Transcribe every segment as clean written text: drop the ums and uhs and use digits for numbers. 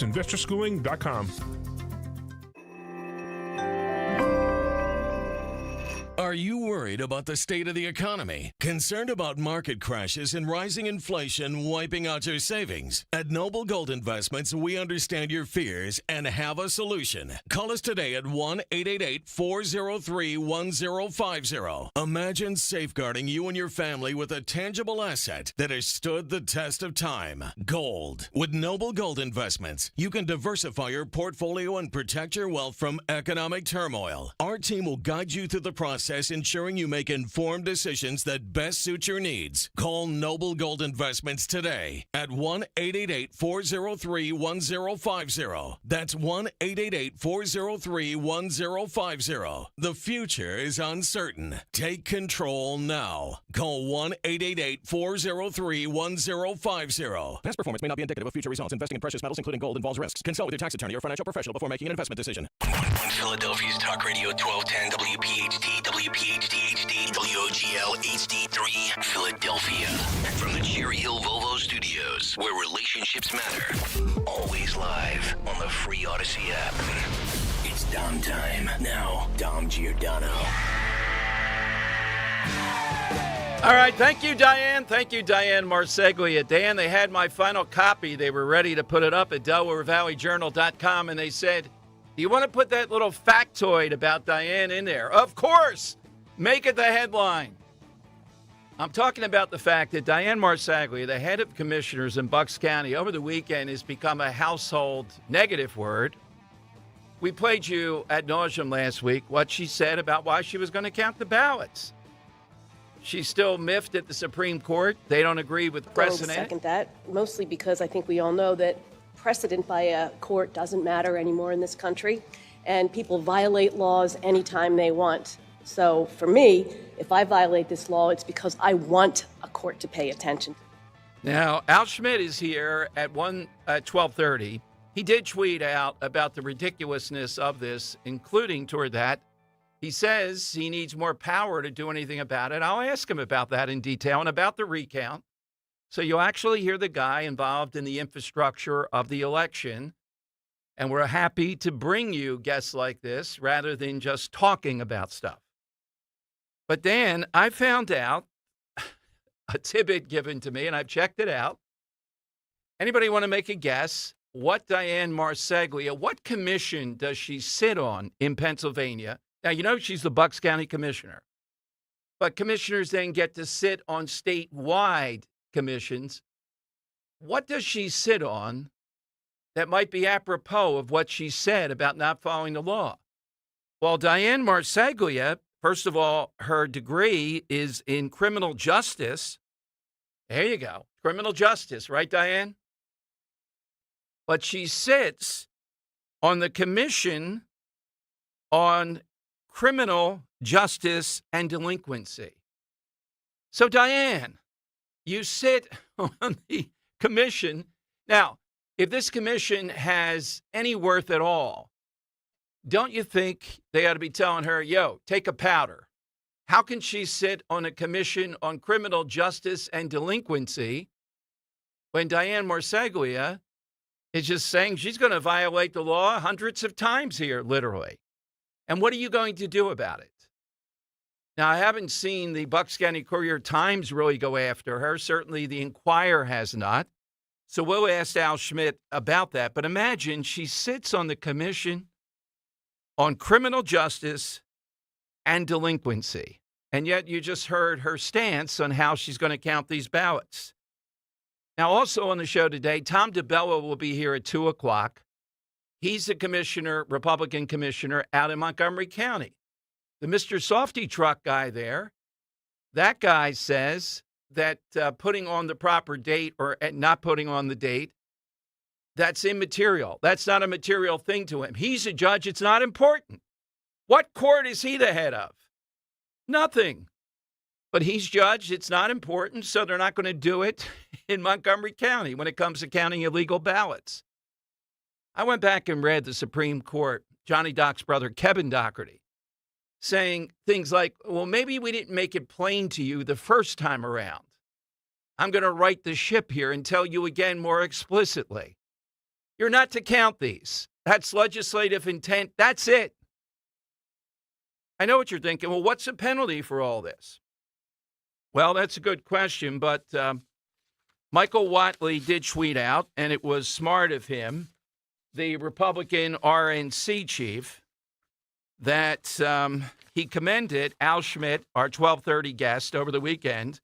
investorschooling.com. Are you worried about the state of the economy? Concerned about market crashes and rising inflation wiping out your savings? At Noble Gold Investments, we understand your fears and have a solution. Call us today at 1-888-403-1050. Imagine safeguarding you and your family with a tangible asset that has stood the test of time. Gold. With Noble Gold Investments, you can diversify your portfolio and protect your wealth from economic turmoil. Our team will guide you through the process, ensuring you make informed decisions that best suit your needs. Call Noble Gold Investments today at 1-888-403-1050. That's 1-888-403-1050. The future is uncertain. Take control now. Call 1-888-403-1050. Past performance may not be indicative of future results. Investing in precious metals, including gold, involves risks. Consult with your tax attorney or financial professional before making an investment decision. On Philadelphia's Talk Radio 1210 WPHT, WPHT HD, WOGL HD3, Philadelphia. From the Cherry Hill Volvo Studios, where relationships matter. Always live on the free Odyssey app. It's Dom time. Now, Dom Giordano. All right, thank you, Diane. Thank you, Diane Marseglia. Dan, they had my final copy. They were ready to put it up at DelawareValleyJournal.com, and they said, do you want to put that little factoid about Diane in there? Of course. Make it the headline. I'm talking about the fact that Diane Marseglia, the head of commissioners in Bucks County, over the weekend has become a household negative word. We played you ad nauseum last week what she said about why she was going to count the ballots. She's still miffed at the Supreme Court. They don't agree with precedent. I second that, mostly because I think we all know that precedent by a court doesn't matter anymore in this country, and people violate laws anytime they want. So for me, if I violate this law, it's because I want a court to pay attention. Now, Al Schmidt is here at 12:30. He did tweet out about the ridiculousness of this, including toward that. He says he needs more power to do anything about it. I'll ask him about that in detail and about the recount. So you'll actually hear the guy involved in the infrastructure of the election. And we're happy to bring you guests like this rather than just talking about stuff. But Dan, I found out a tidbit given to me, and I've checked it out. Anybody want to make a guess? What Diane Marseglia, what commission does she sit on in Pennsylvania? Now, you know she's the Bucks County commissioner. But commissioners then get to sit on statewide commissions. What does she sit on that might be apropos of what she said about not following the law? Well, Diane Marseglia, first of all, her degree is in criminal justice. There you go. Criminal justice, right, Diane? But she sits on the Commission on Criminal Justice and Delinquency. So, Diane, you sit on the commission. Now, if this commission has any worth at all, don't you think they ought to be telling her, yo, take a powder? How can she sit on a commission on criminal justice and delinquency when Diane Marseglia is just saying she's going to violate the law hundreds of times here, literally? And what are you going to do about it? Now, I haven't seen the Bucks County Courier-Times really go after her. Certainly the Inquirer has not. So we'll ask Al Schmidt about that. But imagine she sits on the Commission on Criminal Justice and Delinquency. And yet you just heard her stance on how she's going to count these ballots. Now, also on the show today, Tom DiBella will be here at 2 o'clock. He's the commissioner, Republican commissioner, out in Montgomery County. The Mr. Softy truck guy there, that guy says that putting on the proper date or not putting on the date, that's immaterial. That's not a material thing to him. He's a judge. It's not important. What court is he the head of? Nothing. But he's judged. It's not important, so they're not going to do it in Montgomery County when it comes to counting illegal ballots. I went back and read the Supreme Court, Johnny Doc's brother, Kevin Doherty, saying things like, well, maybe we didn't make it plain to you the first time around. I'm going to right the ship here and tell you again more explicitly. You're not to count these. That's legislative intent. That's it. I know what you're thinking. Well, what's the penalty for all this? Well, that's a good question, but Michael Whatley did tweet out, and it was smart of him, the Republican RNC chief, that he commended Al Schmidt, our 1230 guest over the weekend,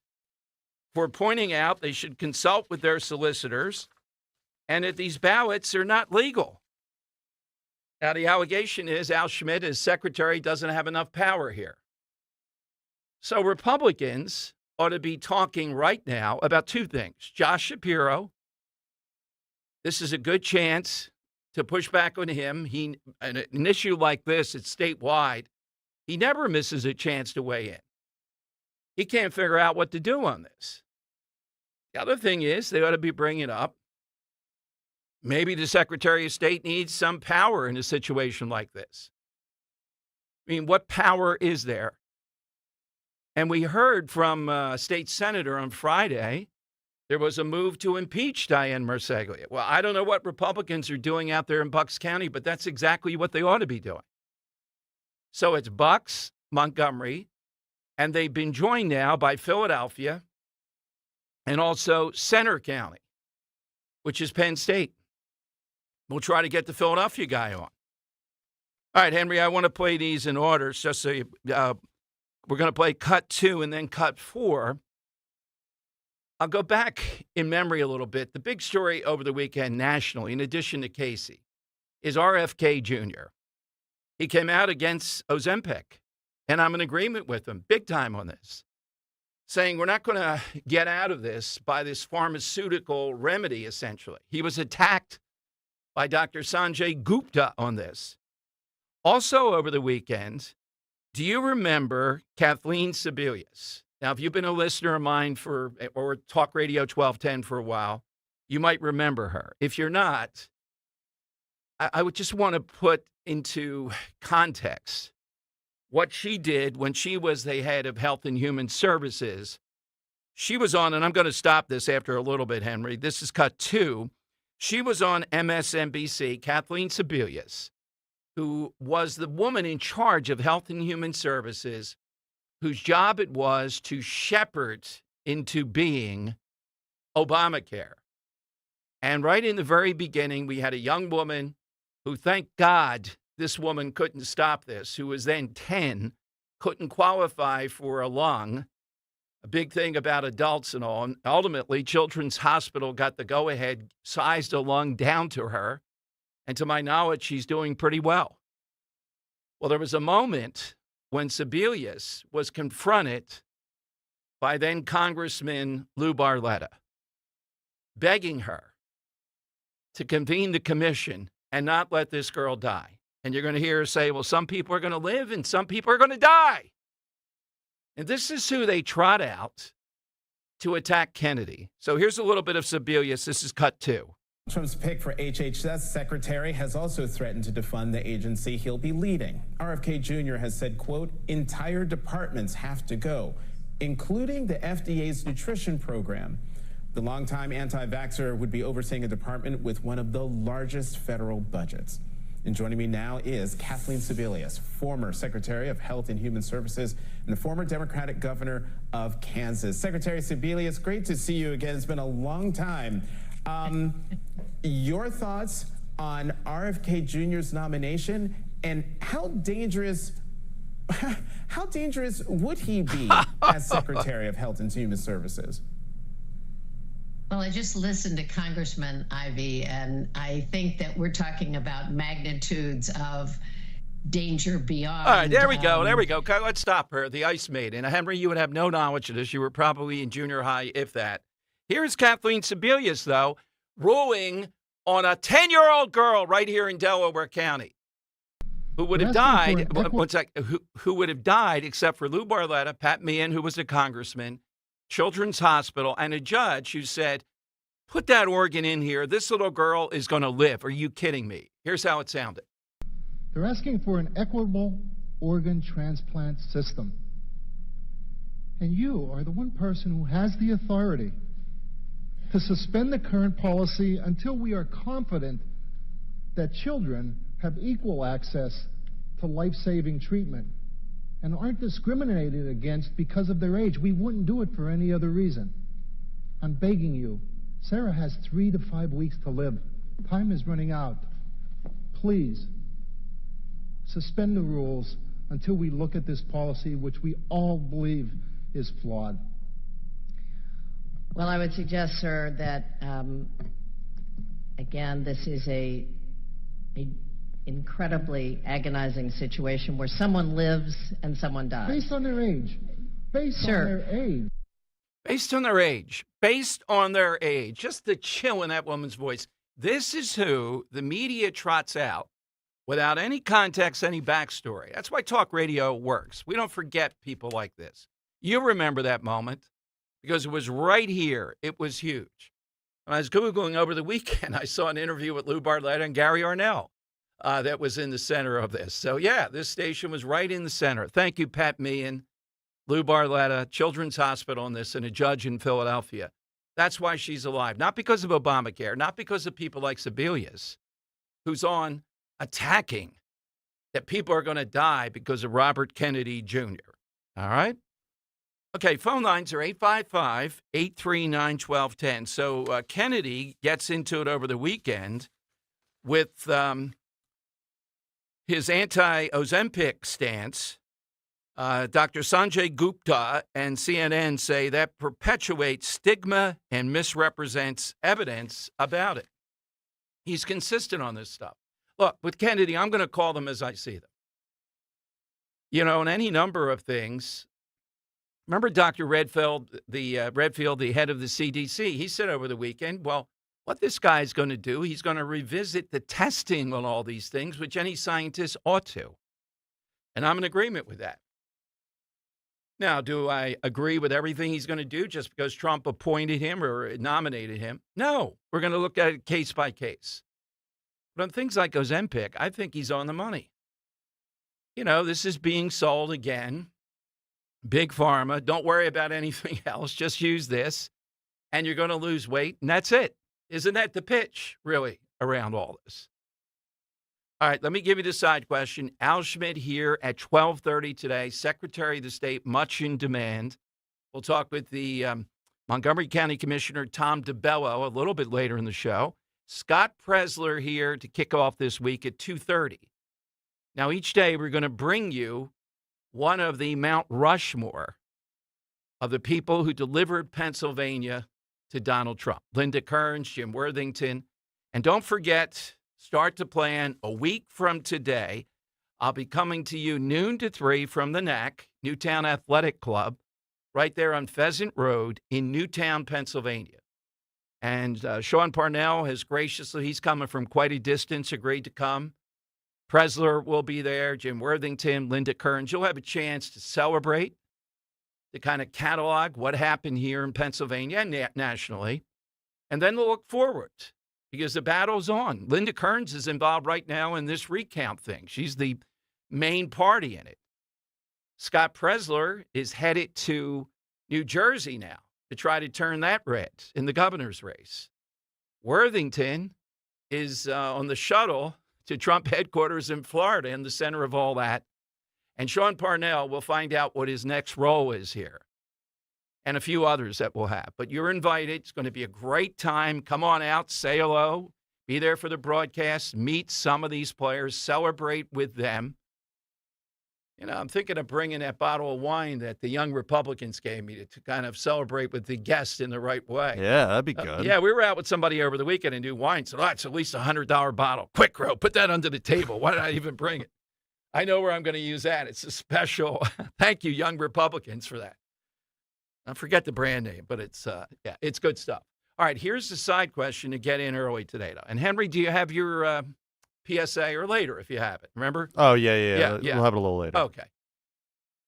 for pointing out they should consult with their solicitors and that these ballots are not legal. Now, the allegation is Al Schmidt, as secretary, doesn't have enough power here. So Republicans ought to be talking right now about two things. Josh Shapiro, this is a good chance to push back on him. An issue like this, it's statewide. He never misses a chance to weigh in. He can't figure out what to do on this. The other thing is they ought to be bringing up, maybe the Secretary of State needs some power in a situation like this. I mean, what power is there? And we heard from a state senator on Friday, there was a move to impeach Dianne Marseglia. Well, I don't know what Republicans are doing out there in Bucks County, but that's exactly what they ought to be doing. So it's Bucks, Montgomery, and they've been joined now by Philadelphia and also Center County, which is Penn State. We'll try to get the Philadelphia guy on. All right, Henry, I want to play these in order, just so you, we're going to play cut 2 and then cut 4. I'll go back in memory a little bit. The big story over the weekend nationally, in addition to Casey, is RFK Jr. He came out against Ozempic, and I'm in agreement with him big time on this, saying we're not going to get out of this by this pharmaceutical remedy, essentially. He was attacked by Dr. Sanjay Gupta on this. Also over the weekend, do you remember Kathleen Sebelius? Now, if you've been a listener of mine or Talk Radio 1210 for a while, you might remember her. If you're not, I would just want to put into context what she did when she was the head of Health and Human Services. She was on, and I'm going to stop this after a little bit, Henry. This is cut 2. She was on MSNBC, Kathleen Sebelius, who was the woman in charge of Health and Human Services, whose job it was to shepherd into being Obamacare. And right in the very beginning, we had a young woman who, thank God, this woman couldn't stop this, who was then 10, couldn't qualify for a lung, a big thing about adults and all. And ultimately, Children's Hospital got the go-ahead, sized a lung down to her. And to my knowledge, she's doing pretty well. Well, there was a moment when Sebelius was confronted by then Congressman Lou Barletta, begging her to convene the commission and not let this girl die. And you're going to hear her say, well, some people are going to live and some people are going to die. And this is who they trot out to attack Kennedy. So here's a little bit of Sebelius. This is cut 2. Trump's pick for HHS secretary has also threatened to defund the agency he'll be leading. RFK Jr. has said, quote, entire departments have to go, including the FDA's nutrition program. The longtime anti-vaxxer would be overseeing a department with one of the largest federal budgets. And joining me now is Kathleen Sebelius, former Secretary of Health and Human Services and the former Democratic governor of Kansas. Secretary Sebelius, great to see you again. It's been a long time. Your thoughts on RFK Jr.'s nomination and how dangerous would he be as Secretary of Health and Human Services? Well, I just listened to Congressman Ivey, and I think that we're talking about magnitudes of danger beyond. All right, there we go. Let's stop her. The Ice Maiden. Henry, you would have no knowledge of this. You were probably in junior high, if that. Here's Kathleen Sebelius, though, ruling on a 10-year-old girl right here in Delaware County who would have died. Who would have died except for Lou Barletta, Pat Meehan, who was a congressman, Children's Hospital, and a judge who said, put that organ in here. This little girl is going to live. Are you kidding me? Here's how it sounded. They're asking for an equitable organ transplant system. And you are the one person who has the authority to suspend the current policy until we are confident that children have equal access to life-saving treatment and aren't discriminated against because of their age. We wouldn't do it for any other reason. I'm begging you. Sarah has 3 to 5 weeks to live. Time is running out. Please, suspend the rules until we look at this policy, which we all believe is flawed. Well, I would suggest, sir, that, again, this is a incredibly agonizing situation where someone lives and someone dies. Based on their age. Based on their age. Based on their age. Based on their age. Just the chill in that woman's voice. This is who the media trots out without any context, any backstory. That's why talk radio works. We don't forget people like this. You remember that moment because it was right here. It was huge. When I was Googling over the weekend, I saw an interview with Lou Bartlett and Gary Arnell that was in the center of this. So, yeah, this station was right in the center. Thank you, Pat Meehan, Lou Bartletta, Children's Hospital on this, and a judge in Philadelphia. That's why she's alive. Not because of Obamacare, not because of people like Sebelius, who's on attacking that people are going to die because of Robert Kennedy Jr. All right? Okay, phone lines are 855-839-1210. So Kennedy gets into it over the weekend with his anti-Ozempic stance. Dr. Sanjay Gupta and CNN say that perpetuates stigma and misrepresents evidence about it. He's consistent on this stuff. Look, with Kennedy, I'm going to call them as I see them. You know, in any number of things. Remember Dr. Redfield, the head of the CDC? He said over the weekend, well, what this guy's going to do, he's going to revisit the testing on all these things, which any scientist ought to. And I'm in agreement with that. Now, do I agree with everything he's going to do just because Trump appointed him or nominated him? No, we're going to look at it case by case. But on things like Ozempic, I think he's on the money. You know, this is being sold again. Big pharma, don't worry about anything else. Just use this, and you're going to lose weight, and that's it. Isn't that the pitch, really, around all this? All right, let me give you the side question. Al Schmidt here at 12:30 today, Secretary of the State, much in demand. We'll talk with the Montgomery County Commissioner Tom DeBello a little bit later in the show. Scott Presler here to kick off this week at 2:30. Now, each day we're going to bring you one of the Mount Rushmore of the people who delivered Pennsylvania to Donald Trump. Linda Kearns, Jim Worthington. And don't forget, start to plan a week from today. I'll be coming to you noon to 3 from the NAC, Newtown Athletic Club, right there on Pheasant Road in Newtown, Pennsylvania. And Sean Parnell has graciously, he's coming from quite a distance, agreed to come. Presler will be there, Jim Worthington, Linda Kearns. You'll have a chance to celebrate, to kind of catalog what happened here in Pennsylvania and nationally, and then to look forward because the battle's on. Linda Kearns is involved right now in this recount thing. She's the main party in it. Scott Presler is headed to New Jersey now to try to turn that red in the governor's race. Worthington is on the shuttle to Trump headquarters in Florida in the center of all that. And Sean Parnell will find out what his next role is here and a few others that we'll have. But you're invited. It's going to be a great time. Come on out, say hello, be there for the broadcast, meet some of these players, celebrate with them. You know, I'm thinking of bringing that bottle of wine that the young Republicans gave me to kind of celebrate with the guests in the right way. Yeah, that'd be good. Yeah, we were out with somebody over the weekend and do wine. So that's at least a $100 bottle. Quick, Crow, put that under the table. Why did I even bring it? I know where I'm going to use that. It's a special. Thank you, young Republicans, for that. I forget the brand name, but it's it's good stuff. All right, here's the side question to get in early today, though. And Henry, do you have your PSA or later if you have it? Remember? Oh, yeah. We'll have it a little later. Okay.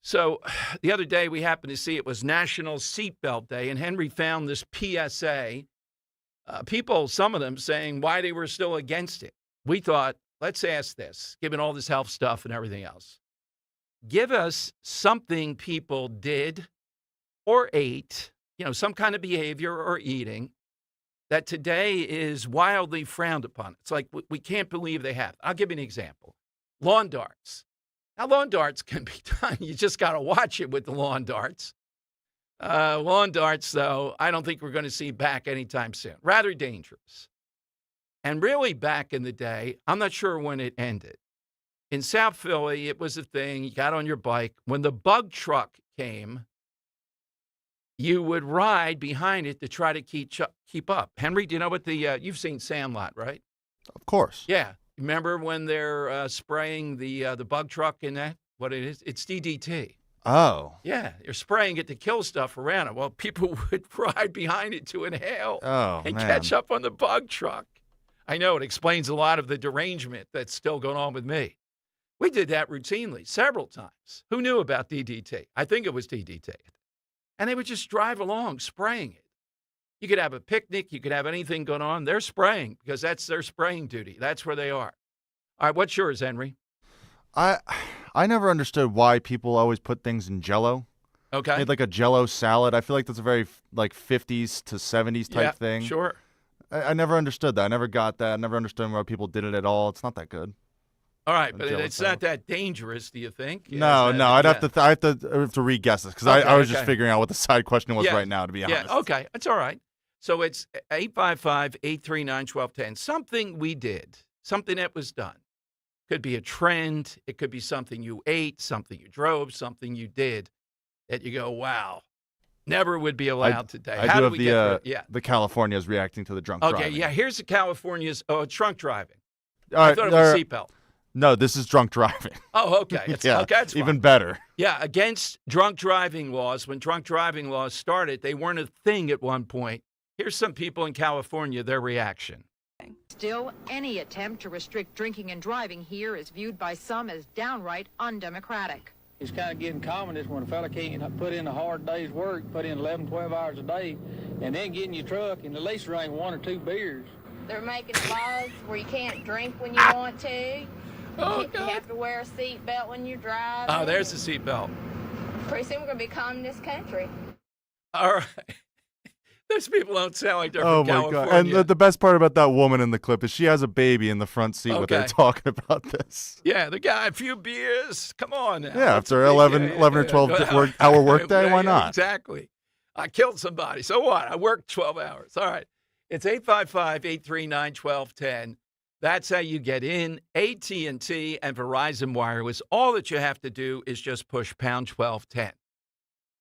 So the other day we happened to see it was National Seatbelt Day, and Henry found this PSA. People, some of them saying why they were still against it. We thought, let's ask this, given all this health stuff and everything else. Give us something people did or ate, you know, some kind of behavior or eating that today is wildly frowned upon. It's like we can't believe they have. I'll give you an example. Lawn darts. Now, lawn darts can be done. You just got to watch it with the lawn darts. Lawn darts, though, I don't think we're going to see back anytime soon. Rather dangerous. And really, back in the day, I'm not sure when it ended. In South Philly, it was a thing. You got on your bike. When the bug truck came, you would ride behind it to try to keep up. Henry, do you know what you've seen Sandlot, right? Of course. Yeah. Remember when they're spraying the bug truck in that? What it is? It's DDT. Oh. Yeah, they're spraying it to kill stuff around it. Well, people would ride behind it to inhale and catch up on the bug truck. I know, it explains a lot of the derangement that's still going on with me. We did that routinely several times. Who knew about DDT? I think it was DDT. And they would just drive along spraying it. You could have a picnic. You could have anything going on. They're spraying because that's their spraying duty. That's where they are. All right, what's yours, Henry? I never understood why people always put things in Jell-O. Okay. Made like a Jell-O salad. I feel like that's a very like 50s to 70s type thing. Sure. I never understood that. I never got that. I never understood why people did it at all. It's not that good. All right, but it's not that dangerous, do you think? No. I'd have to re-guess this because I was just figuring out what the side question was right now, to be honest. Yeah, okay. That's all right. So it's 855-839-1210. Something we did, something that was done. Could be a trend. It could be something you ate, something you drove, something you did that you go, wow, never would be allowed today. How do we get the Californias reacting to the drunk driving. Okay, yeah, here's the California's drunk driving. I thought it was seatbelt. No, this is drunk driving. Oh, okay. Yeah, okay, that's fine. even better. Yeah, against drunk driving laws. When drunk driving laws started, they weren't a thing at one point. Here's some people in California, their reaction. Still, any attempt to restrict drinking and driving here is viewed by some as downright undemocratic. It's kind of getting common is when a fella can't put in a hard day's work, put in 11, 12 hours a day, and then get in your truck and at least drink 1 or 2 beers. They're making laws where you can't drink when you want to. You have to wear a seatbelt when you're driving. Oh, there's the seatbelt. Pretty soon we're going to be communist country. All right. Those people don't sound like they're from California. God. And the best part about that woman in the clip is she has a baby in the front seat when they're talking about this. Yeah, the guy, a few beers. Come on now. Yeah, after 11 or 12 hour workday, why not? Exactly. I killed somebody. So what? I worked 12 hours. All right. It's 855-839-1210. That's how you get in. AT&T and Verizon Wireless. All that you have to do is just push pound 1210.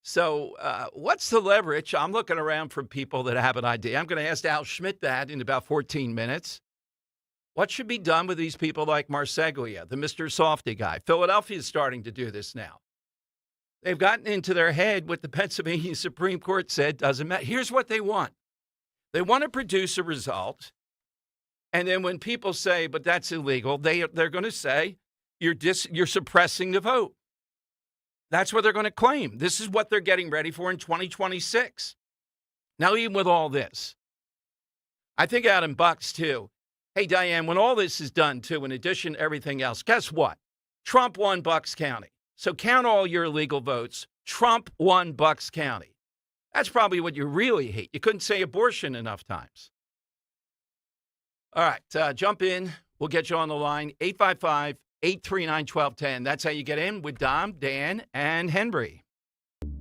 So what's the leverage? I'm looking around for people that have an idea. I'm going to ask Al Schmidt that in about 14 minutes. What should be done with these people like Marseglia, the Mr. Softy guy? Philadelphia is starting to do this now. They've gotten into their head what the Pennsylvania Supreme Court said doesn't matter. Here's what they want. They want to produce a result. And then when people say, but that's illegal, they're going to say, you're suppressing the vote. That's what they're going to claim. This is what they're getting ready for in 2026. Now, even with all this, I think out in Bucks, too. Hey, Diane, when all this is done, too, in addition to everything else, guess what? Trump won Bucks County. So count all your illegal votes. Trump won Bucks County. That's probably what you really hate. You couldn't say abortion enough times. All right, jump in. We'll get you on the line. 855-839-1210. That's how you get in with Dom, Dan, and Henry.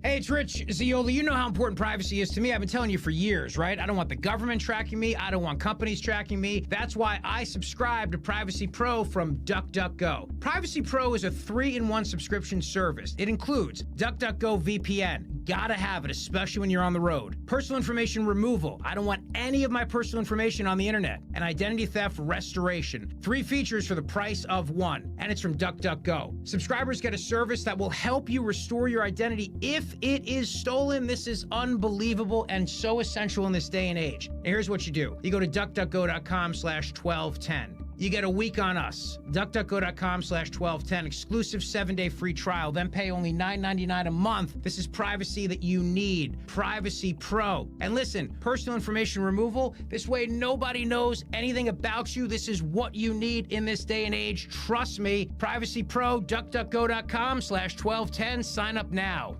Hey, it's Rich Ziola. You know how important privacy is to me. I've been telling you for years, right? I don't want the government tracking me. I don't want companies tracking me. That's why I subscribe to Privacy Pro from DuckDuckGo. Privacy Pro is a 3-in-1 subscription service. It includes DuckDuckGo VPN. Gotta have it, especially when you're on the road. Personal information removal. I don't want any of my personal information on the internet. And identity theft restoration. 3 features for the price of 1. And it's from DuckDuckGo. Subscribers get a service that will help you restore your identity if it is stolen. This is unbelievable and so essential in this day and age. Now, here's what you do. You go to duckduckgo.com/1210. You get a week on us. DuckDuckGo.com/1210. Exclusive 7-day free trial. Then pay only $9.99 a month. This is privacy that you need. Privacy Pro. And listen, personal information removal. This way nobody knows anything about you. This is what you need in this day and age. Trust me. Privacy Pro. DuckDuckGo.com/1210. Sign up now.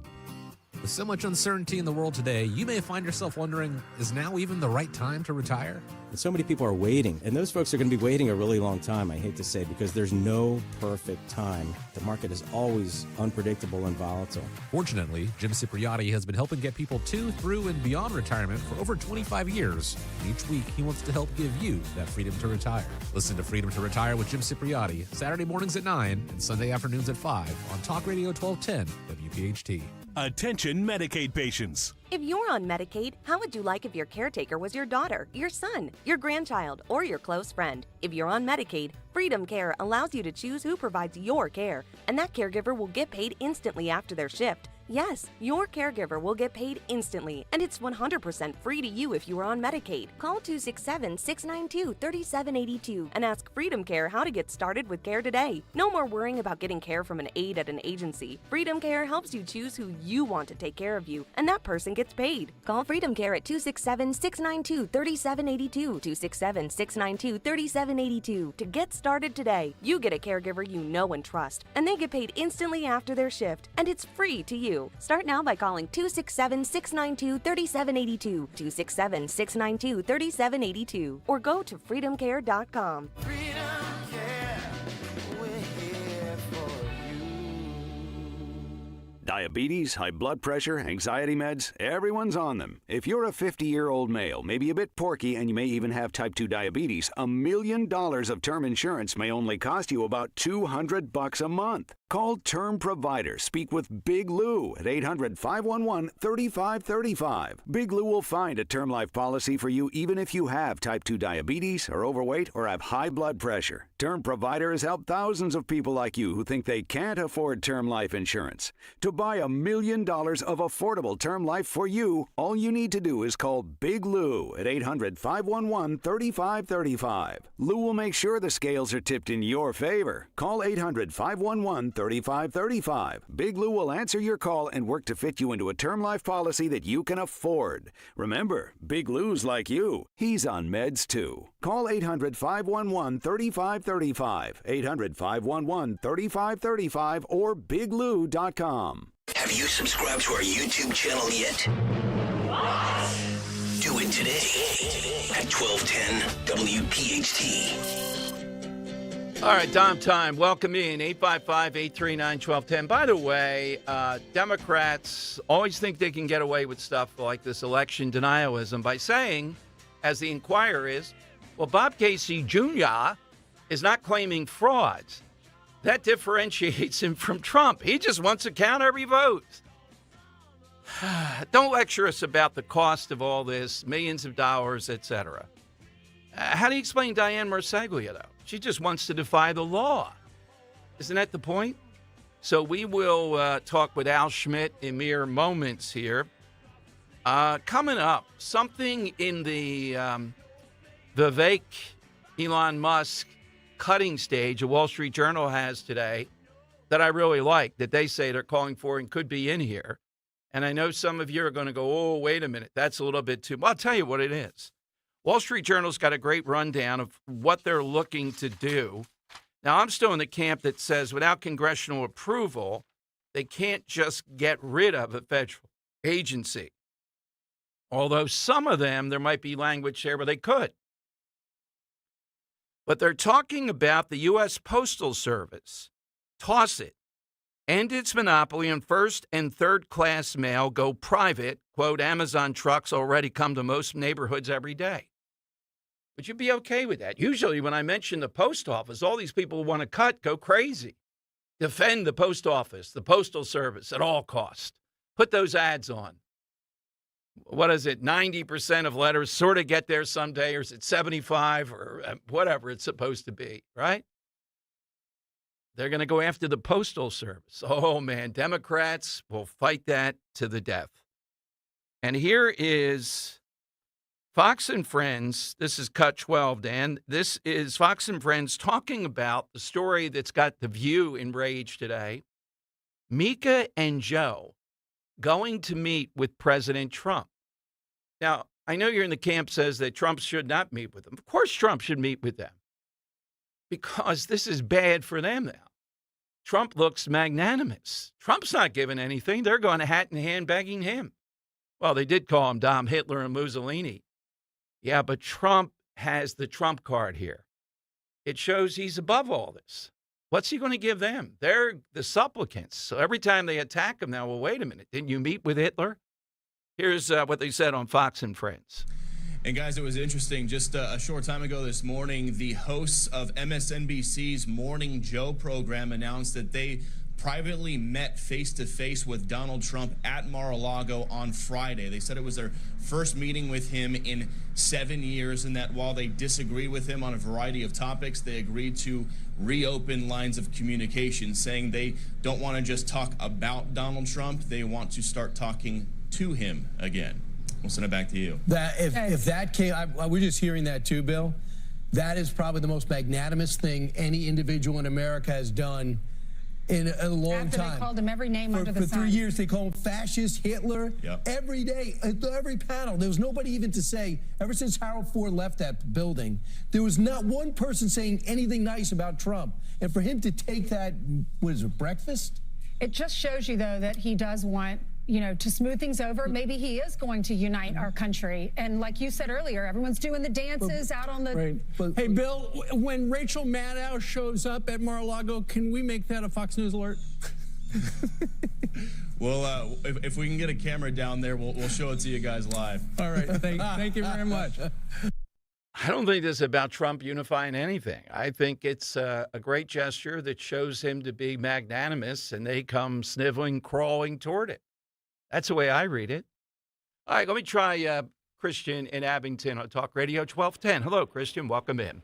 With so much uncertainty in the world today, you may find yourself wondering, is now even the right time to retire? And so many people are waiting, and those folks are going to be waiting a really long time, I hate to say, because there's no perfect time. The market is always unpredictable and volatile. Fortunately, Jim Cipriotti has been helping get people to, through, and beyond retirement for over 25 years. And each week, he wants to help give you that freedom to retire. Listen to Freedom to Retire with Jim Cipriotti, Saturday mornings at 9 and Sunday afternoons at 5 on Talk Radio 1210 WPHT. Attention Medicaid patients. If you're on Medicaid, how would you like if your caretaker was your daughter, your son, your grandchild, or your close friend? If you're on Medicaid, Freedom Care allows you to choose who provides your care, and that caregiver will get paid instantly after their shift. Yes, your caregiver will get paid instantly, and it's 100% free to you if you are on Medicaid. Call 267-692-3782 and ask Freedom Care how to get started with care today. No more worrying about getting care from an aide at an agency. Freedom Care helps you choose who you want to take care of you, and that person gets paid. Call Freedom Care at 267-692-3782, 267-692-3782 to get started today. You get a caregiver you know and trust, and they get paid instantly after their shift, and it's free to you. Start now by calling 267-692-3782, 267-692-3782, or go to freedomcare.com. Diabetes, high blood pressure, anxiety meds, everyone's on them. If you're a 50-year-old male, maybe a bit porky, and you may even have type 2 diabetes, $1 million of term insurance may only cost you about $200 a month. Call Term Provider. Speak with Big Lou at 800-511-3535. Big Lou will find a term life policy for you even if you have type 2 diabetes, are overweight, or have high blood pressure. Term Provider has helped thousands of people like you who think they can't afford term life insurance. To buy $1 million of affordable term life for you, all you need to do is call Big Lou at 800-511-3535. Lou will make sure the scales are tipped in your favor. Call 800-511-3535. Big Lou will answer your call and work to fit you into a term life policy that you can afford. Remember, Big Lou's like you. He's on meds too. Call 800-511-3535, 800-511-3535, or biglou.com. Have you subscribed to our YouTube channel yet? Do it today at 1210 WPHT. All right, Dom time. Welcome in, 855-839-1210. By the way, Democrats always think they can get away with stuff like this election denialism by saying, as the Inquirer is, well, Bob Casey Jr. is not claiming frauds. That differentiates him from Trump. He just wants to count every vote. Don't lecture us about the cost of all this, millions of dollars, etc. How do you explain Dianne Marsaglia, though? She just wants to defy the law. Isn't that the point? So we will talk with Al Schmidt in mere moments here. Coming up, something in the Vivek Elon Musk cutting stage a Wall Street Journal has today that I really like, that they say they're calling for and could be in here. And I know some of you are going to go, oh, wait a minute, that's a little bit too much. I'll tell you what it is. Wall Street Journal's got a great rundown of what they're looking to do. Now, I'm still in the camp that says without congressional approval, they can't just get rid of a federal agency. Although some of them, there might be language there where they could. But they're talking about the U.S. Postal Service. Toss it. End its monopoly on first and third class mail. Go private. Quote, Amazon trucks already come to most neighborhoods every day. Would you be okay with that? Usually when I mention the post office, all these people who want to cut go crazy. Defend the post office, the postal service at all costs. Put those ads on. What is it? 90% of letters sort of get there someday, or is it 75 or whatever it's supposed to be, right? They're going to go after the Postal Service. Oh, man, Democrats will fight that to the death. And here is Fox and Friends. This is Cut 12, Dan. This is Fox and Friends talking about the story that's got The View enraged today. Mika and Joe going to meet with President Trump. Now, I know you're in the camp says that Trump should not meet with them. Of course Trump should meet with them because this is bad for them now. Trump looks magnanimous. Trump's not giving anything. They're going hat in hand begging him. Well, they did call him Dom Hitler and Mussolini. Yeah, but Trump has the Trump card here. It shows he's above all this. What's he going to give them? They're the supplicants. So every time they attack him now, well, wait a minute. Didn't you meet with Hitler? Here's what they said on Fox and Friends. And guys, it was interesting. Just a short time ago this morning, the hosts of MSNBC's Morning Joe program announced that they privately met face-to-face with Donald Trump at Mar-a-Lago on Friday. They said it was their first meeting with him in 7 years, and that while they disagreed with him on a variety of topics, they agreed to reopen lines of communication, saying they don't want to just talk about Donald Trump, they want to start talking to him again. We'll send it back to you. If that came, we're just hearing that too, Bill. That is probably the most magnanimous thing any individual in America has done in a long time. They called him every name under the sun. For 3 years, they call him fascist, Hitler. Yep. Every day, at every panel, there was nobody even to say, ever since Harold Ford left that building, there was not one person saying anything nice about Trump. And for him to take that, what is it, breakfast? It just shows you, though, that he does want, to smooth things over. Maybe he is going to unite our country. And like you said earlier, everyone's doing the dances out on the... Right. Hey, Bill, when Rachel Maddow shows up at Mar-a-Lago, can we make that a Fox News alert? Well, if we can get a camera down there, we'll show it to you guys live. All right. Thank you very much. I don't think this is about Trump unifying anything. I think it's a great gesture that shows him to be magnanimous, and they come sniveling, crawling toward it. That's the way I read it. All right, let me try Christian in Abington on Talk Radio 1210. Hello, Christian. Welcome in.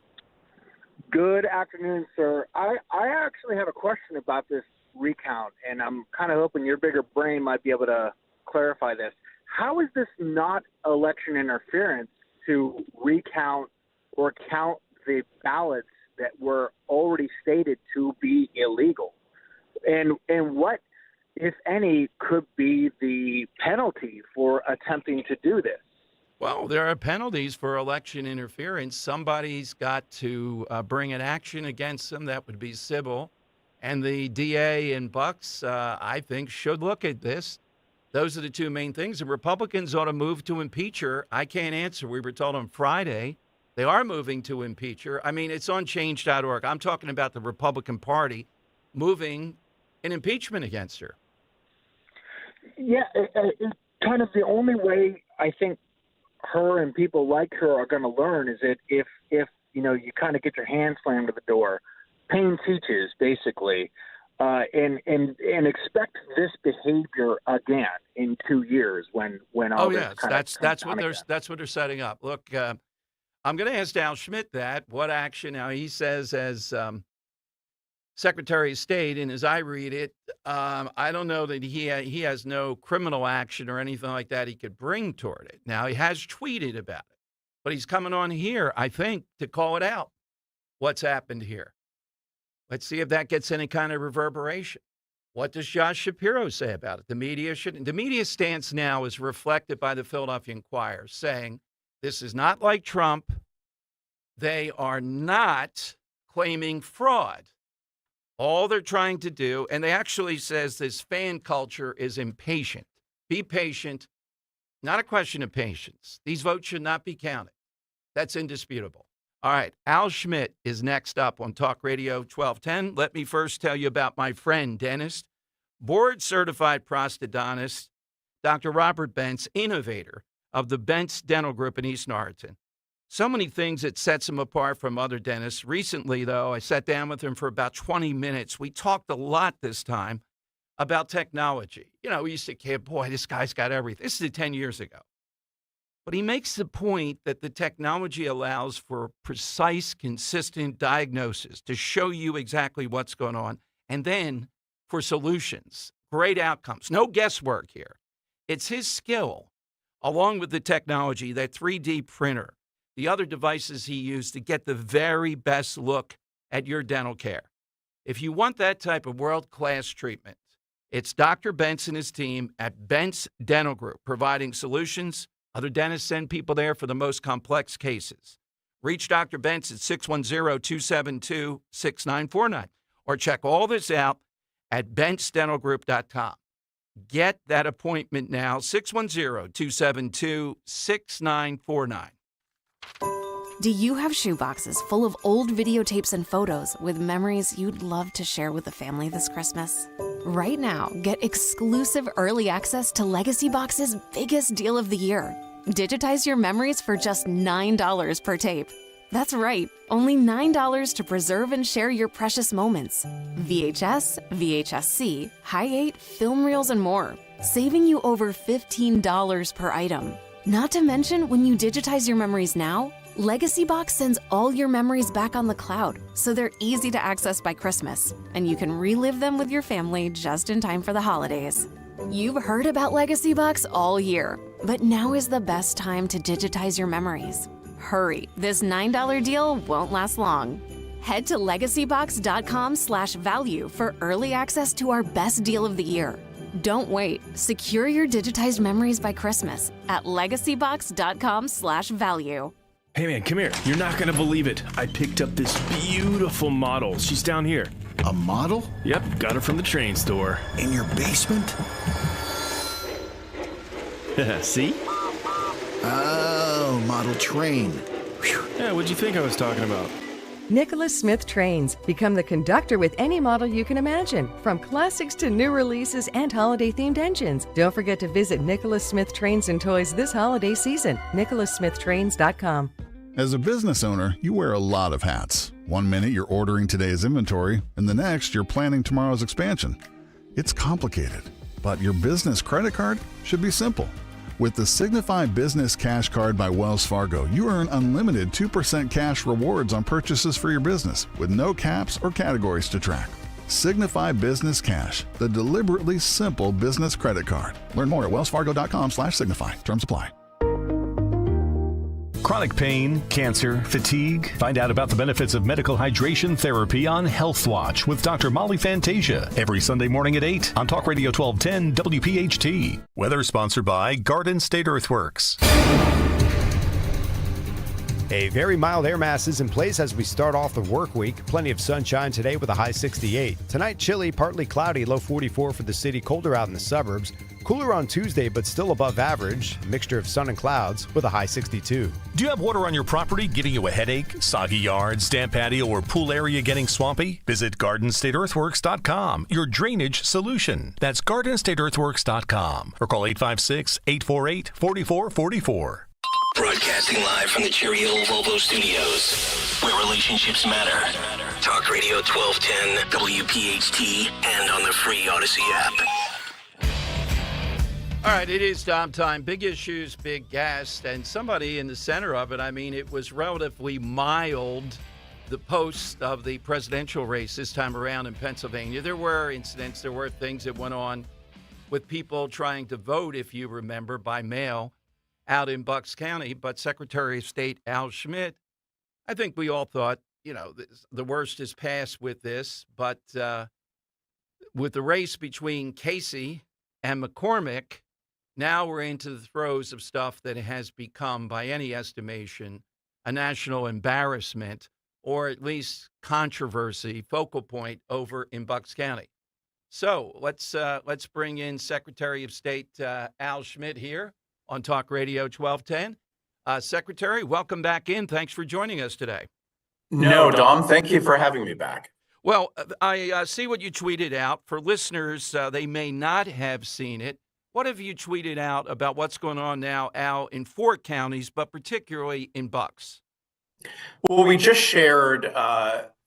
Good afternoon, sir. I actually have a question about this recount, and I'm kind of hoping your bigger brain might be able to clarify this. How is this not election interference to recount or count the ballots that were already stated to be illegal? And what, if any, could be the penalty for attempting to do this? Well, there are penalties for election interference. Somebody's got to bring an action against them. That would be civil. And the DA in Bucks, I think, should look at this. Those are the two main things. The Republicans ought to move to impeach her. I can't answer. We were told on Friday they are moving to impeach her. I mean, it's on change.org. I'm talking about the Republican Party moving an impeachment against her. Yeah, it's kind of the only way I think her and people like her are going to learn is that if you kind of get your hands slammed to the door, pain teaches, basically, and expect this behavior again in 2 years when all this kind of that's what they're setting up. Look, I'm going to ask Al Schmidt what action. Now he says as Secretary of State, and as I read it, I don't know that he has no criminal action or anything like that he could bring toward it. Now, he has tweeted about it, but he's coming on here, I think, to call it out, what's happened here. Let's see if that gets any kind of reverberation. What does Josh Shapiro say about it? The media stance now is reflected by the Philadelphia Inquirer, saying this is not like Trump. They are not claiming fraud. All they're trying to do, and they actually says this fan culture is impatient. Be patient. Not a question of patience. These votes should not be counted. That's indisputable. All right, Al Schmidt is next up on Talk Radio 1210. Let me first tell you about my friend, dentist, board-certified prosthodontist, Dr. Robert Bentz, innovator of the Bentz Dental Group in East Norriton. So many things that sets him apart from other dentists. Recently, though, I sat down with him for about 20 minutes. We talked a lot this time about technology. We used to kid, boy, this guy's got everything. This is 10 years ago. But he makes the point that the technology allows for precise, consistent diagnosis to show you exactly what's going on, and then for solutions, great outcomes. No guesswork here. It's his skill, along with the technology, that 3D printer, the other devices he used to get the very best look at your dental care. If you want that type of world-class treatment, it's Dr. Bentz and his team at Bentz Dental Group, providing solutions. Other dentists send people there for the most complex cases. Reach Dr. Bentz at 610-272-6949, or check all this out at benchdentalgroup.com. Get that appointment now, 610-272-6949. Do you have shoeboxes full of old videotapes and photos with memories you'd love to share with the family this Christmas? Right now, get exclusive early access to Legacy Box's biggest deal of the year. Digitize your memories for just $9 per tape. That's right, only $9 to preserve and share your precious moments. VHS, VHS-C, Hi8, film reels, and more, saving you over $15 per item. Not to mention, when you digitize your memories now, Legacy Box sends all your memories back on the cloud, so they're easy to access by Christmas, and you can relive them with your family just in time for the holidays. You've heard about Legacy Box all year, but now is the best time to digitize your memories. Hurry, this $9 deal won't last long. Head to legacybox.com/value for early access to our best deal of the year. Don't wait. Secure your digitized memories by Christmas at legacybox.com/value. Hey man, come here. You're not gonna believe it. I picked up this beautiful model. She's down here. A model? Yep, got her from the train store. In your basement? See? Oh, model train. Whew. Yeah, what'd you think I was talking about? Nicholas Smith Trains. Become the conductor with any model you can imagine, from classics to new releases and holiday-themed engines. Don't forget to visit Nicholas Smith Trains and Toys this holiday season. NicholasSmithTrains.com. As a business owner, you wear a lot of hats. One minute you're ordering today's inventory, and the next you're planning tomorrow's expansion. It's complicated, but your business credit card should be simple. With the Signify Business Cash Card by Wells Fargo, you earn unlimited 2% cash rewards on purchases for your business, with no caps or categories to track. Signify Business Cash, the deliberately simple business credit card. Learn more at wellsfargo.com/signify. Terms apply. Chronic pain, cancer, fatigue. Find out about the benefits of medical hydration therapy on Health Watch with Dr. Molly Fantasia every Sunday morning at 8 on Talk Radio 1210 WPHT. Weather sponsored by Garden State Earthworks. A very mild air mass is in place as we start off the work week. Plenty of sunshine today with a high 68. Tonight, chilly, partly cloudy, low 44 for the city. Colder out in the suburbs. Cooler on Tuesday, but still above average. Mixture of sun and clouds with a high 62. Do you have water on your property giving you a headache? Soggy yard, stand patio, or pool area getting swampy? Visit GardenStateEarthworks.com, your drainage solution. That's GardenStateEarthworks.com. Or call 856-848-4444. Broadcasting live from the Cherry Hill Volvo Studios, where relationships matter. Talk Radio 1210, WPHT, and on the free Odyssey app. All right, it is Dom time. Big issues, big guest, and somebody in the center of it. I mean, it was relatively mild, the post of the presidential race this time around in Pennsylvania. There were incidents, there were things that went on with people trying to vote, if you remember, by mail out in Bucks County. But Secretary of State Al Schmidt, I think we all thought, you know, the worst is past with this. But with the race between Casey and McCormick, now we're into the throes of stuff that has become, by any estimation, a national embarrassment, or at least controversy, focal point over in Bucks County. So let's bring in Secretary of State Al Schmidt here on Talk Radio 1210. Secretary, welcome back in. Thanks for joining us today. No, Dom, thank you for having me back. Well, I see what you tweeted out. For listeners, they may not have seen it. What have you tweeted out about what's going on now, Al, in 4 counties, but particularly in Bucks? Well, we just shared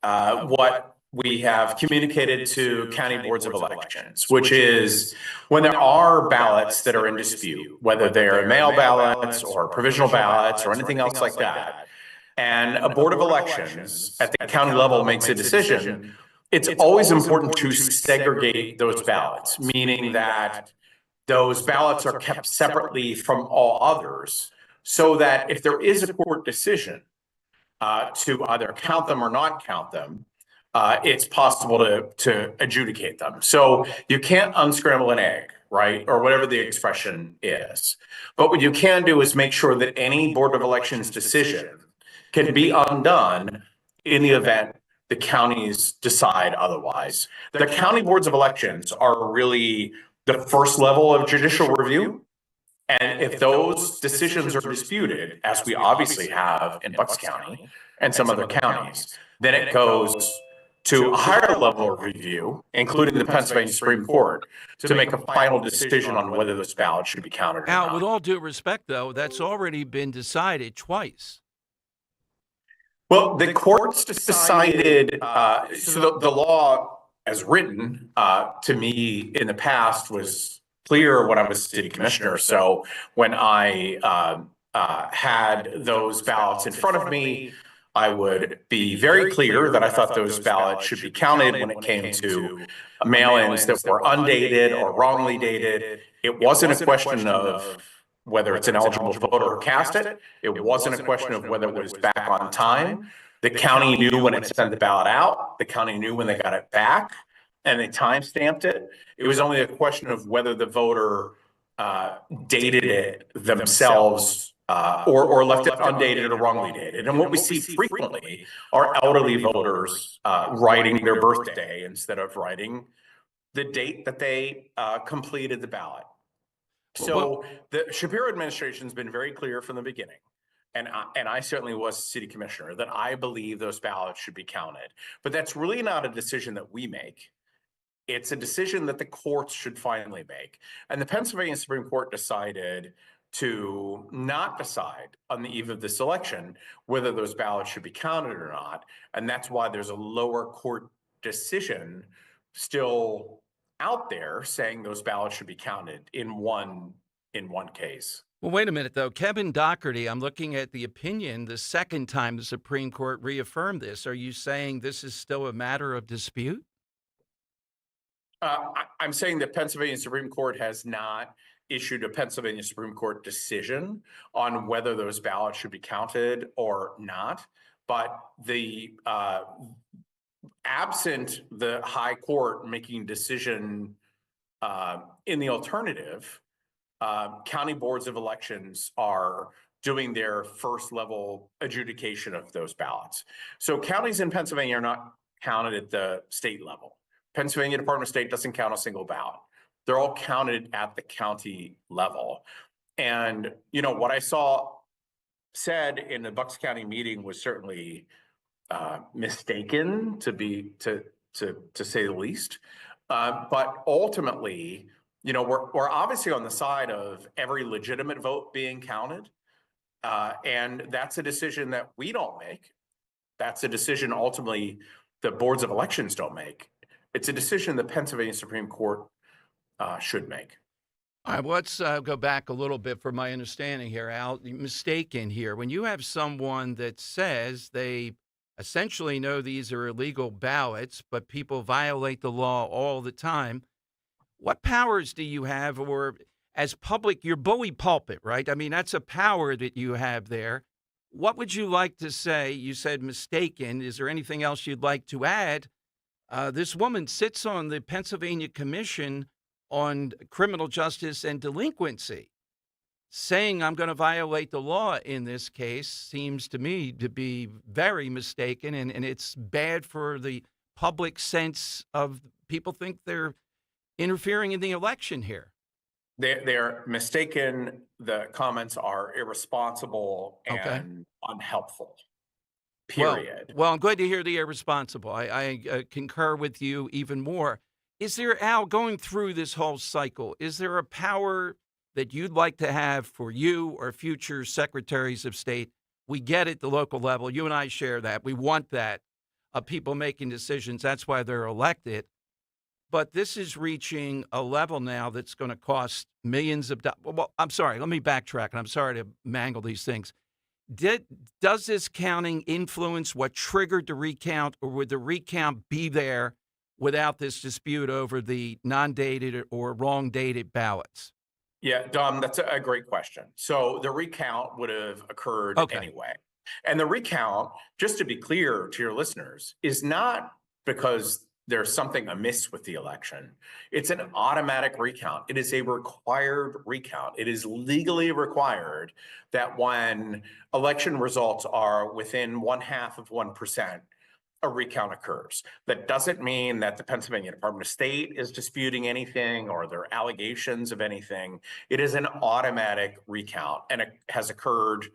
what we have communicated to county boards of elections, which is when there are ballots that are in dispute, whether they're mail ballots or provisional ballots or anything else like that, and a board of elections at the county level makes a decision, it's always important to segregate those ballots, meaning that those ballots are kept separately from all others, so that if there is a court decision to either count them or not count them, it's possible to adjudicate them. So you can't unscramble an egg, right? Or whatever the expression is. But what you can do is make sure that any Board of Elections decision can be undone in the event the counties decide otherwise. The county boards of elections are really the first level of judicial review. And if those decisions are disputed, as we obviously have in Bucks County and some other counties, then it goes to a higher level of review, including the Pennsylvania Supreme Court, to make a final decision on whether those ballots should be counted or Al, not. with all due respect, though, that's already been decided twice. Well, the courts decided, so the law as written to me in the past was clear when I was city commissioner. So when I had those ballots in front of me, I would be very clear that I thought those ballots should be counted when it came to mail-ins that were undated or wrongly dated. It wasn't a question of whether it's an eligible voter or cast it. It wasn't a question of whether it was back on time. The county knew when it sent the ballot out. The county knew when they got it back, and they time-stamped it. It was only a question of whether the voter dated it themselves or left it undated or wrongly dated. And what we see frequently are elderly voters writing their birthday instead of writing the date that they completed the ballot. So the Shapiro administration has been very clear from the beginning, and I certainly was city commissioner, that I believe those ballots should be counted. But that's really not a decision that we make. It's a decision that the courts should finally make. And the Pennsylvania Supreme Court decided to not decide on the eve of this election whether those ballots should be counted or not. And that's why there's a lower court decision still out there saying those ballots should be counted in one case. Well, wait a minute, though. Kevin Dougherty, I'm looking at the opinion the second time the Supreme Court reaffirmed this. Are you saying this is still a matter of dispute? I'm saying that Pennsylvania Supreme Court has not issued a Pennsylvania Supreme Court decision on whether those ballots should be counted or not. But the absent the high court making decision in the alternative, county boards of elections are doing their first level adjudication of those ballots. So counties in Pennsylvania are not counted at the state level. Pennsylvania Department of State doesn't count a single ballot. They're all counted at the county level. And, you know, what I saw said in the Bucks County meeting was certainly mistaken, to say the least. But ultimately, you know, we're obviously on the side of every legitimate vote being counted. And that's a decision that we don't make. That's a decision ultimately the boards of elections don't make. It's a decision the Pennsylvania Supreme Court should make. All right, well, let's go back a little bit for my understanding here, Al. Mistaken here. When you have someone that says they essentially know these are illegal ballots, but people violate the law all the time, what powers do you have? Or as public, you're bully pulpit, right? I mean, that's a power that you have there. What would you like to say? You said mistaken. Is there anything else you'd like to add? This woman sits on the Pennsylvania Commission on Criminal Justice and Delinquency. Saying I'm going to violate the law in this case seems to me to be very mistaken, and it's bad for the public sense of people think they're interfering in the election here. They're mistaken. The comments are irresponsible and unhelpful. Period. Well, I'm glad to hear the irresponsible. I concur with you even more. Is there, Al, going through this whole cycle, is there a power that you'd like to have for you or future secretaries of state? We get it, the local level. You and I share that. We want that, people making decisions. That's why they're elected. But this is reaching a level now that's going to cost millions of dollars. Well, I'm sorry. Let me backtrack, and I'm sorry to mangle these things. Does this counting influence what triggered the recount, or would the recount be there without this dispute over the non-dated or wrong-dated ballots? Yeah, Dom, that's a great question. So the recount would have occurred anyway. And the recount, just to be clear to your listeners, is not because there's something amiss with the election. It's an automatic recount. It is a required recount. It is legally required that when election results are within 0.5%, a recount occurs. That doesn't mean that the Pennsylvania Department of State is disputing anything or there are allegations of anything. It is an automatic recount, and it has occurred,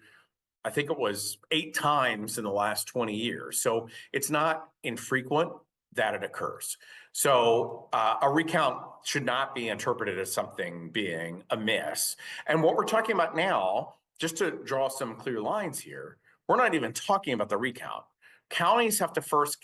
I think it was 8 times in the last 20 years. So it's not infrequent that it occurs. So a recount should not be interpreted as something being amiss. And what we're talking about now, just to draw some clear lines here, we're not even talking about the recount. Counties have to first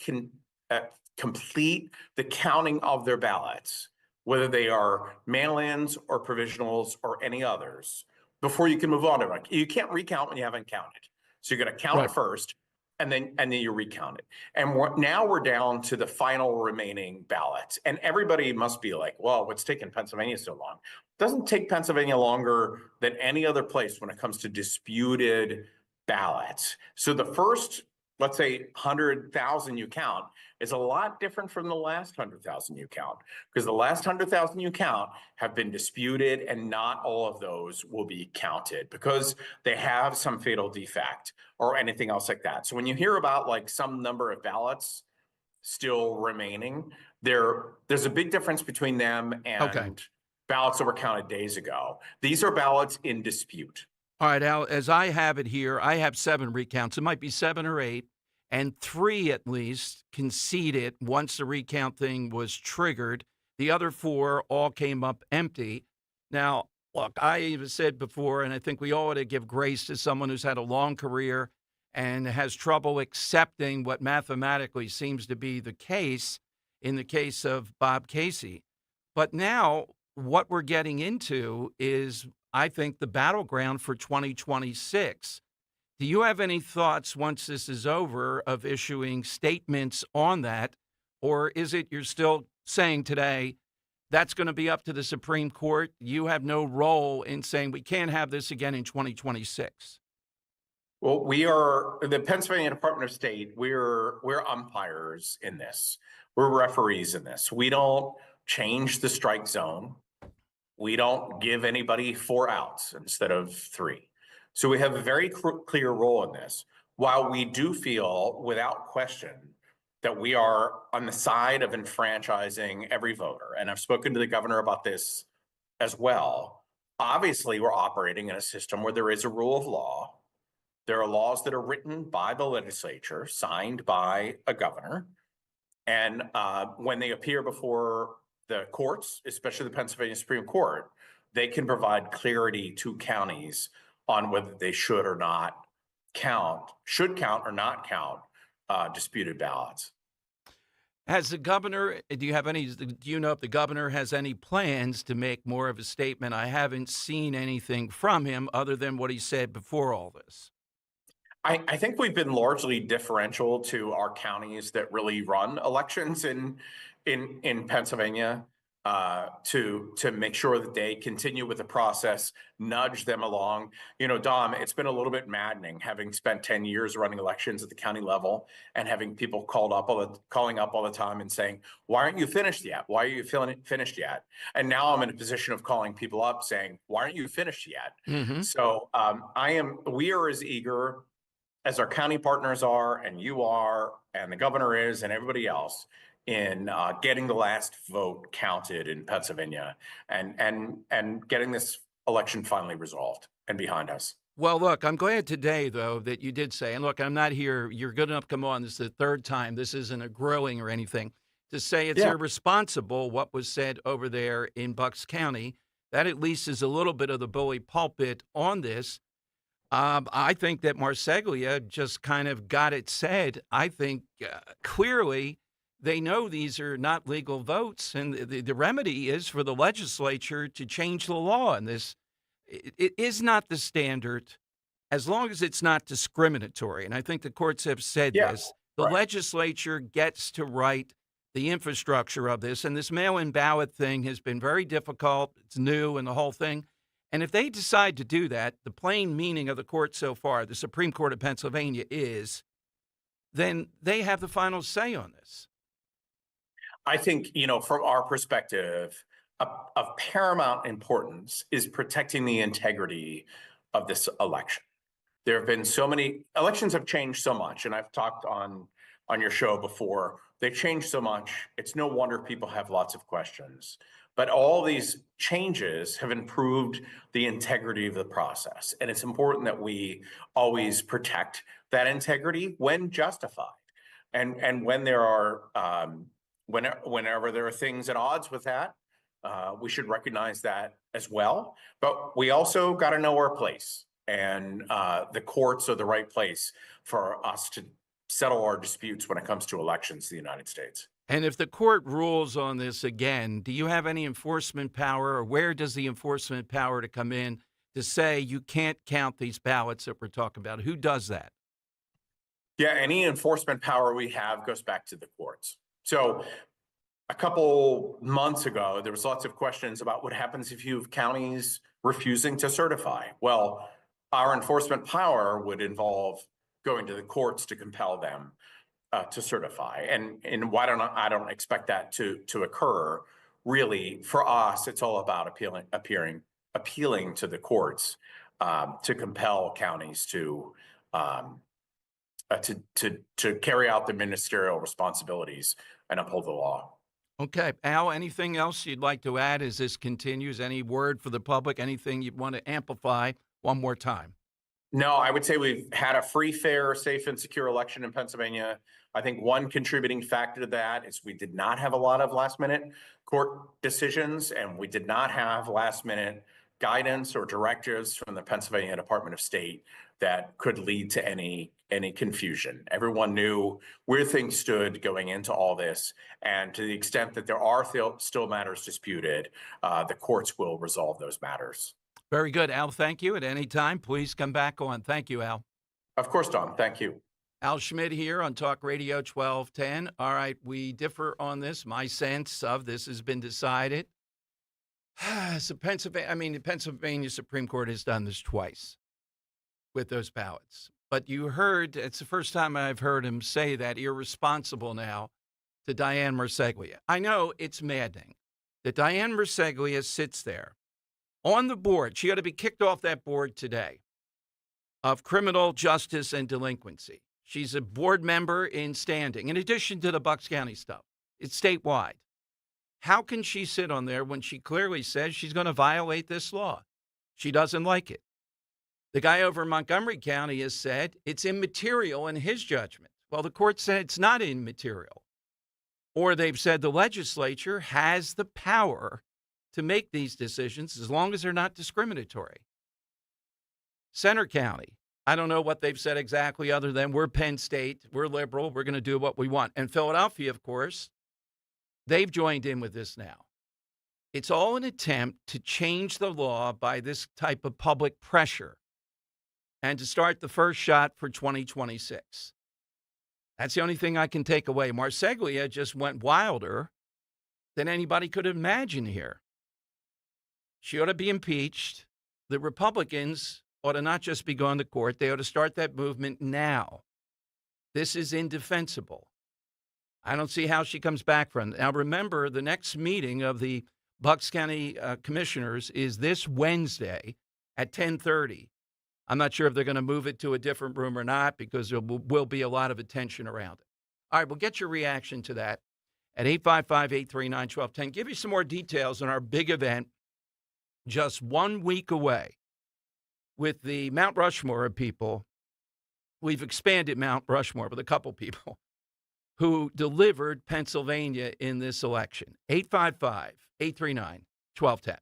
complete the counting of their ballots, whether they are mail-ins or provisionals or any others, before you can move on to it. You can't recount when you haven't counted. So you're going to count it first, and then you recount it. And now we're down to the final remaining ballots. And everybody must be like, well, what's taking Pennsylvania so long? It doesn't take Pennsylvania longer than any other place when it comes to disputed ballots. So the first, let's say, 100,000 you count is a lot different from the last 100,000 you count, because the last 100,000 you count have been disputed, and not all of those will be counted because they have some fatal defect or anything else like that. So when you hear about like some number of ballots still remaining, there's a big difference between them and ballots that were counted days ago. These are ballots in dispute. All right, Al, as I have it here, I have 7 recounts. It might be 7 or 8, and 3 at least conceded once the recount thing was triggered. The other 4 all came up empty. Now, look, I even said before, and I think we all ought to give grace to someone who's had a long career and has trouble accepting what mathematically seems to be the case in the case of Bob Casey. But now what we're getting into is, I think, the battleground for 2026. Do you have any thoughts once this is over of issuing statements on that? Or is it you're still saying today that's going to be up to the Supreme Court? You have no role in saying we can't have this again in 2026. Well, we are the Pennsylvania Department of State. We're umpires in this. We're referees in this. We don't change the strike zone. We don't give anybody 4 outs instead of 3. So we have a very clear role in this. While we do feel, without question, that we are on the side of enfranchising every voter, and I've spoken to the governor about this as well, obviously we're operating in a system where there is a rule of law. There are laws that are written by the legislature, signed by a governor, and when they appear before the courts, especially the Pennsylvania Supreme Court, they can provide clarity to counties on whether they should or not should count or not count disputed ballots. Has the governor, do you know if the governor has any plans to make more of a statement? I haven't seen anything from him other than what he said before all this. I think we've been largely differential to our counties that really run elections in Pennsylvania to make sure that they continue with the process, nudge them along. You know, Dom, it's been a little bit maddening having spent 10 years running elections at the county level and having people calling up all the time and saying, why aren't you finished yet? Why are you finished yet? And now I'm in a position of calling people up saying, why aren't you finished yet? Mm-hmm. So we are as eager as our county partners are, and you are, and the governor is, and everybody else, in getting the last vote counted in Pennsylvania and getting this election finally resolved and behind us. Well, look, I'm glad today, though, that you did say, and look, I'm not here, you're good enough to come on, this is the 3rd time, this isn't a grilling or anything, to say it's irresponsible what was said over there in Bucks County. That at least is a little bit of the bully pulpit on this. I think that Marseglia just kind of got it said. I think clearly they know these are not legal votes, and the remedy is for the legislature to change the law. And this, it is not the standard as long as it's not discriminatory. And I think the courts have said this. The legislature gets to write the infrastructure of this. And this mail-in ballot thing has been very difficult. It's new and the whole thing. And if they decide to do that, the plain meaning of the court so far, the Supreme Court of Pennsylvania is, then they have the final say on this. I think, you know, from our perspective, of paramount importance is protecting the integrity of this election. There have been so many elections have changed so much, and I've talked on on your show before. They changed so much. It's no wonder people have lots of questions. But all these changes have improved the integrity of the process. And it's important that we always protect that integrity when justified. And when there are, whenever there are things at odds with that, we should recognize that as well. But we also got to know our place. And the courts are the right place for us to settle our disputes when it comes to elections in the United States. And if the court rules on this again, do you have any enforcement power, or where does the enforcement power to come in to say you can't count these ballots that we're talking about? Who does that? Yeah, any enforcement power we have goes back to the courts. So a couple months ago, there was lots of questions about what happens if you have counties refusing to certify. Well, our enforcement power would involve going to the courts to compel them to certify. And why don't I don't expect that to occur. Really, for us, it's all about appealing to the courts to compel counties to carry out their ministerial responsibilities and uphold the law. Okay. Al, anything else you'd like to add as this continues? Any word for the public? Anything you'd want to amplify one more time? No, I would say we've had a free, fair, safe, and secure election in Pennsylvania. I think one contributing factor to that is we did not have a lot of last-minute court decisions, and we did not have last-minute guidance or directives from the Pennsylvania Department of State that could lead to any confusion. Everyone knew where things stood going into all this, and to the extent that there are still matters disputed, the courts will resolve those matters. Very good, Al. Thank you. At any time, please come back on. Thank you, Al. Of course, Don. Thank you. Al Schmidt here on Talk Radio 1210. All right, we differ on this. My sense of this has been decided. So the Pennsylvania Supreme Court has done this twice with those ballots. But you heard, it's the first time I've heard him say that irresponsible now to Diane Marseglia. I know it's maddening that Diane Marseglia sits there on the board. She ought to be kicked off that board today of criminal justice and delinquency. She's a board member in standing, in addition to the Bucks County stuff. It's statewide. How can she sit on there when she clearly says she's going to violate this law? She doesn't like it. The guy over in Montgomery County has said it's immaterial in his judgment. Well, the court said it's not immaterial. Or they've said the legislature has the power to make these decisions as long as they're not discriminatory. Center County, I don't know what they've said exactly other than we're Penn State, we're liberal, we're going to do what we want. And Philadelphia, of course, they've joined in with this now. It's all an attempt to change the law by this type of public pressure and to start the first shot for 2026. That's the only thing I can take away. Marseglia just went wilder than anybody could imagine here. She ought to be impeached. The Republicans ought to not just be going to court. They ought to start that movement now. This is indefensible. I don't see how she comes back from it. Now, remember, the next meeting of the Bucks County commissioners is this Wednesday at 10:30. I'm not sure if they're going to move it to a different room or not because there will be a lot of attention around it. All right, we'll get your reaction to that at 855-839-1210. Give you some more details on our big event just 1 week away with the Mount Rushmore of people. We've expanded Mount Rushmore with a couple people who delivered Pennsylvania in this election. 855-839-1210.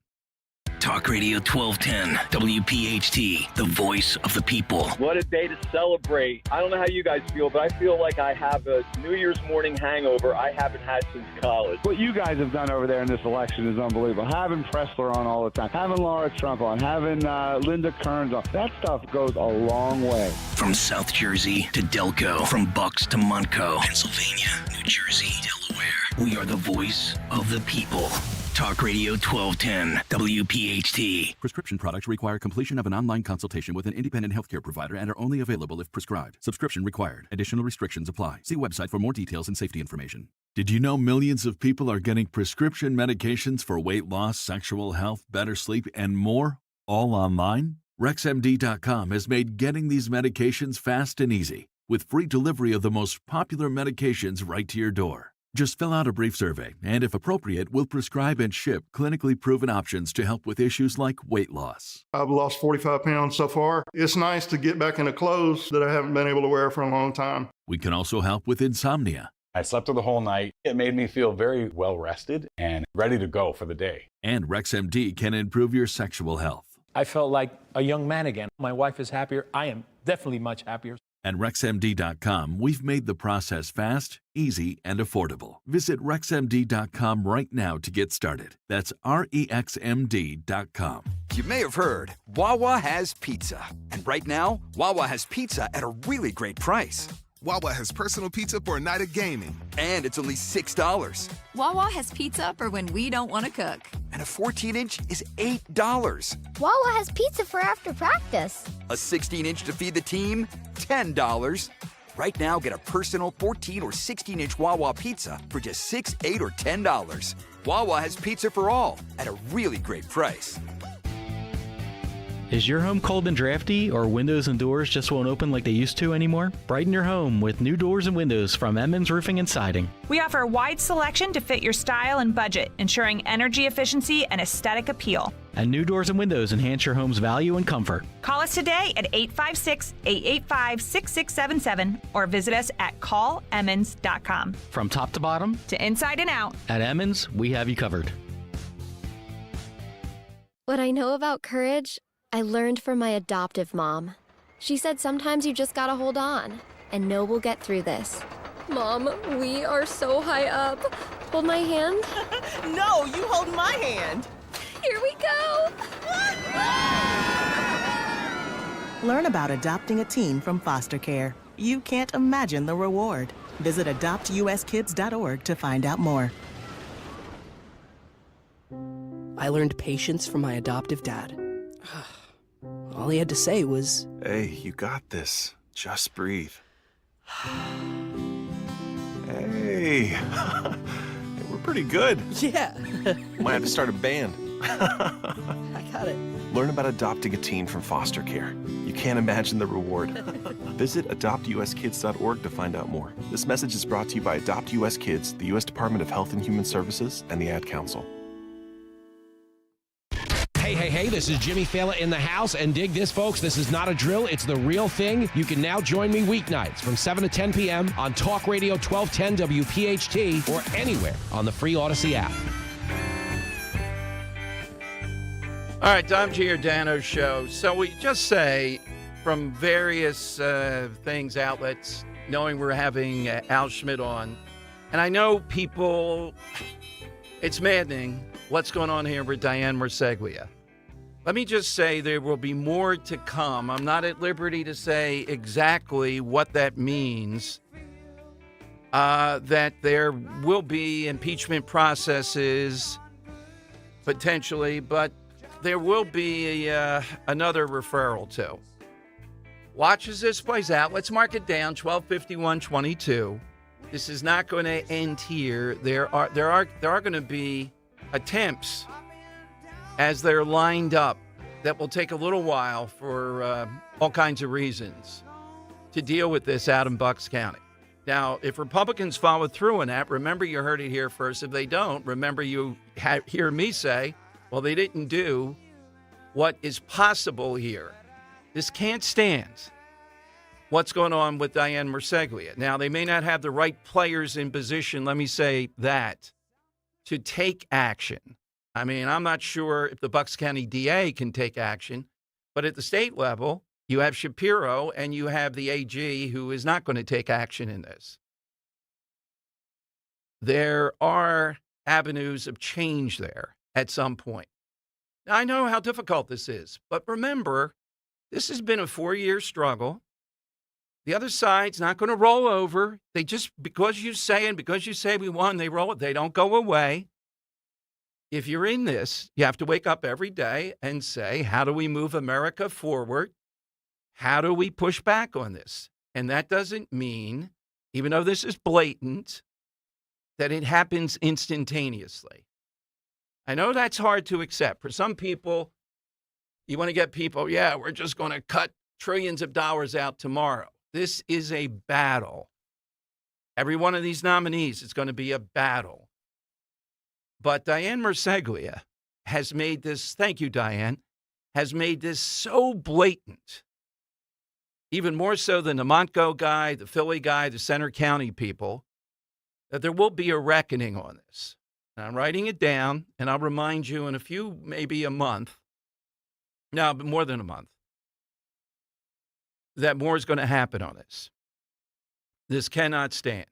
Talk Radio 1210, WPHT, the voice of the people. What a day to celebrate. I don't know how you guys feel, but I feel like I have a New Year's morning hangover I haven't had since college. What you guys have done over there in this election is unbelievable. Having Presler on all the time, having Laura Trump on, having Linda Kearns on, that stuff goes a long way. From South Jersey to Delco, from Bucks to Montco, Pennsylvania, New Jersey, Delaware, we are the voice of the people. Talk Radio 1210, WPHT. Prescription products require completion of an online consultation with an independent healthcare provider and are only available if prescribed. Subscription required. Additional restrictions apply. See website for more details and safety information. Did you know millions of people are getting prescription medications for weight loss, sexual health, better sleep, and more, all online? RexMD.com has made getting these medications fast and easy. with free delivery of the most popular medications right to your door. Just fill out a brief survey, and if appropriate, we'll prescribe and ship clinically proven options to help with issues like weight loss. I've lost 45 pounds so far. It's nice to get back into clothes that I haven't been able to wear for a long time. We can also help with insomnia. I slept through the whole night. It made me feel very well rested and ready to go for the day. And RexMD can improve your sexual health. I felt like a young man again. My wife is happier. I am definitely much happier. At RexMD.com, we've made the process fast, easy, and affordable. Visit RexMD.com right now to get started. That's REXMD.com. You may have heard, Wawa has pizza. And right now, Wawa has pizza at a really great price. Wawa has personal pizza for a night of gaming. And it's only $6. Wawa has pizza for when we don't want to cook. And a 14-inch is $8. Wawa has pizza for after practice. A 16-inch to feed the team, $10. Right now, get a personal 14 or 16-inch Wawa pizza for just $6, $8, or $10. Wawa has pizza for all at a really great price. Is your home cold and drafty, or windows and doors just won't open like they used to anymore? Brighten your home with new doors and windows from Emmons Roofing and Siding. We offer a wide selection to fit your style and budget, ensuring energy efficiency and aesthetic appeal. And new doors and windows enhance your home's value and comfort. Call us today at 856-885-6677 or visit us at callemmons.com. From top to bottom, to inside and out, at Emmons, we have you covered. What I know about courage, I learned from my adoptive mom. She said sometimes you just gotta hold on and know we'll get through this. Mom, we are so high up. Hold my hand. No, you hold my hand. Here we go. Learn about adopting a teen from foster care. You can't imagine the reward. Visit adoptuskids.org to find out more. I learned patience from my adoptive dad. All he had to say was, "Hey, you got this. Just breathe." Hey, we're pretty good. Yeah. Might have to start a band. I got it. Learn about adopting a teen from foster care. You can't imagine the reward. Visit adoptuskids.org to find out more. This message is brought to you by Adopt US Kids, the U.S. Department of Health and Human Services, and the Ad Council. Hey, this is Jimmy Fallon in the house, and dig this, folks. This is not a drill. It's the real thing. You can now join me weeknights from 7 to 10 p.m. on Talk Radio 1210 WPHT or anywhere on the free Odyssey app. All right, Dom Giordano show. So we just say from various things, outlets, knowing we're having Al Schmidt on, and I know people, it's maddening what's going on here with Diane Marseglia. Let me just say there will be more to come. I'm not at liberty to say exactly what that means, that there will be impeachment processes potentially, but there will be another referral too. Watch as this plays out. Let's mark it down, 12/51/22. This is not going to end here. There are going to be attempts as they're lined up that will take a little while for all kinds of reasons to deal with this out in Bucks County. Now, if Republicans follow through on that, remember you heard it here first. If they don't, remember you hear me say, well, they didn't do what is possible here. This can't stand what's going on with Diane Marseglia. Now, they may not have the right players in position, let me say that, to take action. I mean, I'm not sure if the Bucks County DA can take action, but at the state level, you have Shapiro and you have the AG who is not going to take action in this. There are avenues of change there at some point. Now, I know how difficult this is, but remember, this has been a 4-year struggle. The other side's not going to roll over. They just, because you say we won, they roll it. They don't go away. If you're in this, you have to wake up every day and say, how do we move America forward? How do we push back on this? And that doesn't mean, even though this is blatant, that it happens instantaneously. I know that's hard to accept. For some people, you want to get people, we're just going to cut trillions of dollars out tomorrow. This is a battle. Every one of these nominees is going to be a battle. But Diane Marseglia has made this, thank you, Diane, has made this so blatant, even more so than the Montgo guy, the Philly guy, the Center County people, that there will be a reckoning on this. And I'm writing it down, and I'll remind you in a few, maybe a month, no, but more than a month, that more is going to happen on this. This cannot stand.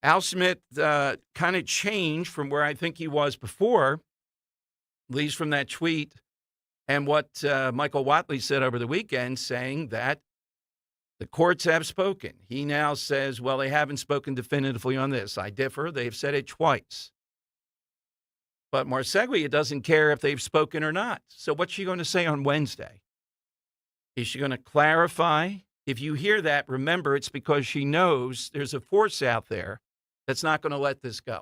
Al Schmidt kind of changed from where I think he was before, at least from that tweet, and what Michael Watley said over the weekend, saying that the courts have spoken. He now says, well, they haven't spoken definitively on this. I differ. They've said it twice. But Marseglia doesn't care if they've spoken or not. So what's she going to say on Wednesday? Is she going to clarify? If you hear that, remember, it's because she knows there's a force out there that's not going to let this go.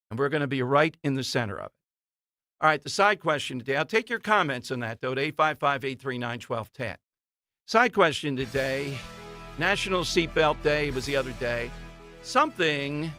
And we're going to be right in the center of it. All right, the side question today. I'll take your comments on that, though, at 855-839-1210. Side question today, National Seatbelt Day was the other day. Something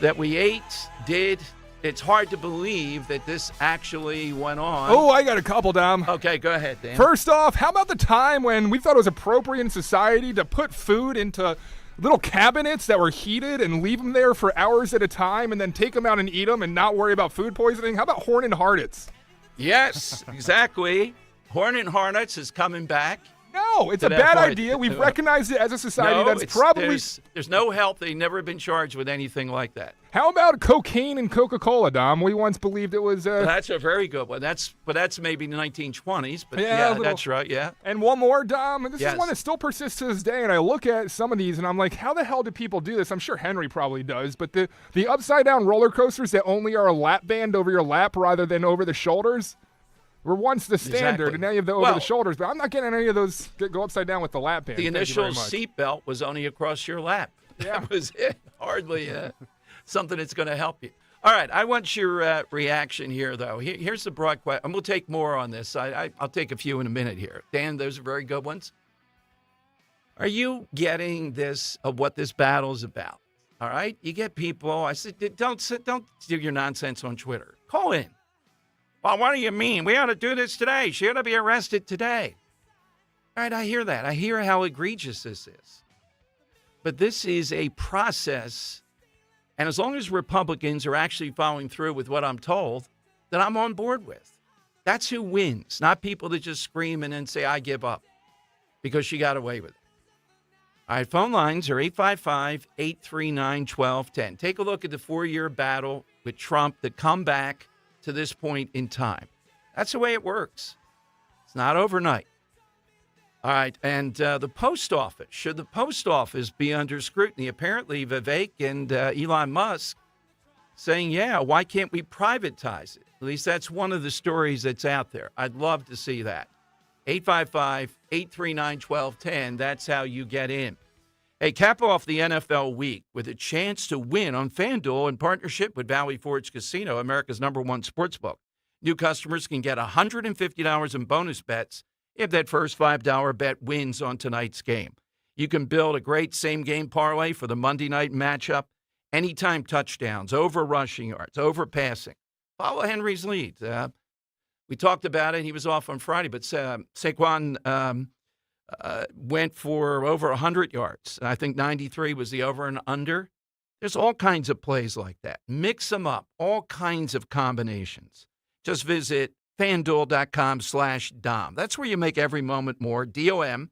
that we ate, did. It's hard to believe that this actually went on. Oh, I got a couple, Dom. Okay, go ahead, Dan. First off, how about the time when we thought it was appropriate in society to put food into little cabinets that were heated and leave them there for hours at a time and then take them out and eat them and not worry about food poisoning? How about Horn and Hardits? Yes, exactly. Horn and Hornets is coming back. No, it's a bad idea. We've recognized it as a society. No, that's probably... There's no help. They've never been charged with anything like that. How about cocaine and Coca-Cola, Dom? We once believed it was... That's a very good one. That's maybe the 1920s, but yeah, that's right, yeah. And one more, Dom. This is one that still persists to this day, and I look at some of these, and I'm like, how the hell do people do this? I'm sure Henry probably does, but the upside-down roller coasters that only are a lap band over your lap rather than over the shoulders... were once the standard, and now you have the over the shoulders. But I'm not getting any of those go upside down with the lap band. The initial seatbelt was only across your lap. Yeah. That was it. Hardly something that's going to help you. All right, I want your reaction here, though. Here's the broad question, and we'll take more on this. I'll take a few in a minute here. Dan, those are very good ones. Are you getting this of what this battle's about? All right, you get people. I said, don't do your nonsense on Twitter. Call in. Well, what do you mean? We ought to do this today. She ought to be arrested today. All right, I hear that. I hear how egregious this is. But this is a process, and as long as Republicans are actually following through with what I'm told, that I'm on board with. That's who wins, not people that just scream and then say, I give up, because she got away with it. All right, phone lines are 855-839-1210. Take a look at the 4-year battle with Trump, the comeback to this point in time. That's the way it works. It's not overnight. All right, and the post office. Should the post office be under scrutiny? Apparently, Vivek and Elon Musk saying, yeah, why can't we privatize it? At least that's one of the stories that's out there. I'd love to see that. 855-839-1210. That's how you get in. Hey, cap off the NFL week with a chance to win on FanDuel in partnership with Valley Forge Casino, America's #1 sportsbook. New customers can get $150 in bonus bets if that first $5 bet wins on tonight's game. You can build a great same-game parlay for the Monday night matchup. Anytime touchdowns, over rushing yards, over passing. Follow Henry's lead. We talked about it. He was off on Friday, but Saquon went for over 100 yards. I think 93 was the over and under. There's all kinds of plays like that. Mix them up, all kinds of combinations. Just visit FanDuel.com/Dom. That's where you make every moment more. DOM.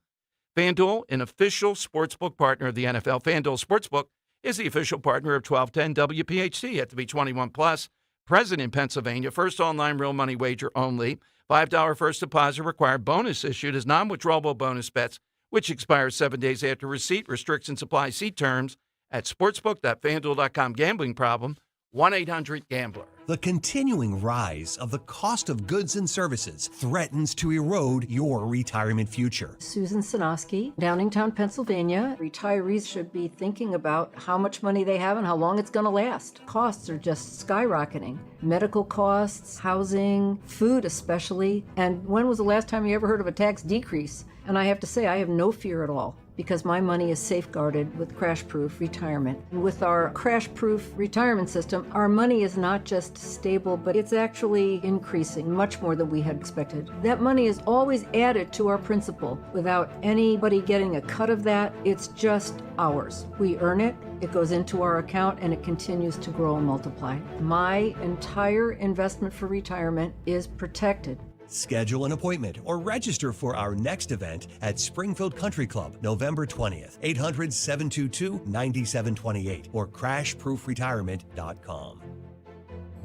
FanDuel, an official sportsbook partner of the NFL. FanDuel Sportsbook is the official partner of 1210 WPHT. You have to be 21 plus. Present in Pennsylvania. First online real money wager only. $5 first deposit required. Bonus issued as non-withdrawable bonus bets, which expires 7 days after receipt. Restrictions apply. See terms at sportsbook.fanduel.com. Gambling problem? 1-800-GAMBLER. The continuing rise of the cost of goods and services threatens to erode your retirement future. Susan Sinoski, Downingtown, Pennsylvania. Retirees should be thinking about how much money they have and how long it's going to last. Costs are just skyrocketing. Medical costs, housing, food especially. And when was the last time you ever heard of a tax decrease? And I have to say, I have no fear at all, because my money is safeguarded with crash-proof retirement. And with our crash-proof retirement system, our money is not just stable, but it's actually increasing much more than we had expected. That money is always added to our principal without anybody getting a cut of that. It's just ours. We earn it, it goes into our account, and it continues to grow and multiply. My entire investment for retirement is protected. Schedule an appointment or register for our next event at Springfield Country Club, November 20th, 800-722-9728 or crashproofretirement.com.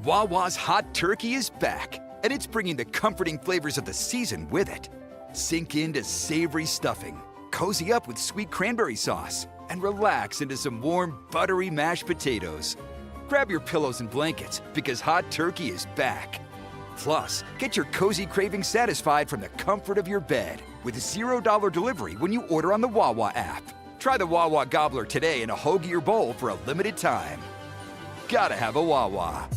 Wawa's Hot Turkey is back, and it's bringing the comforting flavors of the season with it. Sink into savory stuffing, cozy up with sweet cranberry sauce, and relax into some warm, buttery mashed potatoes. Grab your pillows and blankets, because Hot Turkey is back. Plus, get your cozy cravings satisfied from the comfort of your bed with $0 delivery when you order on the Wawa app. Try the Wawa Gobbler today in a hoagie or bowl for a limited time. Gotta have a Wawa.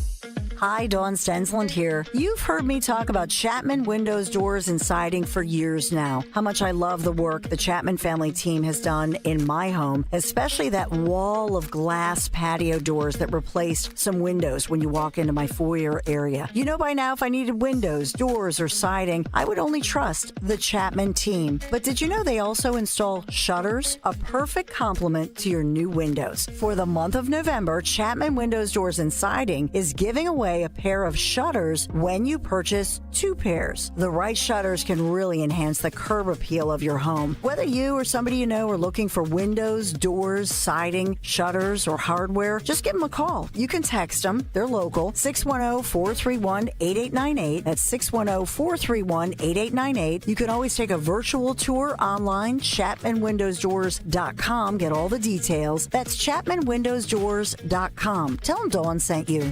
Hi, Dawn Stensland here. You've heard me talk about Chapman Windows, Doors, and Siding for years now. How much I love the work the Chapman family team has done in my home, especially that wall of glass patio doors that replaced some windows when you walk into my foyer area. You know by now, if I needed windows, doors, or siding, I would only trust the Chapman team. But did you know they also install shutters? A perfect complement to your new windows. For the month of November, Chapman Windows, Doors, and Siding is giving away a pair of shutters when you purchase 2 pairs. The right shutters can really enhance the curb appeal of your home. Whether you or somebody you know are looking for windows, doors, siding, shutters, or hardware, just give them a call. You can text them. They're local. 610-431-8898. That's 610-431-8898. You can always take a virtual tour online, ChapmanWindowsDoors.com. Get all the details. That's ChapmanWindowsDoors.com. Tell them Dawn sent you.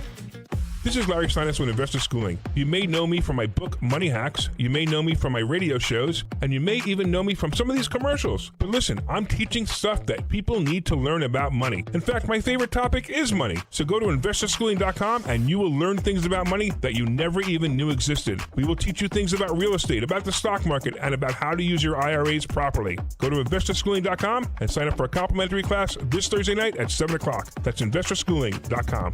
This is Larry Steinitz with Investor Schooling. You may know me from my book, Money Hacks. You may know me from my radio shows. And you may even know me from some of these commercials. But listen, I'm teaching stuff that people need to learn about money. In fact, my favorite topic is money. So go to investorschooling.com and you will learn things about money that you never even knew existed. We will teach you things about real estate, about the stock market, and about how to use your IRAs properly. Go to investorschooling.com and sign up for a complimentary class this Thursday night at 7 o'clock. That's investorschooling.com.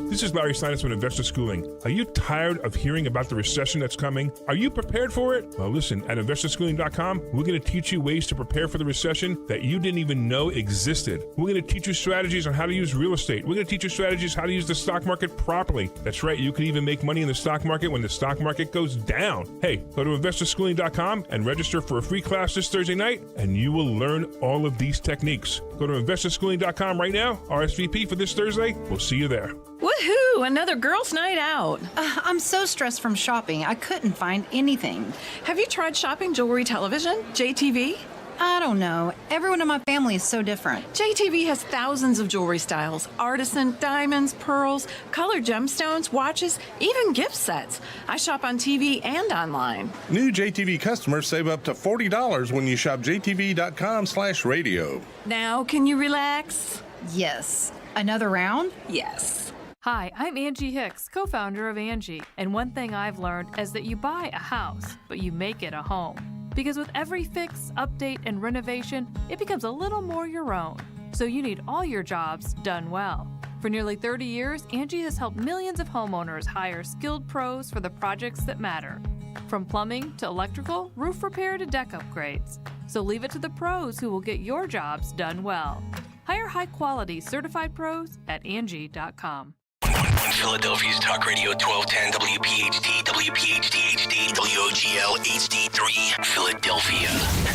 This is Larry Steinitz with Investor Schooling. Are you tired of hearing about the recession that's coming? Are you prepared for it? Well, listen, at investorschooling.com, we're going to teach you ways to prepare for the recession that you didn't even know existed. We're going to teach you strategies on how to use real estate. We're going to teach you strategies how to use the stock market properly. That's right, you can even make money in the stock market when the stock market goes down. Hey, go to investorschooling.com and register for a free class this Thursday night, and you will learn all of these techniques. Go to investorschooling.com right now, RSVP for this Thursday. We'll see you there. Woohoo! Another girls' night out. I'm so stressed from shopping, I couldn't find anything. Have you tried shopping jewelry television, JTV? I don't know. Everyone in my family is so different. JTV has thousands of jewelry styles, artisan, diamonds, pearls, colored gemstones, watches, even gift sets. I shop on TV and online. New JTV customers save up to $40 when you shop jtv.com/radio. Now, can you relax? Yes. Another round? Yes. Hi, I'm Angie Hicks, co-founder of Angie, and one thing I've learned is that you buy a house, but you make it a home. Because with every fix, update, and renovation, it becomes a little more your own. So you need all your jobs done well. For nearly 30 years, Angie has helped millions of homeowners hire skilled pros for the projects that matter. From plumbing to electrical, roof repair to deck upgrades. So leave it to the pros who will get your jobs done well. Hire high-quality certified pros at Angie.com. On Philadelphia's Talk Radio 1210 WPHT, WPHT HD, WOGL HD3, Philadelphia.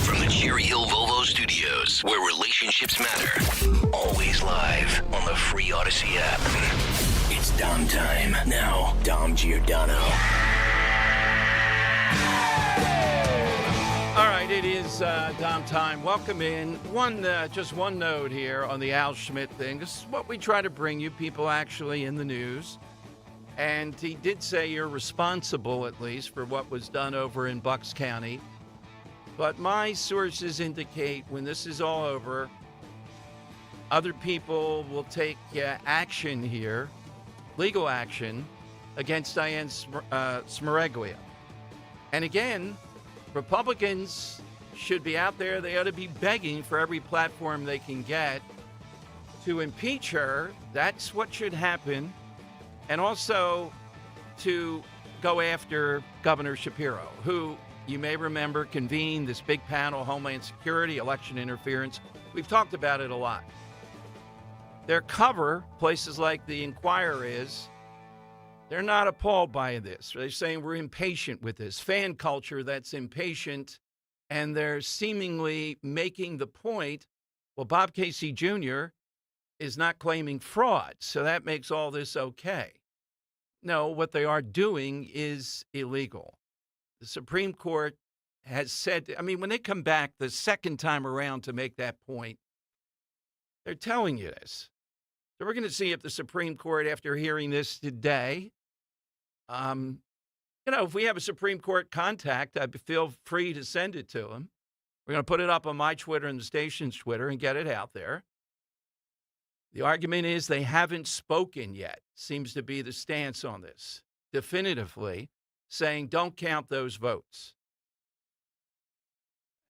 From the Cherry Hill Volvo Studios, where relationships matter. Always live on the free Odyssey app. It's Dom time. Now, Dom Giordano. All right, it is It's Dom time. Welcome in. Just one note here on the Al Schmidt thing. This is what we try to bring you, people actually in the news. And he did say you're responsible, at least, for what was done over in Bucks County. But my sources indicate when this is all over, other people will take action here, legal action, against Diane Smiraglia. And again, Republicans should be out there. They ought to be begging for every platform they can get to impeach her. That's what should happen. And also to go after Governor Shapiro, who you may remember convened this big panel, Homeland Security, election interference. We've talked about it a lot. Their cover, places like the Inquirer is, they're not appalled by this. They're saying we're impatient with this. Fan culture that's impatient. And they're seemingly making the point, well, Bob Casey Jr. is not claiming fraud, so that makes all this okay. No, what they are doing is illegal. The Supreme Court has said, I mean, when they come back the second time around to make that point, they're telling you this. So we're going to see if the Supreme Court, after hearing this today, if we have a Supreme Court contact, I'd feel free to send it to them. We're going to put it up on my Twitter and the station's Twitter and get it out there. The argument is they haven't spoken yet, seems to be the stance on this, definitively saying don't count those votes.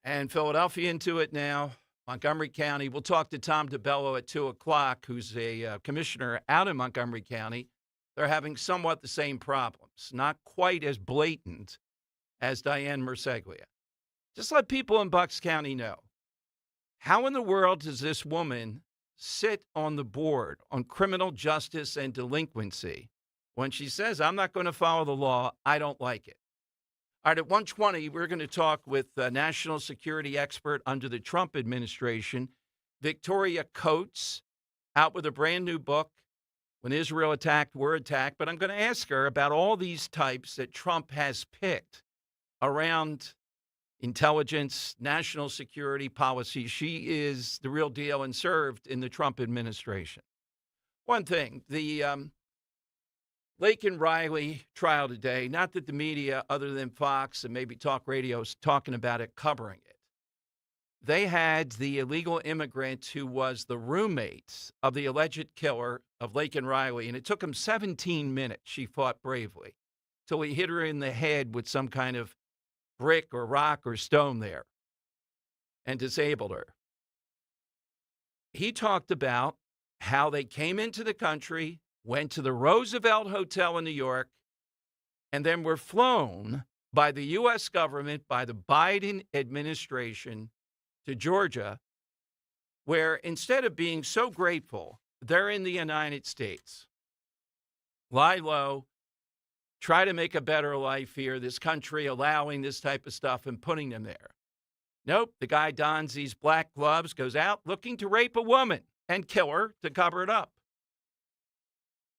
And Philadelphia into it now, Montgomery County. We'll talk to Tom DeBello at 2 o'clock, who's a commissioner out in Montgomery County. They're having somewhat the same problems, not quite as blatant as Diane Smiraglia. Just let people in Bucks County know. How in the world does this woman sit on the board on criminal justice and delinquency when she says, I'm not going to follow the law, I don't like it? All right, at 1:20, we're going to talk with national security expert under the Trump administration, Victoria Coates, out with a brand new book, When Israel Attacked, We're Attacked. But I'm going to ask her about all these types that Trump has picked around intelligence, national security policy. She is the real deal and served in the Trump administration. One thing, the Laken Riley trial today, not that the media, other than Fox and maybe talk radio, is talking about it, covering it. They had the illegal immigrant who was the roommate of the alleged killer of Laken Riley, and it took him 17 minutes. She fought bravely till he hit her in the head with some kind of brick or rock or stone there and disabled her. He talked about how they came into the country, went to the Roosevelt Hotel in New York, and then were flown by the U.S. government, by the Biden administration, to Georgia, where instead of being so grateful, they're in the United States. Lie low, try to make a better life here, this country allowing this type of stuff and putting them there. Nope, the guy dons these black gloves, goes out looking to rape a woman and kill her to cover it up.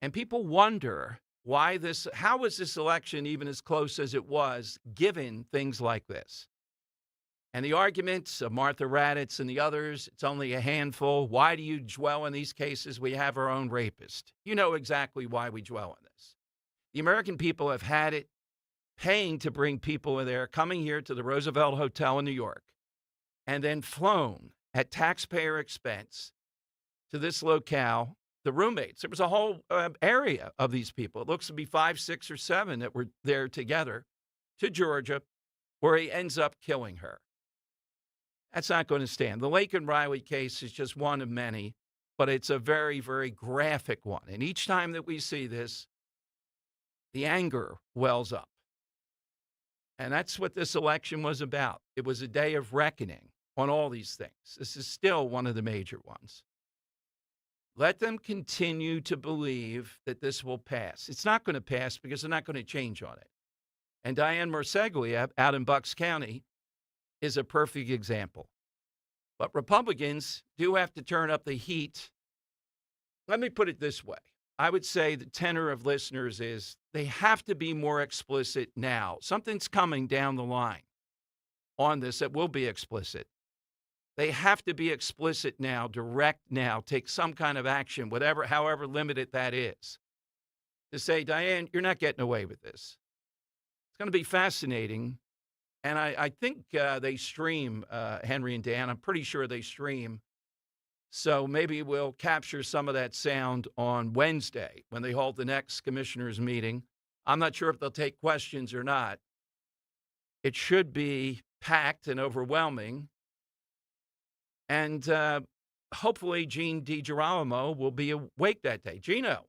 And people wonder how was this election even as close as it was, given things like this? And the arguments of Martha Raddatz and the others, it's only a handful. Why do you dwell in these cases? We have our own rapist. You know exactly why we dwell in this. The American people have had it paying to bring people in there, coming here to the Roosevelt Hotel in New York, and then flown at taxpayer expense to this locale, the roommates. There was a whole area of these people. It looks to be 5, 6, or 7 that were there together to Georgia, where he ends up killing her. That's not going to stand. The Laken Riley case is just one of many, but it's a very, very graphic one. And each time that we see this, the anger wells up. And that's what this election was about. It was a day of reckoning on all these things. This is still one of the major ones. Let them continue to believe that this will pass. It's not going to pass because they're not going to change on it. And Diane Smiraglia out in Bucks County is a perfect example. But Republicans do have to turn up the heat. Let me put it this way. I would say the tenor of listeners is they have to be more explicit now. Something's coming down the line on this that will be explicit. They have to be explicit now, direct now, take some kind of action, however limited that is, to say, Diane, you're not getting away with this. It's going to be fascinating. And I think they stream, Henry and Dan. I'm pretty sure they stream. So maybe we'll capture some of that sound on Wednesday when they hold the next commissioners' meeting. I'm not sure if they'll take questions or not. It should be packed and overwhelming. And hopefully Gene DiGirolamo will be awake that day. Gino,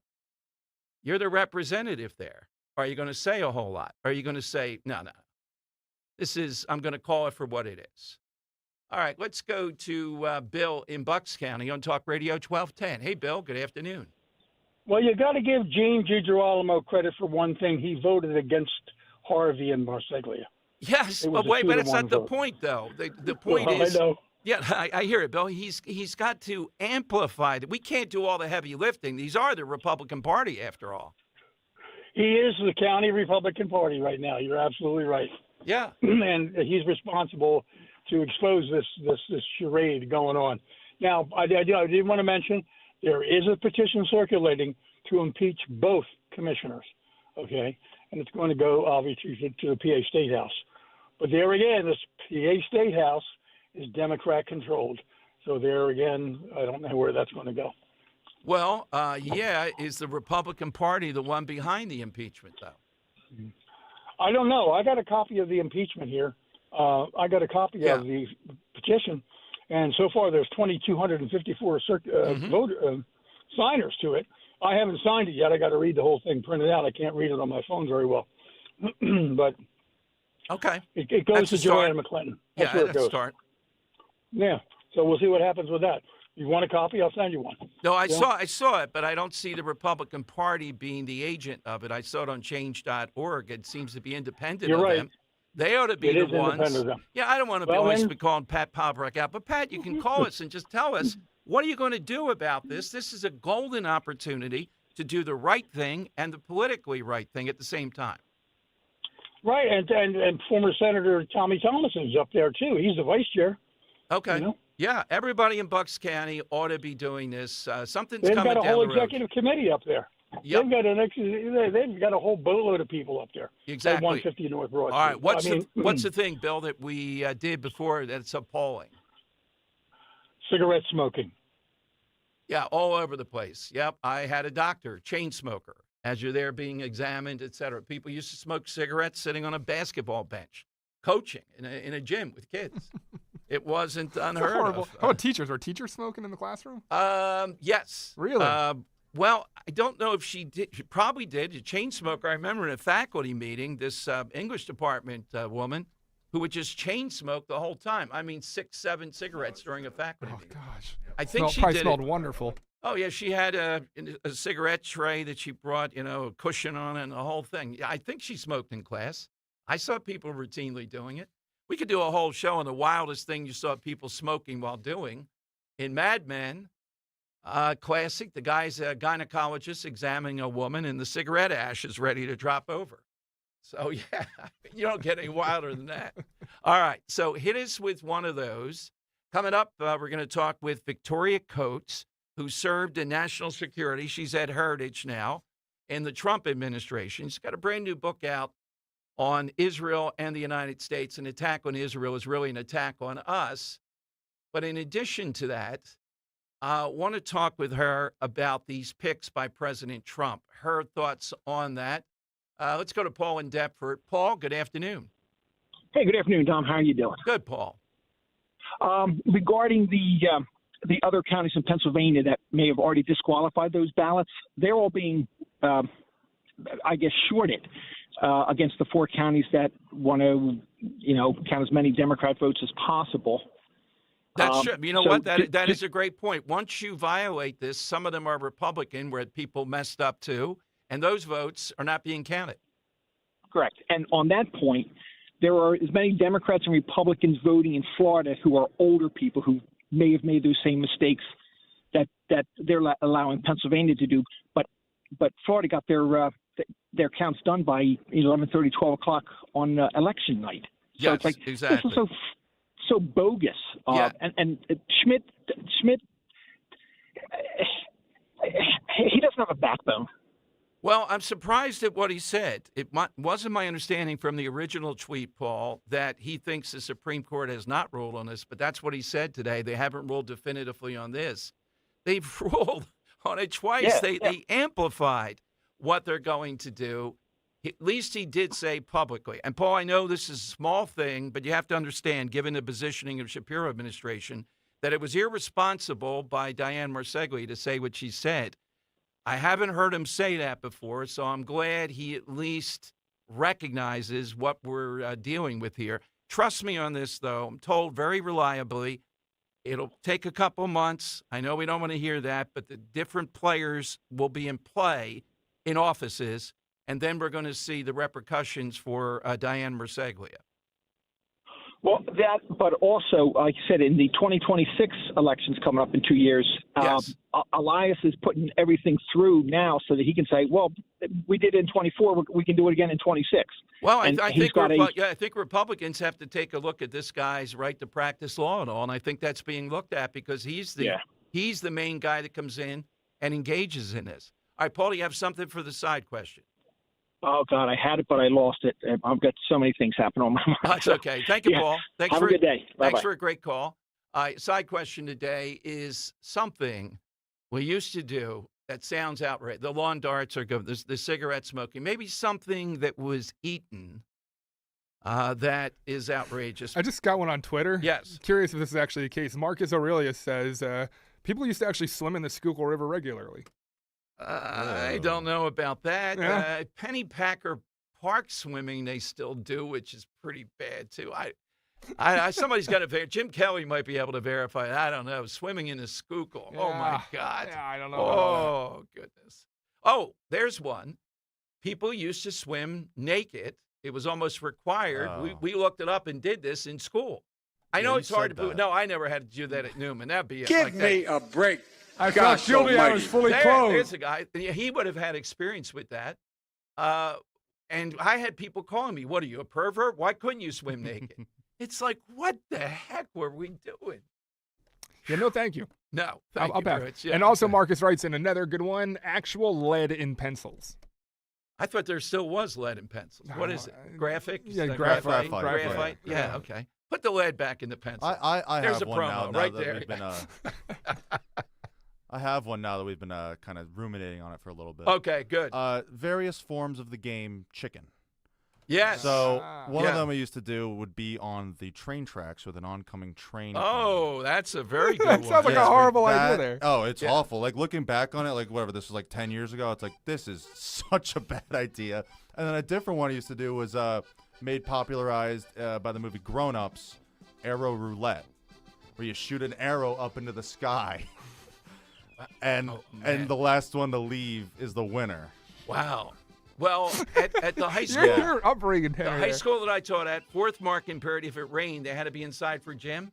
you're the representative there. Are you going to say a whole lot? Are you going to say, no, I'm going to call it for what it is? All right, let's go to Bill in Bucks County on Talk Radio 1210. Hey, Bill, good afternoon. Well, you got to give Gene DiGirolamo credit for one thing. He voted against Harvey and Marseglia. Yes, but that's not the point, though. The point is, I know. Yeah, I hear it, Bill. He's got to amplify that. We can't do all the heavy lifting. These are the Republican Party, after all. He is the county Republican Party right now. You're absolutely right. Yeah, and he's responsible to expose this charade going on. Now, I did want to mention there is a petition circulating to impeach both commissioners. Okay, and it's going to go obviously to the PA State House. But there again, this PA State House is Democrat controlled. So there again, I don't know where that's going to go. Well, is the Republican Party the one behind the impeachment, though? I don't know. I got a copy of the impeachment here. I got a copy of the petition, and so far there's 2,254 signers to it. I haven't signed it yet. I got to read the whole thing printed out. I can't read it on my phone very well. But okay, it goes to Joanna McClinton. That's where it goes. Start. Yeah. So we'll see what happens with that. You want a copy? I'll send you one. No, I saw it, but I don't see the Republican Party being the agent of it. I saw it on change.org. It seems to be independent of them. They ought to be the ones. Yeah, I don't want to always be calling Pat Pavlik out. But, Pat, you can call us and just tell us, what are you going to do about this? This is a golden opportunity to do the right thing and the politically right thing at the same time. Right, and former Senator Tommy Thomason's up there, too. He's the vice chair. Okay. You know? Yeah, everybody in Bucks County ought to be doing this. Something's They've coming down the road. They've got a whole executive committee up there. Yep. They've got a whole boatload of people up there. Exactly. At 150 North Broad All Street. right, what's the thing, Bill, that we did before that's appalling? Cigarette smoking. Yeah, all over the place. Yep, I had a doctor, chain smoker, as you're there being examined, et cetera. People used to smoke cigarettes sitting on a basketball bench, coaching in a gym with kids. It wasn't unheard of. How about teachers? Are teachers smoking in the classroom? Yes. Really? Well, I don't know if she did. She probably did. A chain smoker. I remember in a faculty meeting, this English department woman who would just chain smoke the whole time. I mean, 6-7 cigarettes during a faculty meeting. Oh, gosh. I think she probably did smelled it. wonderful. Oh, yeah. She had a cigarette tray that she brought, a cushion on it and the whole thing. Yeah, I think she smoked in class. I saw people routinely doing it. We could do a whole show on the wildest thing you saw people smoking while doing. In Mad Men, classic, the guy's a gynecologist examining a woman, and the cigarette ash is ready to drop over. So, yeah, you don't get any wilder than that. All right, so hit us with one of those. Coming up, we're going to talk with Victoria Coates, who served in national security. She's at Heritage now in the Trump administration. She's got a brand new book out on Israel and the United States. An attack on Israel is really an attack on us. But in addition to that, I want to talk with her about these picks by President Trump, her thoughts on that. Let's go to Paul in Deptford. Paul, good afternoon. Hey, good afternoon, Tom. How are you doing? Good, Paul. Regarding the other counties in Pennsylvania that may have already disqualified those ballots, they're all being, shorted against the 4 counties that want to, count as many Democrat votes as possible. That's true. You know what? That is a great point. Once you violate this, some of them are Republican, where people messed up too, and those votes are not being counted. Correct. And on that point, there are as many Democrats and Republicans voting in Florida who are older people who may have made those same mistakes that they're allowing Pennsylvania to do. But Florida got their counts done by 11:30, 12 o'clock on election night. So it's like exactly. this is so bogus. And Schmidt, he doesn't have a backbone. Well, I'm surprised at what he said. It wasn't my understanding from the original tweet, Paul, that he thinks the Supreme Court has not ruled on this, but that's what he said today. They haven't ruled definitively on this. They've ruled on it twice. They amplified what they're going to do. At least he did say publicly. And, Paul, I know this is a small thing, but you have to understand, given the positioning of Shapiro administration, that it was irresponsible by Dianne Marcegli to say what she said. I haven't heard him say that before, so I'm glad he at least recognizes what we're dealing with here. Trust me on this, though. I'm told very reliably it'll take a couple months. I know we don't want to hear that, but the different players will be in play in offices, and then we're going to see the repercussions for Dianne Marceglia. Well, but also, like I said, in the 2026 elections coming up in 2 years, Elias is putting everything through now so that he can say, well, we did it in 24, we can do it again in 26. Well, I think Republicans have to take a look at this guy's right to practice law and all, and I think that's being looked at because he's the main guy that comes in and engages in this. All right, Paul, do you have something for the side question? Oh, God, I had it, but I lost it. I've got so many things happening on my mind. That's okay. Thank you, Paul. Thanks Have a good day. Bye-bye. Thanks for a great call. Side question today is something we used to do that sounds outrageous. The lawn darts are good. The cigarette smoking. Maybe something that was eaten that is outrageous. I just got one on Twitter. Yes. Curious if this is actually the case. Marcus Aurelius says people used to actually swim in the Schuylkill River regularly. I don't know about that. Yeah. Pennypacker Park swimming, they still do, which is pretty bad, too. Somebody's got to verify. Jim Kelly might be able to verify it. I don't know. Swimming in the Schuylkill. Yeah. Oh, my God. Yeah, I don't know. Oh, goodness. Oh, there's one. People used to swim naked. It was almost required. Oh. We looked it up and did this in school. I know it's hard to believe. No, I never had to do that at Newman. That'd be Give me a break. I felt guilty. I was fully clothed. There's a guy. He would have had experience with that. And I had people calling me, what are you, a pervert? Why couldn't you swim naked? It's like, what the heck were we doing? Yeah, no, thank you. No, I'll pass. And also, Marcus writes in another good one, actual lead in pencils. I thought there still was lead in pencils. What is it? Graphic? Yeah, graphite. Yeah, okay. Put the lead back in the pencil. I There's have a one promo now right that there. We've been, I have one now that we've been kind of ruminating on it for a little bit. Okay, good. Various forms of the game chicken. Yes. So one of them I used to do would be on the train tracks with an oncoming train. Oh, that's a very good that one. sounds like a horrible idea there. Oh, it's awful. Like looking back on it, like whatever, this was like 10 years ago. It's like, this is such a bad idea. And then a different one I used to do was made popularized by the movie Grown Ups, Arrow Roulette, where you shoot an arrow up into the sky. And the last one to leave is the winner. Wow. Well, at the high school, You're upbringing the high school that I taught at, fourth marking period, if it rained, they had to be inside for gym.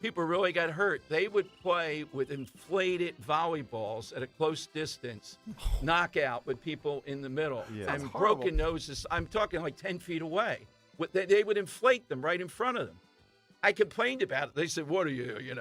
People really got hurt. They would play with inflated volleyballs at a close distance, knockout with people in the middle, and broken noses. I'm talking like 10 feet away. They would inflate them right in front of them. I complained about it. They said, "What are you? You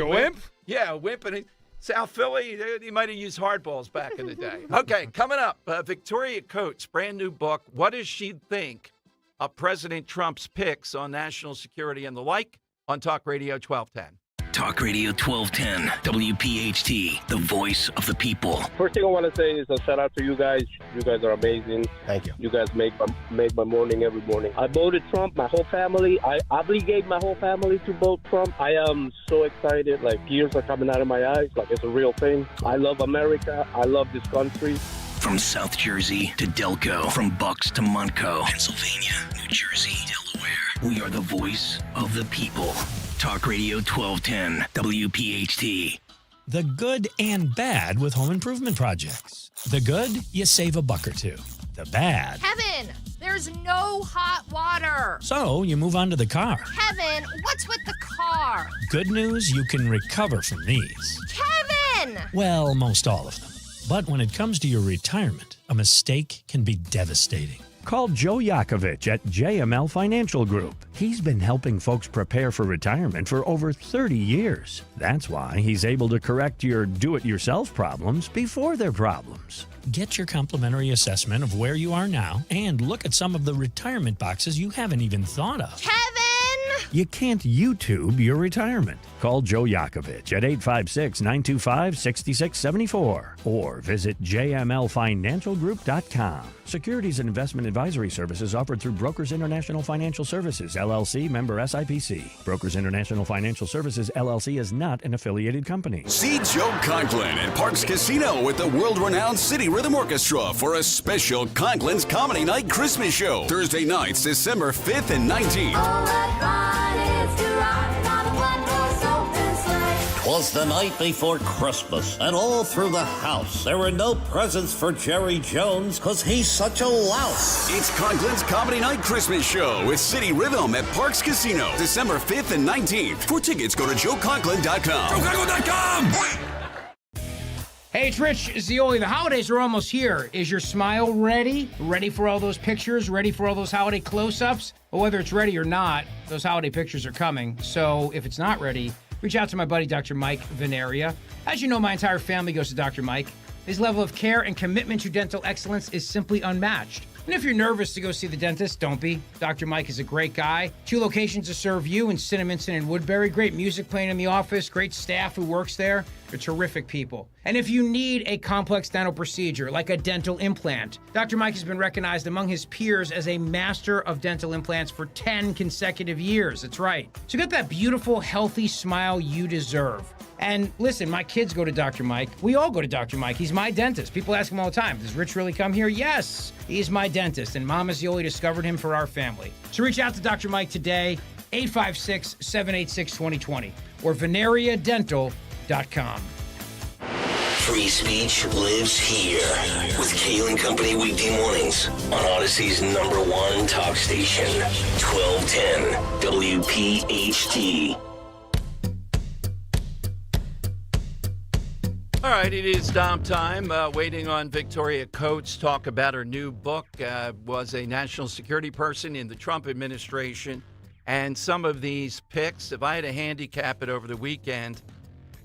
a wimp?" Yeah, a wimp. And South Philly, they might have used hardballs back in the day. Okay, coming up, Victoria Coates, brand new book. What does she think of President Trump's picks on national security and the like on Talk Radio 1210? Talk Radio 1210, WPHT, the voice of the people. First thing I want to say is a shout out to you guys. You guys are amazing. Thank you. You guys make my morning every morning. I voted Trump, my whole family. I obligate my whole family to vote Trump. I am so excited. Like, tears are coming out of my eyes. Like, it's a real thing. I love America. I love this country. From South Jersey to Delco, from Bucks to Montco, Pennsylvania, New Jersey, Delaware, we are the voice of the people. Talk Radio 1210, WPHT. The good and bad with home improvement projects. The good, you save $1 or $2. The bad. Kevin, there's no hot water. So you move on to the car. Kevin, what's with the car? Good news, you can recover from these. Kevin! Well, most all of them. But when it comes to your retirement, a mistake can be devastating. Call Joe Yakovich at JML Financial Group. He's been helping folks prepare for retirement for over 30 years. That's why he's able to correct your do-it-yourself problems before they're problems. Get your complimentary assessment of where you are now and look at some of the retirement boxes you haven't even thought of. Kevin! You can't YouTube your retirement. Call Joe Yakovich at 856-925-6674 or visit jmlfinancialgroup.com. Securities and investment advisory services offered through Brokers International Financial Services, LLC, member SIPC. Brokers International Financial Services, LLC is not an affiliated company. See Joe Conklin at Parks Casino with the world-renowned City Rhythm Orchestra for a special Conklin's Comedy Night Christmas show. Thursday nights, December 5th and 19th. All that fun is to ride on a one-horse open sleigh. 'Twas the night before Christmas, and all through the house there were no presents for Jerry Jones, 'cause he's such a louse. It's Conklin's Comedy Night Christmas show with City Rhythm at Parks Casino, December 5th and 19th. For tickets, go to joeconklin.com. joeconklin.com! Hey, it's Rich Zioli. The holidays are almost here. Is your smile ready? Ready for all those pictures? Ready for all those holiday close-ups? Well, whether it's ready or not, those holiday pictures are coming. So if it's not ready, reach out to my buddy, Dr. Mike Veneria. As you know, my entire family goes to Dr. Mike. His level of care and commitment to dental excellence is simply unmatched. And if you're nervous to go see the dentist, don't be. Dr. Mike is a great guy. 2 locations to serve you in Cinnaminson and Woodbury. Great music playing in the office. Great staff who works there. They're terrific people. And if you need a complex dental procedure like a dental implant, Dr. Mike has been recognized among his peers as a master of dental implants for 10 consecutive years. That's right. So get that beautiful, healthy smile you deserve. And listen, my kids go to Dr. Mike. We all go to Dr. Mike. He's my dentist. People ask him all the time, does Rich really come here? Yes, he's my dentist, and Mama Zioli discovered him for our family. So reach out to Dr. Mike today, 856-786-2020, or veneriadental.com. Free speech lives here with Kale and Company weekday mornings on Odyssey's #1 talk station, 1210 WPHT. All right, it is Dom time. Waiting on Victoria Coates. Talk about her new book. Was a national security person in the Trump administration. And some of these picks, if I had to handicap it over the weekend,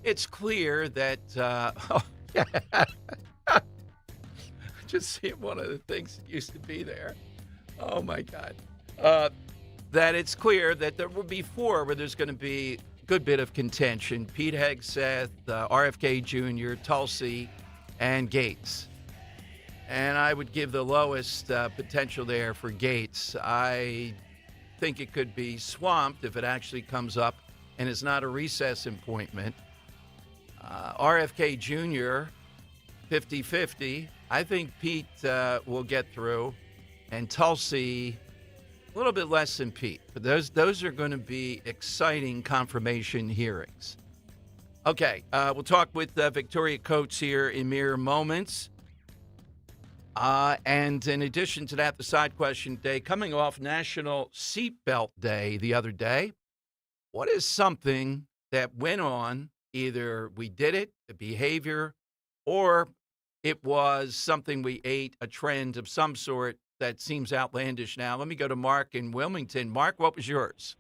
it's clear that, just seeing one of the things that used to be there. Oh, my God. That it's clear that there will be 4 where there's going to be good bit of contention. Pete Hegseth, RFK Jr., Tulsi, and Gates. And I would give the lowest potential there for Gates. I think it could be swamped if it actually comes up and is not a recess appointment. RFK Jr., 50-50. I think Pete will get through. And Tulsi, a little bit less than Pete, but those are going to be exciting confirmation hearings. Okay, we'll talk with Victoria Coates here in mere moments. And in addition to that, the side question day, coming off National Seatbelt Day the other day, what is something that went on, either we did it, a behavior, or it was something we ate, a trend of some sort, that seems outlandish now? Let me go to Mark in Wilmington. Mark, what was yours?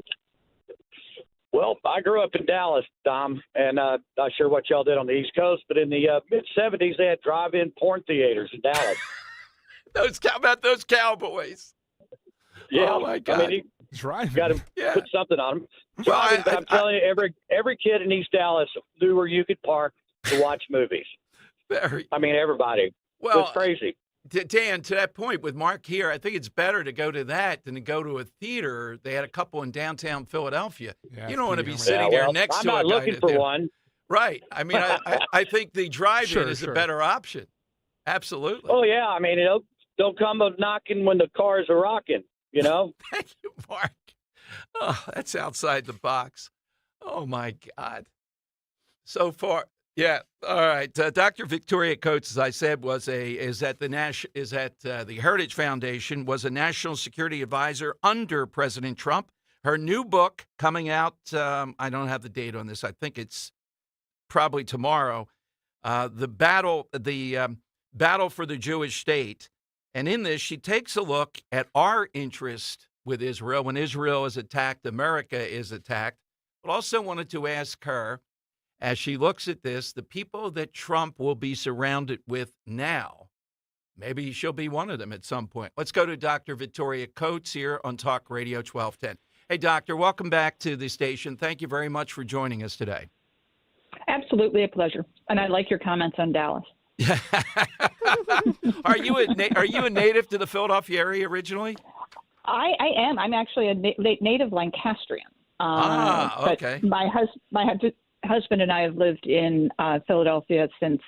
Well, I grew up in Dallas, Dom, and not sure what y'all did on the East Coast, but in the mid-'70s, they had drive-in porn theaters in Dallas. How about those Cowboys? Yeah. Oh, my God. I mean, you got to put something on them. Well, I'm telling you, every kid in East Dallas knew where you could park to watch movies. Everybody. Well, it's crazy. Dan, to that point with Mark here, I think it's better to go to that than to go to a theater. They had a couple in downtown Philadelphia. Yeah, you don't want to be sitting there next to a guy. I'm not looking for one. Right. I mean, I think the drive-in is a better option. Absolutely. Oh, yeah. I mean, don't come knocking when the cars are rocking, you know? Thank you, Mark. Oh, that's outside the box. Oh, my God. So far. Yeah. All right. Dr. Victoria Coates, as I said, is at the Heritage Foundation, was a national security advisor under President Trump. Her new book coming out, I don't have the date on this. I think it's probably tomorrow. The battle for the Jewish state. And in this, she takes a look at our interest with Israel. When Israel is attacked, America is attacked. But also wanted to ask her, as she looks at this, the people that Trump will be surrounded with now, maybe she'll be one of them at some point. Let's go to Dr. Victoria Coates here on Talk Radio 1210. Hey, Doctor, welcome back to the station. Thank you very much for joining us today. Absolutely a pleasure. And I like your comments on Dallas. Are you a native to the Philadelphia area originally? I am. I'm actually a native Lancastrian. Okay. But my husband and I have lived in Philadelphia since.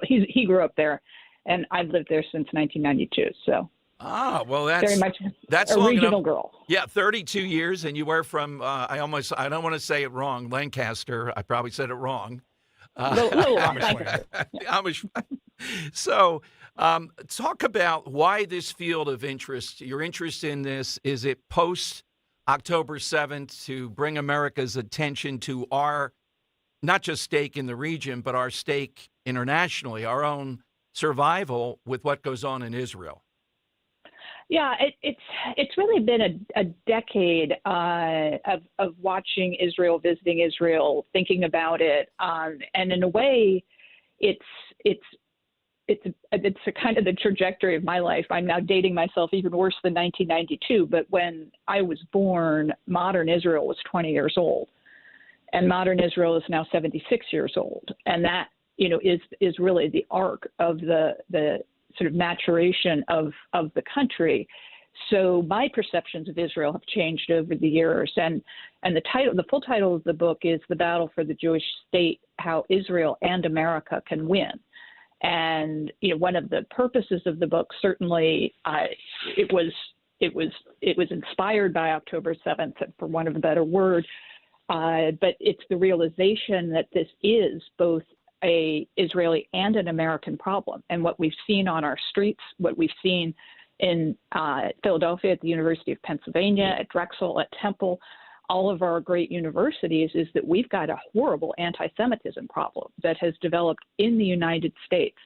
He grew up there, and I've lived there since 1992. So. Well, that's very much that's a long regional enough. girl. Yeah, 32 years, and you were from. I don't want to say it wrong. Lancaster. I probably said it wrong. Little Amish. So, talk about why this field of interest. Your interest in this, is it post October 7th to bring America's attention to our not just stake in the region, but our stake internationally, our own survival with what goes on in Israel? Yeah, it's really been a decade of watching Israel, visiting Israel, thinking about it, and in a way, it's a kind of the trajectory of my life. I'm now dating myself even worse than 1992, but when I was born, modern Israel was 20 years old, and modern Israel is now 76 years old, and that is really the arc of the sort of maturation of the country. So my perceptions of Israel have changed over the years. And the full title of the book is The Battle for the Jewish State, How Israel and America Can Win. And one of the purposes of the book, certainly it was inspired by October 7th, for want of a better word, but it's the realization that this is both a Israeli and an American problem. And what we've seen on our streets, what we've seen in Philadelphia, at the University of Pennsylvania, at Drexel, at Temple, all of our great universities, is that we've got a horrible anti-Semitism problem that has developed in the United States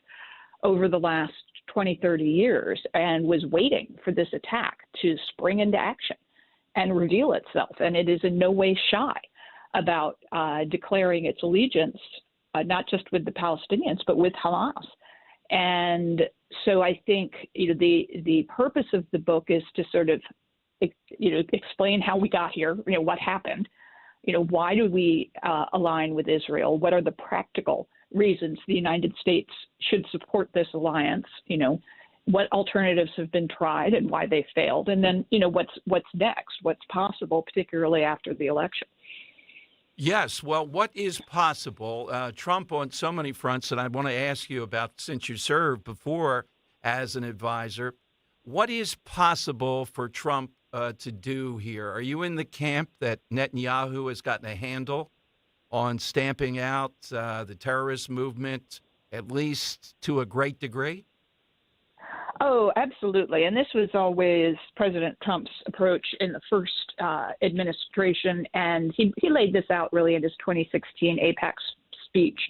over the last 20, 30 years, and was waiting for this attack to spring into action and reveal itself. And it is in no way shy about declaring its allegiance not just with the Palestinians, but with Hamas. And so I think the purpose of the book is to sort of explain how we got here, what happened, why do we align with Israel, what are the practical reasons the United States should support this alliance, what alternatives have been tried and why they failed, and then what's next, what's possible, particularly after the election. Yes. Well, what is possible? Trump on so many fronts, and I want to ask you about, since you served before as an advisor, what is possible for Trump to do here? Are you in the camp that Netanyahu has gotten a handle on stamping out the terrorist movement, at least to a great degree? Oh, absolutely. And this was always President Trump's approach in the first administration. And he laid this out really in his 2016 AIPAC speech,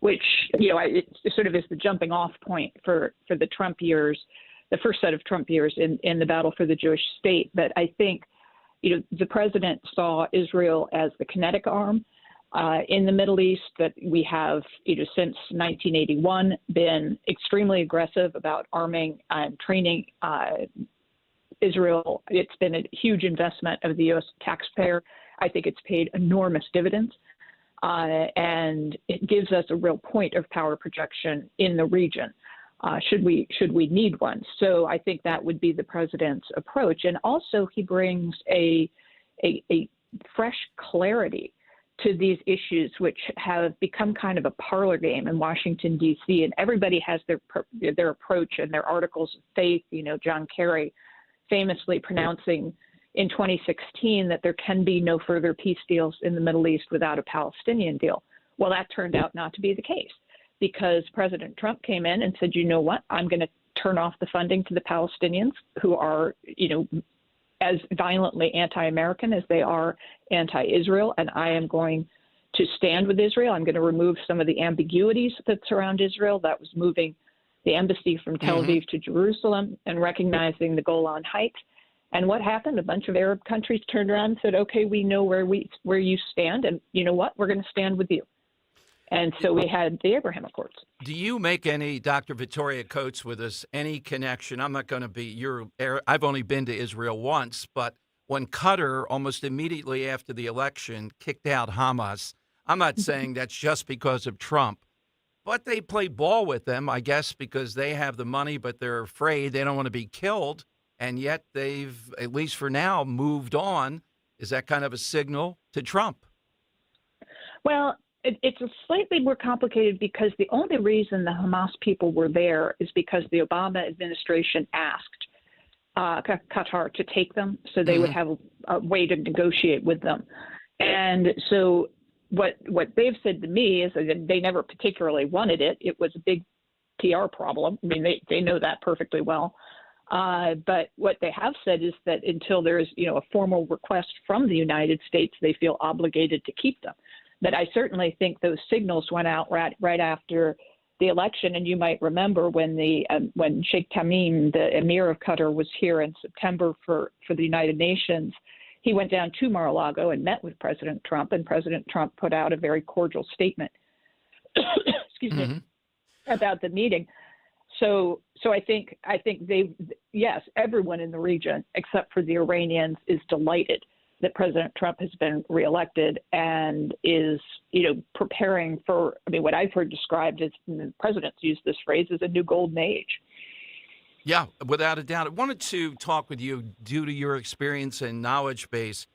which, it sort of is the jumping off point for the Trump years, the first set of Trump years in the battle for the Jewish state. But I think, the president saw Israel as the kinetic arm in the Middle East, that we have, since 1981, been extremely aggressive about arming and training Israel. It's been a huge investment of the U.S. taxpayer. I think it's paid enormous dividends, and it gives us a real point of power projection in the region, should we need one. So I think that would be the president's approach. And also he brings a fresh clarity to these issues, which have become kind of a parlor game in Washington, D.C., and everybody has their approach and their articles of faith. John Kerry famously pronouncing in 2016 that there can be no further peace deals in the Middle East without a Palestinian deal. Well, that turned out not to be the case, because President Trump came in and said, you know what, I'm going to turn off the funding to the Palestinians, who are, as violently anti-American as they are anti-Israel, and I am going to stand with Israel. I'm going to remove some of the ambiguities that surround Israel. That was moving, the embassy from Tel Mm-hmm. Aviv to Jerusalem and recognizing the Golan Heights. And what happened? A bunch of Arab countries turned around and said, okay, we know where you stand, and you know what? We're going to stand with you. And so we had the Abraham Accords. Do you make any, Dr. Victoria Coates with us, any connection? I'm not going to be I've only been to Israel once, but when Qatar, almost immediately after the election, kicked out Hamas, I'm not saying that's just because of Trump, but they play ball with them, I guess, because they have the money, but they're afraid they don't want to be killed. And yet they've, at least for now, moved on. Is that kind of a signal to Trump? Well, it's slightly more complicated because the only reason the Hamas people were there is because the Obama administration asked Qatar to take them so they would have a way to negotiate with them. And so what they've said to me is that they never particularly wanted it. It was a big PR problem. I mean, they know that perfectly well. But what they have said is that until there's, a formal request from the United States, they feel obligated to keep them. But I certainly think those signals went out right after the election. And you might remember when Sheikh Tamim, the emir of Qatar, was here in September for the United Nations, he went down to Mar-a-Lago and met with President Trump, and President Trump put out a very cordial statement excuse me, about the meeting. So I think yes, everyone in the region except for the Iranians is delighted that President Trump has been reelected and is, preparing for, what I've heard described as, the presidents use this phrase, as a new golden age. Yeah, without a doubt. I wanted to talk with you due to your experience and knowledge base.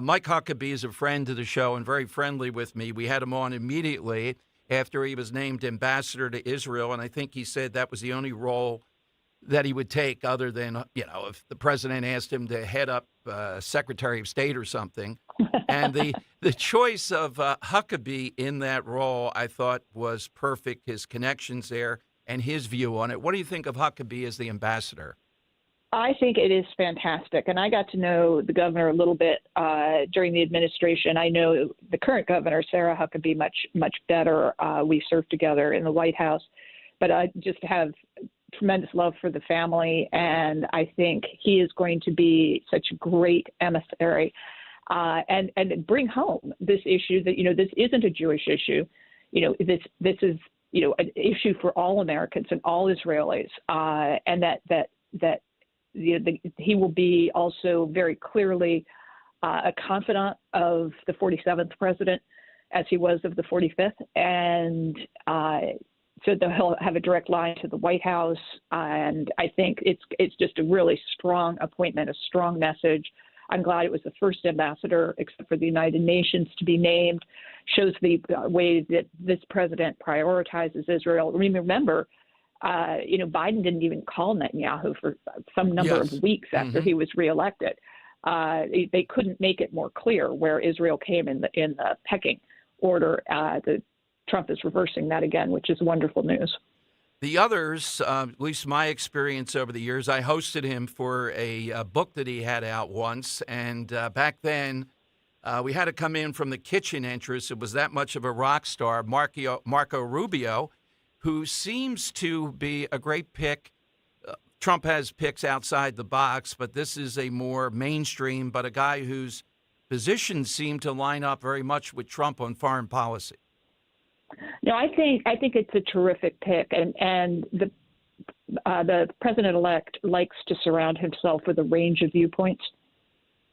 Mike Huckabee is a friend to the show and very friendly with me. We had him on immediately after he was named ambassador to Israel, and I think he said that was the only role that he would take other than, if the president asked him to head up Secretary of State or something. And the choice of Huckabee in that role, I thought, was perfect, his connections there and his view on it. What do you think of Huckabee as the ambassador? I think it is fantastic. And I got to know the governor a little bit during the administration. I know the current governor, Sarah Huckabee, much, much better. We served together in the White House. But I just have tremendous love for the family. And I think he is going to be such a great emissary and bring home this issue that, this isn't a Jewish issue. This is, an issue for all Americans and all Israelis. And that he will be also very clearly a confidant of the 47th president, as he was of the 45th, and so he'll have a direct line to the White House. And I think it's just a really strong appointment, a strong message. I'm glad it was the first ambassador, except for the United Nations, to be named. Shows the way that this president prioritizes Israel. Remember, Biden didn't even call Netanyahu for some number of weeks after he was reelected. They couldn't make it more clear where Israel came in the pecking order. Trump is reversing that again, which is wonderful news. The others, at least my experience over the years, I hosted him for a book that he had out once, and back then we had to come in from the kitchen entrance. It was that much of a rock star, Marco Rubio, who seems to be a great pick. Trump has picks outside the box, but this is a more mainstream, but a guy whose positions seem to line up very much with Trump on foreign policy. No, I think it's a terrific pick, and the president-elect likes to surround himself with a range of viewpoints,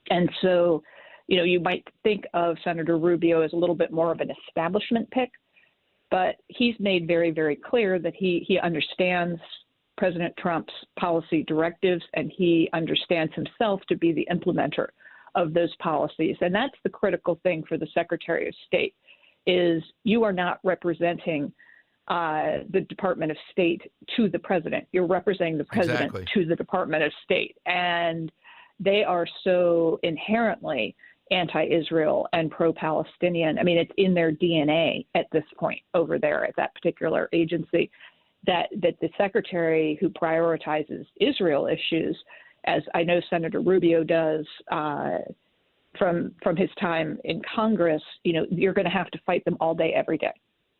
and so you might think of Senator Rubio as a little bit more of an establishment pick, but he's made very, very clear that he understands President Trump's policy directives, and he understands himself to be the implementer of those policies, and that's the critical thing for the Secretary of State. Is you are not representing the Department of State to the president. You're representing the president to the Department of State. And they are so inherently anti-Israel and pro-Palestinian. I mean, it's in their DNA at this point over there at that particular agency that the secretary who prioritizes Israel issues, as I know Senator Rubio does, from his time in Congress, you're going to have to fight them all day, every day.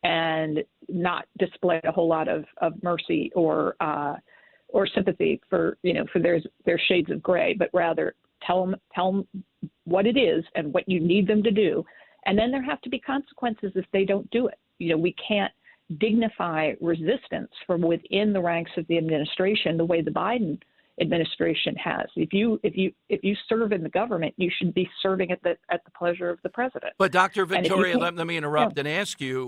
and not display a whole lot of mercy or sympathy for their shades of gray, but rather tell them what it is and what you need them to do. And then there have to be consequences if they don't do it. We can't dignify resistance from within the ranks of the administration the way the Biden administration has. If you serve in the government, you should be serving at the pleasure of the president. But Dr. Victoria, let me interrupt and ask you,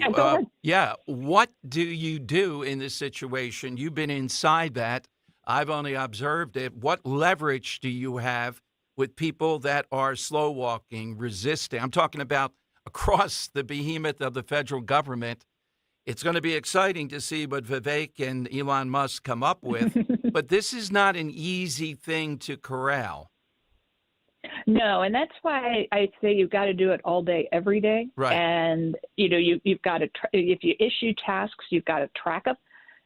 what do you do in this situation? You've been inside that. I've only observed it. What leverage do you have with people that are slow walking, resisting? I'm talking about across the behemoth of the federal government. It's going to be exciting to see what Vivek and Elon Musk come up with, but this is not an easy thing to corral. No, and that's why I say you've got to do it all day, every day. Right. And, you've got to, if you issue tasks, you've got to track them.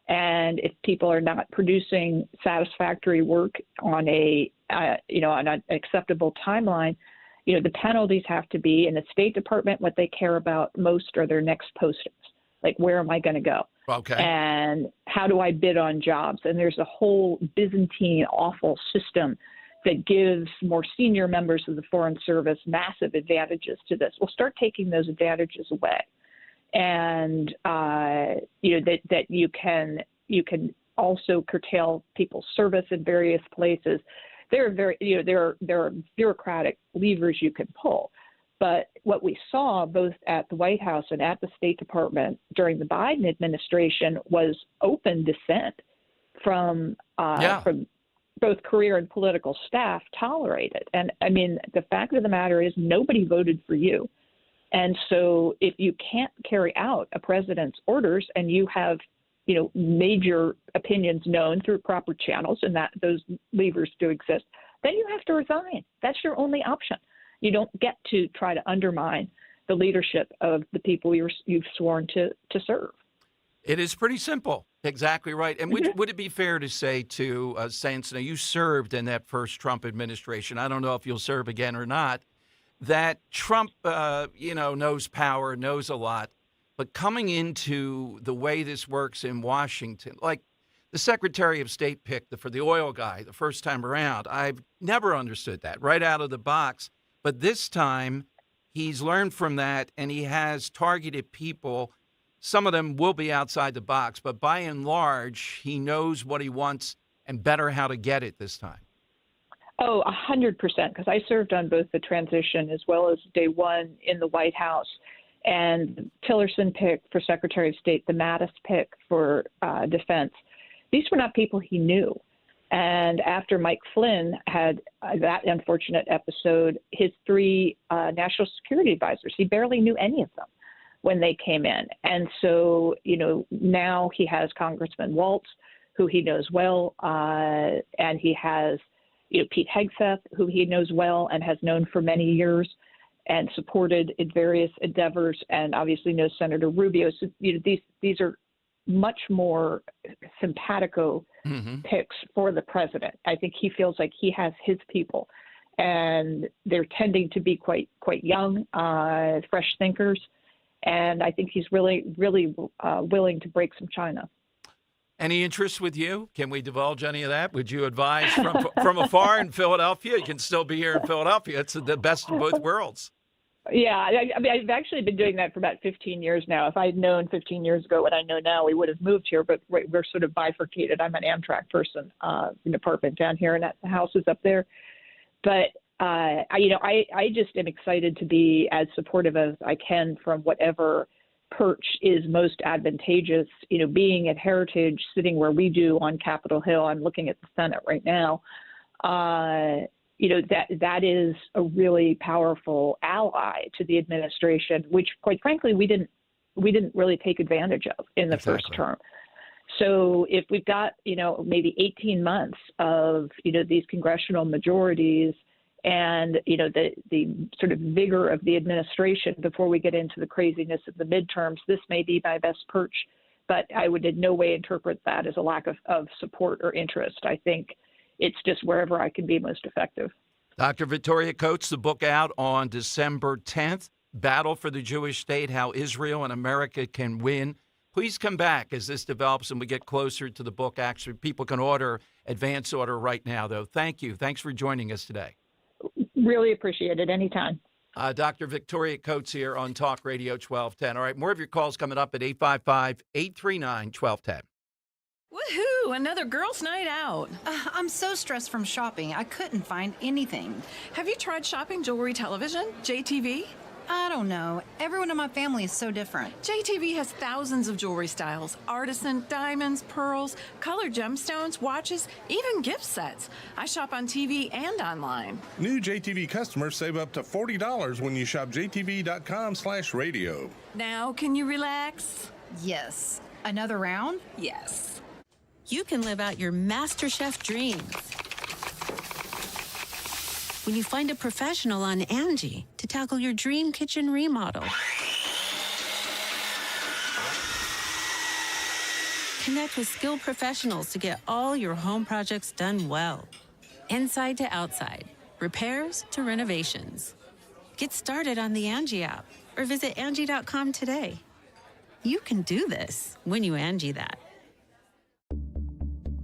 And if people are not producing satisfactory work on on an acceptable timeline, the penalties have to be in the State Department. What they care about most are their next postings. Like, where am I going to go? Okay. And how do I bid on jobs? And there's a whole Byzantine, awful system that gives more senior members of the Foreign Service massive advantages to this. We'll start taking those advantages away. And, that you can also curtail people's service in various places. There are bureaucratic levers you can pull. But what we saw both at the White House and at the State Department during the Biden administration was open dissent from both career and political staff tolerated. And I mean, the fact of the matter is nobody voted for you. And so if you can't carry out a president's orders and you have, major opinions known through proper channels, and that those levers do exist, then you have to resign. That's your only option. You don't get to try to undermine the leadership of the people you've sworn to serve. It is pretty simple. Exactly right. And would it be fair to say to Saints, now you served in that first Trump administration. I don't know if you'll serve again or not. That Trump, knows power, knows a lot. But coming into the way this works in Washington, like the Secretary of State pick for the oil guy the first time around, I've never understood that right out of the box. But this time, he's learned from that, and he has targeted people. Some of them will be outside the box, but by and large, he knows what he wants and better how to get it this time. Oh, 100%, because I served on both the transition as well as day one in the White House. And the Tillerson pick for Secretary of State, the Mattis pick for defense, these were not people he knew. And after Mike Flynn had that unfortunate episode, his three national security advisors, he barely knew any of them when they came in. And so, now he has Congressman Waltz, who he knows well, and he has, Pete Hegseth, who he knows well and has known for many years and supported in various endeavors, and obviously knows Senator Rubio. So, these are much more simpatico picks for the president. I think he feels like he has his people, and they're tending to be quite young, fresh thinkers. And I think he's really willing to break some china. Any interest with you? Can we divulge any of that? Would you advise from afar in Philadelphia? You can still be here in Philadelphia. It's the best of both worlds. Yeah, I mean, I've actually been doing that for about 15 years now. If I'd known 15 years ago what I know now, we would have moved here, but we're sort of bifurcated. I'm an Amtrak person, an apartment down here, and the house is up there. But, I just am excited to be as supportive as I can from whatever perch is most advantageous. Being at Heritage, sitting where we do on Capitol Hill, I'm looking at the Senate right now, that is a really powerful ally to the administration, which, quite frankly, we didn't really take advantage of in the first term. So if we've got, maybe 18 months of, these congressional majorities and, the sort of vigor of the administration before we get into the craziness of the midterms, this may be my best perch, but I would in no way interpret that as a lack of support or interest. I think it's just wherever I can be most effective. Dr. Victoria Coates, the book out on December 10th, battle for the Jewish state, how Israel and America can win. Please come back as this develops and we get closer to the book. Actually, people can order, advance order right now, though. Thank you. Thanks for joining us today. Really appreciate it. Anytime. Dr. Victoria Coates here on Talk Radio 1210. All right, more of your calls coming up at 855-839-1210. Woohoo! Another girls' night out. I'm so stressed from shopping, I couldn't find anything. Have you tried shopping jewelry television, JTV? I don't know. Everyone in my family is so different. JTV has thousands of jewelry styles. Artisan, diamonds, pearls, colored gemstones, watches, even gift sets. I shop on TV and online. New JTV customers save up to $40 when you shop jtv.com/radio. Now, can you relax? Yes. Another round? Yes. You can live out your MasterChef dreams when you find a professional on Angie to tackle your dream kitchen remodel. Connect with skilled professionals to get all your home projects done well. Inside to outside, repairs to renovations. Get started on the Angie app or visit Angie.com today. You can do this when you Angie that.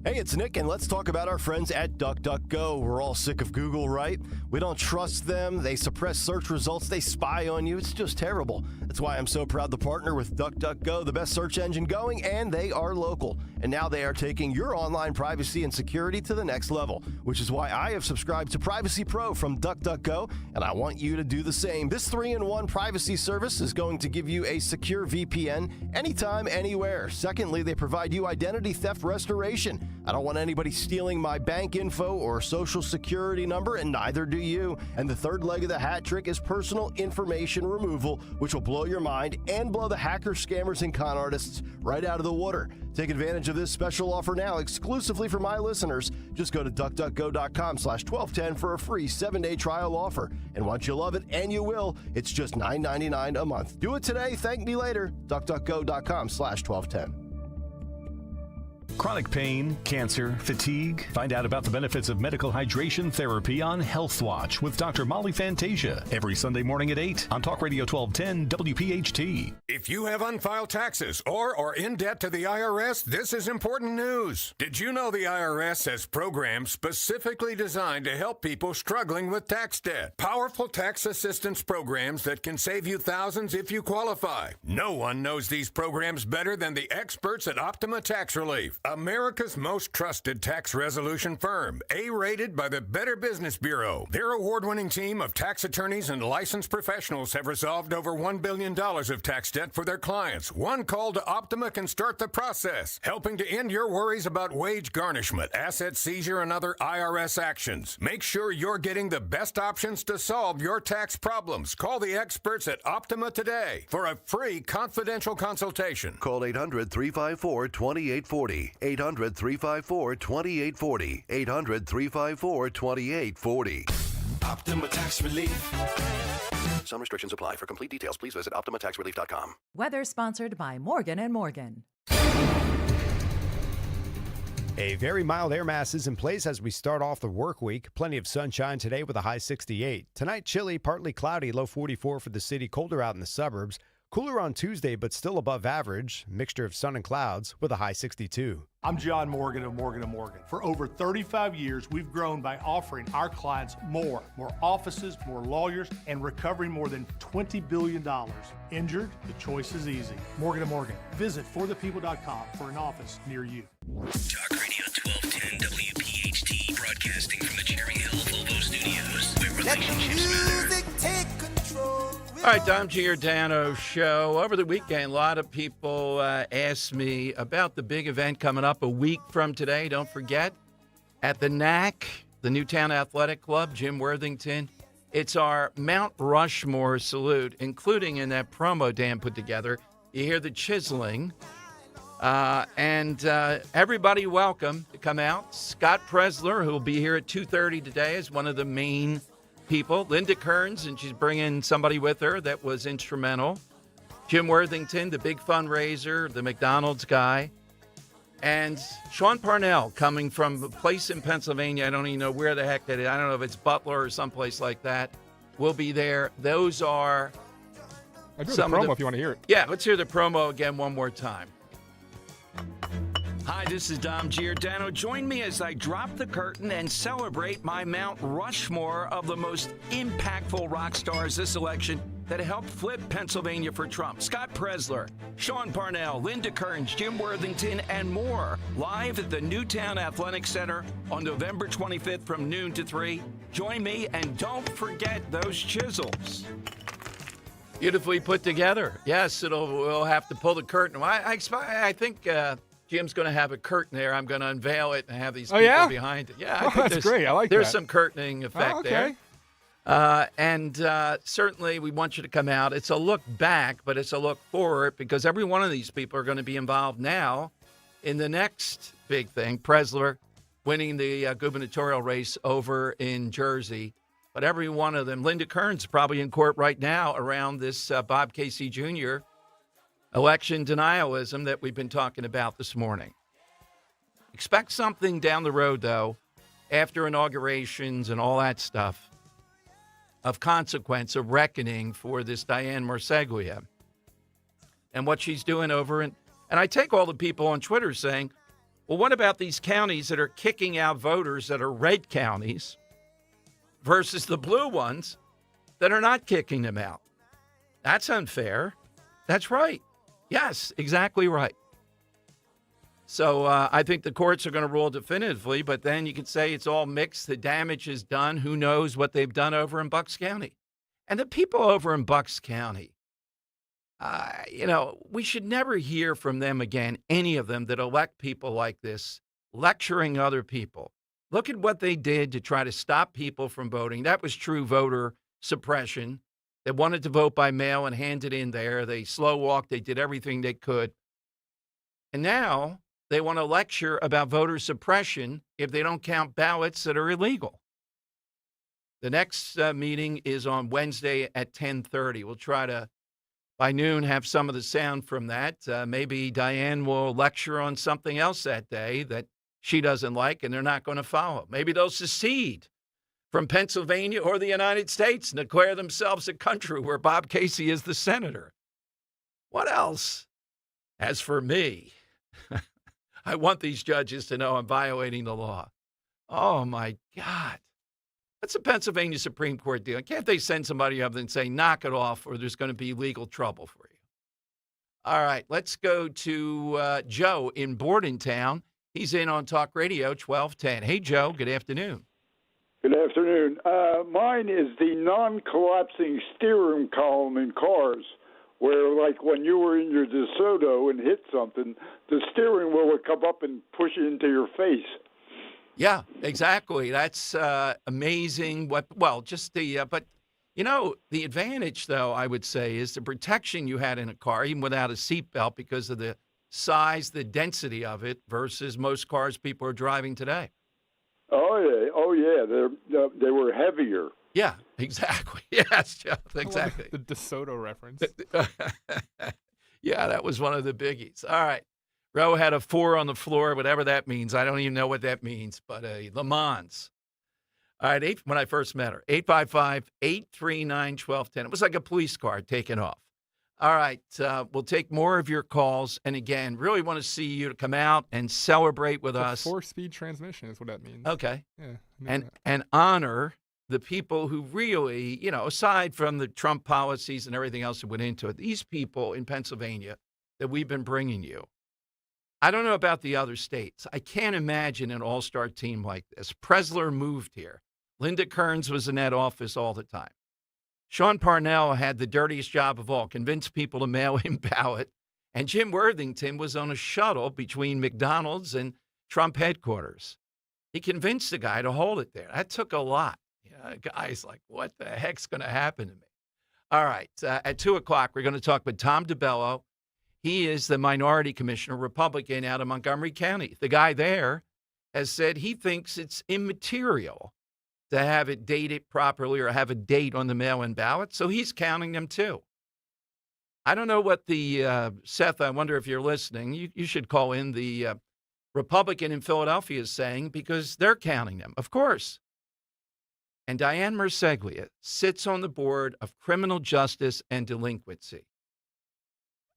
Hey, it's Nick, and let's talk about our friends at DuckDuckGo. We're all sick of Google, right? We don't trust them. They suppress search results. They spy on you. It's just terrible. That's why I'm so proud to partner with DuckDuckGo, the best search engine going, and they are local. And now they are taking your online privacy and security to the next level, which is why I have subscribed to Privacy Pro from DuckDuckGo, and I want you to do the same. This 3-in-1 privacy service is going to give you a secure VPN anytime, anywhere. Secondly, they provide you identity theft restoration. I don't want anybody stealing my bank info or social security number, and neither do you. And the third leg of the hat trick is personal information removal, which will blow your mind and blow the hackers, scammers, and con artists right out of the water. Take advantage of this special offer now, exclusively for my listeners. Just go to duckduckgo.com/1210 for a free 7-day trial offer. And once you love it, and you will, it's just $9.99 a month. Do it today. Thank me later. duckduckgo.com/1210. Chronic pain, cancer, fatigue. Find out about the benefits of medical hydration therapy on Health Watch with Dr. Molly Fantasia every Sunday morning at 8 on Talk Radio 1210 WPHT. If you have unfiled taxes or are in debt to the IRS, this is important news. Did you know the IRS has programs specifically designed to help people struggling with tax debt? Powerful tax assistance programs that can save you thousands if you qualify. No one knows these programs better than the experts at Optima Tax Relief, America's most trusted tax resolution firm, A-rated by the Better Business Bureau. Their award-winning team of tax attorneys and licensed professionals have resolved over $1 billion of tax debt for their clients. One call to Optima can start the process, helping to end your worries about wage garnishment, asset seizure, and other IRS actions. Make sure you're getting the best options to solve your tax problems. Call the experts at Optima today for a free confidential consultation. Call 800-354-2840. 800-354-2840. 800-354-2840. Optima Tax Relief. Some restrictions apply. For complete details, please visit OptimaTaxRelief.com. Weather sponsored by Morgan & Morgan. A very mild air mass is in place as we start off the work week. Plenty of sunshine today with a high 68. Tonight, chilly, partly cloudy, low 44 for the city. Colder out in the suburbs. Cooler on Tuesday, but still above average. Mixture of sun and clouds with a high 62. I'm John Morgan of Morgan & Morgan. For over 35 years, we've grown by offering our clients more offices, more lawyers, and recovering more than $20 billion. Injured? The choice is easy. Morgan & Morgan. Visit forthepeople.com for an office near you. Talk Radio 1210 WPHT, broadcasting from the Cherry Hill Volvo Studios, where relationships matter. Take control. All right, Tom Giordano show. Over the weekend, a lot of people asked me about the big event coming up a week from today. Don't forget, at the NAC, the Newtown Athletic Club, Jim Worthington. It's our Mount Rushmore salute, including in that promo Dan put together. You hear the chiseling. And everybody welcome to come out. Scott Presler, who will be here at 2:30 today, is one of the main people. Linda Kearns, and she's bringing somebody with her that was instrumental. Jim Worthington, the big fundraiser, the McDonald's guy. And Sean Parnell, coming from a place in Pennsylvania. I don't even know where the heck that is. I don't know if it's Butler or someplace like that. Will be there. Those are I do the promo if you want to hear it. Yeah, let's hear the promo again one more time. Hi, this is Dom Giordano. Join me as I drop the curtain and celebrate my Mount Rushmore of the most impactful rock stars this election that helped flip Pennsylvania for Trump. Scott Presler, Sean Parnell, Linda Kearns, Jim Worthington, and more. Live at the Newtown Athletic Center on November 25th from noon to 3. Join me, and don't forget those chisels. Beautifully put together. Yes, we'll have to pull the curtain. I think Jim's going to have a curtain there. I'm going to unveil it and have these people behind it. Yeah, I think that's great. I like there's that. some curtaining effect there. And certainly we want you to come out. It's a look back, but it's a look forward because every one of these people are going to be involved now in the next big thing. Presler winning the gubernatorial race over in Jersey. But every one of them, Linda Kearns probably in court right now around this Bob Casey Jr. election denialism that we've been talking about this morning. Expect something down the road, though, after inaugurations and all that stuff, of consequence, of reckoning for this Diane Marseglia and what she's doing over in. And I take all the people on Twitter saying, well, what about these counties that are kicking out voters that are red counties versus the blue ones that are not kicking them out? That's unfair. That's right. Yes, exactly right. So I think the courts are going to rule definitively, but then you can say it's all mixed. The damage is done. Who knows what they've done over in Bucks County? And the people over in Bucks County, we should never hear from them again, any of them that elect people like this, lecturing other people. Look at what they did to try to stop people from voting. That was true voter suppression. They wanted to vote by mail and hand it in there. They slow walked. They did everything they could. And now they want to lecture about voter suppression if they don't count ballots that are illegal. The next meeting is on Wednesday at 10:30. We'll try to, by noon, have some of the sound from that. Maybe Diane will lecture on something else that day that she doesn't like and they're not going to follow. Maybe they'll secede from Pennsylvania or the United States and declare themselves a country where Bob Casey is the senator. What else? As for me, I want these judges to know I'm violating the law. Oh, my God. That's a Pennsylvania Supreme Court deal. Can't they send somebody up and say, knock it off, or there's going to be legal trouble for you? All right, let's go to Joe in Bordentown. He's in on Talk Radio 1210. Hey, Joe, good afternoon. Good afternoon. Mine is the non-collapsing steering column in cars, where, like, when you were in your DeSoto and hit something, the steering wheel would come up and push it into your face. Yeah, exactly. That's amazing. But the advantage, though, I would say, is the protection you had in a car, even without a seatbelt, because of the size, the density of it versus most cars people are driving today. Oh yeah, they were heavier. Yeah, exactly. Yes, Jeff, exactly. The DeSoto reference. Yeah, that was one of the biggies. All right. Roe had a 4 on the floor, whatever that means. I don't even know what that means, but Le Mans. All right, when I first met her, 855-839-1210. It was like a police car taking off. All right, we'll take more of your calls. And again, really want to see you to come out and celebrate with us. 4-speed transmission is what that means. Okay. Yeah. And honor the people who really, aside from the Trump policies and everything else that went into it, these people in Pennsylvania that we've been bringing you. I don't know about the other states. I can't imagine an all-star team like this. Presler moved here. Linda Kearns was in that office all the time. Sean Parnell had the dirtiest job of all, convinced people to mail in ballot. And Jim Worthington was on a shuttle between McDonald's and Trump headquarters. He convinced the guy to hold it there. That took a lot. The guy's like, what the heck's going to happen to me? All right. At 2 o'clock, we're going to talk with Tom DeBello. He is the minority commissioner, Republican, out of Montgomery County. The guy there has said he thinks it's immaterial to have it dated properly or have a date on the mail-in ballot, so he's counting them too. I don't know what the, Seth, I wonder if you're listening. You should call in the Republican in Philadelphia is saying, because they're counting them. Of course. And Diane Merseglia sits on the board of criminal justice and delinquency.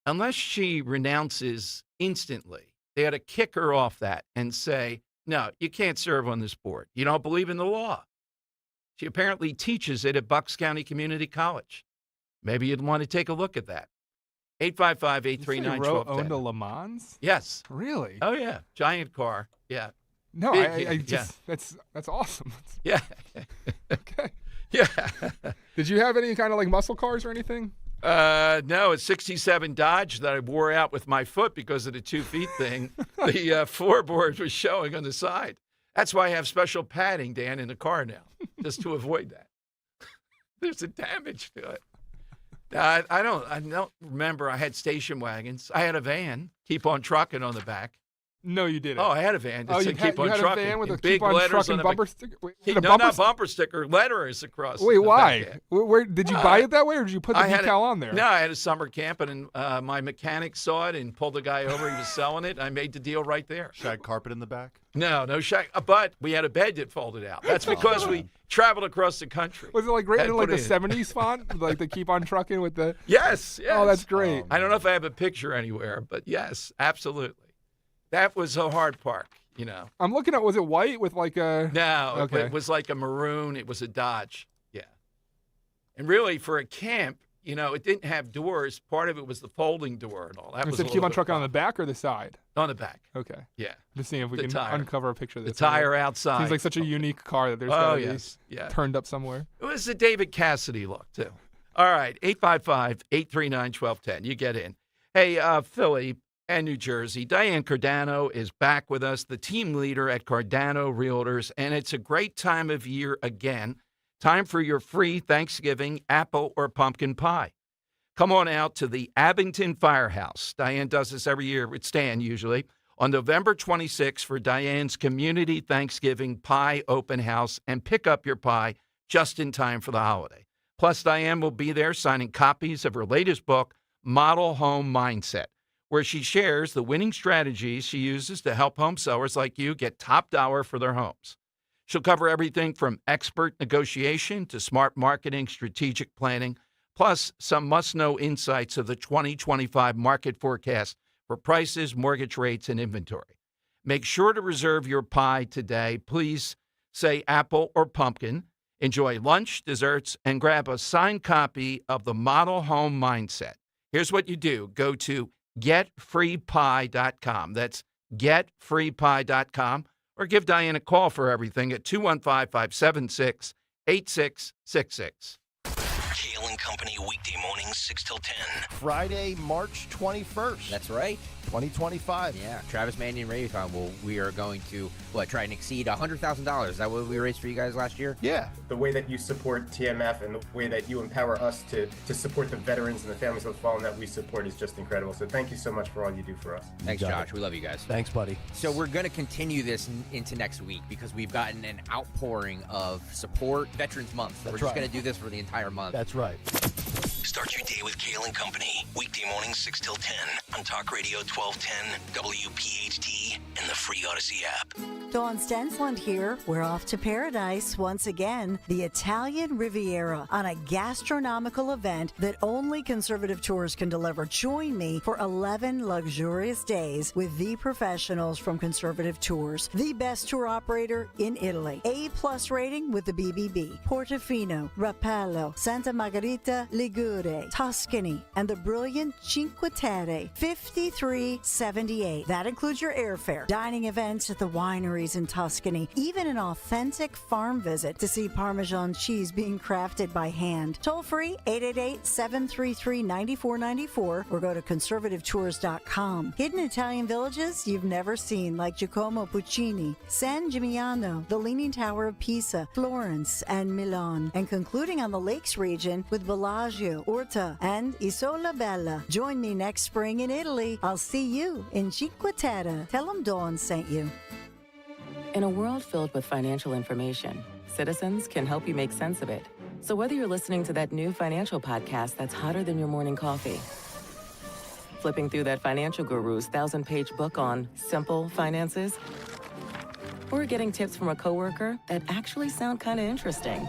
Unless she renounces instantly, they ought to kick her off that and say, no, you can't serve on this board. You don't believe in the law. She apparently teaches it at Bucks County Community College. Maybe you'd want to take a look at that. 855-839-1210. Owned a Le Mans? Yes. Really? Oh, yeah. Giant car. Yeah. No, Big, I just, that's awesome. Yeah. Okay. Yeah. Did you have any kind of like muscle cars or anything? No, it's 67 Dodge that I wore out with my foot because of the 2 feet thing. The floorboard was showing on the side. That's why I have special padding, Dan, in the car now, just to avoid that. There's a damage to it. I don't remember. I had station wagons. I had a van, keep on trucking on the back. No, you didn't. Oh, I had a van. Oh, you had a van with a big keep on letters trucking on the bumper back. sticker? Wait, Not bumper sticker, letters across. Wait, the why? back. Where did you buy it that way, or did you put the decal on there? No, I had a summer camp, and my mechanic saw it and pulled the guy over. He was selling it. I made the deal right there. Shag carpet in the back? No shag. But we had a bed that folded out. That's because we traveled across the country. Was it like written in like the it 70s font, like the keep on trucking with the? Yes. Oh, that's great. I don't know if I have a picture anywhere, but yes, absolutely. That was a hard park, you know. I'm looking at, was it white with like a? No, okay. It was like a maroon. It was a Dodge. Yeah. And really, for a camp, you know, it didn't have doors. Part of it was the folding door and all. That was it keep on trucking on the back or the side? On the back. Okay. Yeah. Just seeing if we The can tire. uncover a picture of this. The tire outside. Seems like such a unique car that there's gotta be yeah. turned up somewhere. It was a David Cassidy look, too. All right, 855-839-1210. You get in. Hey, Philly and New Jersey, Diane Giordano is back with us, the team leader at Giordano Realtors, and it's a great time of year again. Time for your free Thanksgiving apple or pumpkin pie. Come on out to the Abington Firehouse. Diane does this every year with Stan, usually, on November 26th for Diane's Community Thanksgiving Pie Open House, and pick up your pie just in time for the holiday. Plus, Diane will be there signing copies of her latest book, Model Home Mindset, where she shares the winning strategies she uses to help home sellers like you get top dollar for their homes. She'll cover everything from expert negotiation to smart marketing, strategic planning, plus some must-know insights of the 2025 market forecast for prices, mortgage rates, and inventory. Make sure to reserve your pie today. Please say apple or pumpkin. Enjoy lunch, desserts, and grab a signed copy of the Model Home Mindset. Here's what you do. Go to getfreepie.com. That's getfreepie.com. Or give Diane a call for everything at 215-576-8666. Kale and Company weekday mornings 6 till 10. Friday, March 21st. That's right. 2025. Yeah, Travis Mannion Radiothon. Well, we are going to, try and exceed $100,000. Is that what we raised for you guys last year? Yeah. The way that you support TMF and the way that you empower us to support the veterans and the families of the fallen that we support is just incredible. So thank you so much for all you do for us. Thanks, Josh. We love you guys. Thanks, buddy. So we're going to continue this into next week because we've gotten an outpouring of support. Veterans Month. So we're just going to do this for the entire month. That's right. Start your day with Kale and Company. Weekday mornings 6 till 10 on Talk Radio 1210, WPHT, and the free Odyssey app. Dawn Stensland here. We're off to paradise once again, the Italian Riviera, on a gastronomical event that only Conservative Tours can deliver. Join me for 11 luxurious days with the professionals from Conservative Tours, the best tour operator in Italy. A+ rating with the BBB. Portofino, Rapallo, Santa Margherita, Ligure, Tuscany, and the brilliant Cinque Terre, 5378. That includes your airfare, dining events at the wineries in Tuscany, even an authentic farm visit to see Parmesan cheese being crafted by hand. Toll free 888-733-9494 or go to conservativetours.com. Hidden Italian villages you've never seen, like Giacomo Puccini, San Gimignano, the Leaning Tower of Pisa, Florence, and Milan, and concluding on the Lakes region with Bellagio, Orta, and Isola Bella. Join me next spring in Italy. I'll see you in Cinque Terre. Tell them Dawn sent you. In a world filled with financial information, Citizens can help you make sense of it. So whether you're listening to that new financial podcast that's hotter than your morning coffee, flipping through that financial guru's 1,000-page book on simple finances, or getting tips from a coworker that actually sound kind of interesting.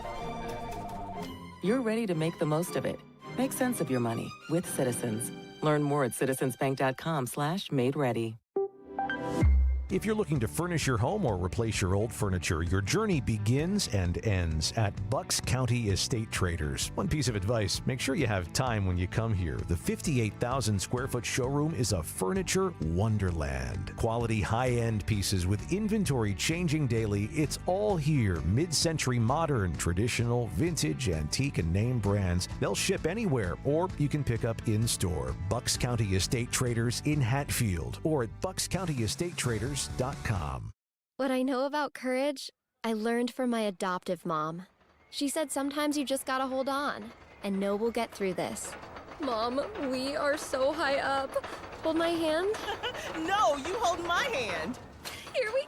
You're ready to make the most of it. Make sense of your money with Citizens. Learn more at citizensbank.com/made-ready. If you're looking to furnish your home or replace your old furniture, your journey begins and ends at Bucks County Estate Traders. One piece of advice, make sure you have time when you come here. The 58,000 square foot showroom is a furniture wonderland. Quality high-end pieces with inventory changing daily. It's all here. Mid-century modern, traditional, vintage, antique, and name brands. They'll ship anywhere, or you can pick up in-store. Bucks County Estate Traders in Hatfield or at buckscountyestatетraders.com. What I know about courage, I learned from my adoptive mom. She said sometimes you just gotta hold on and know we'll get through this. Mom, we are so high up. Hold my hand. No, you hold my hand. Here we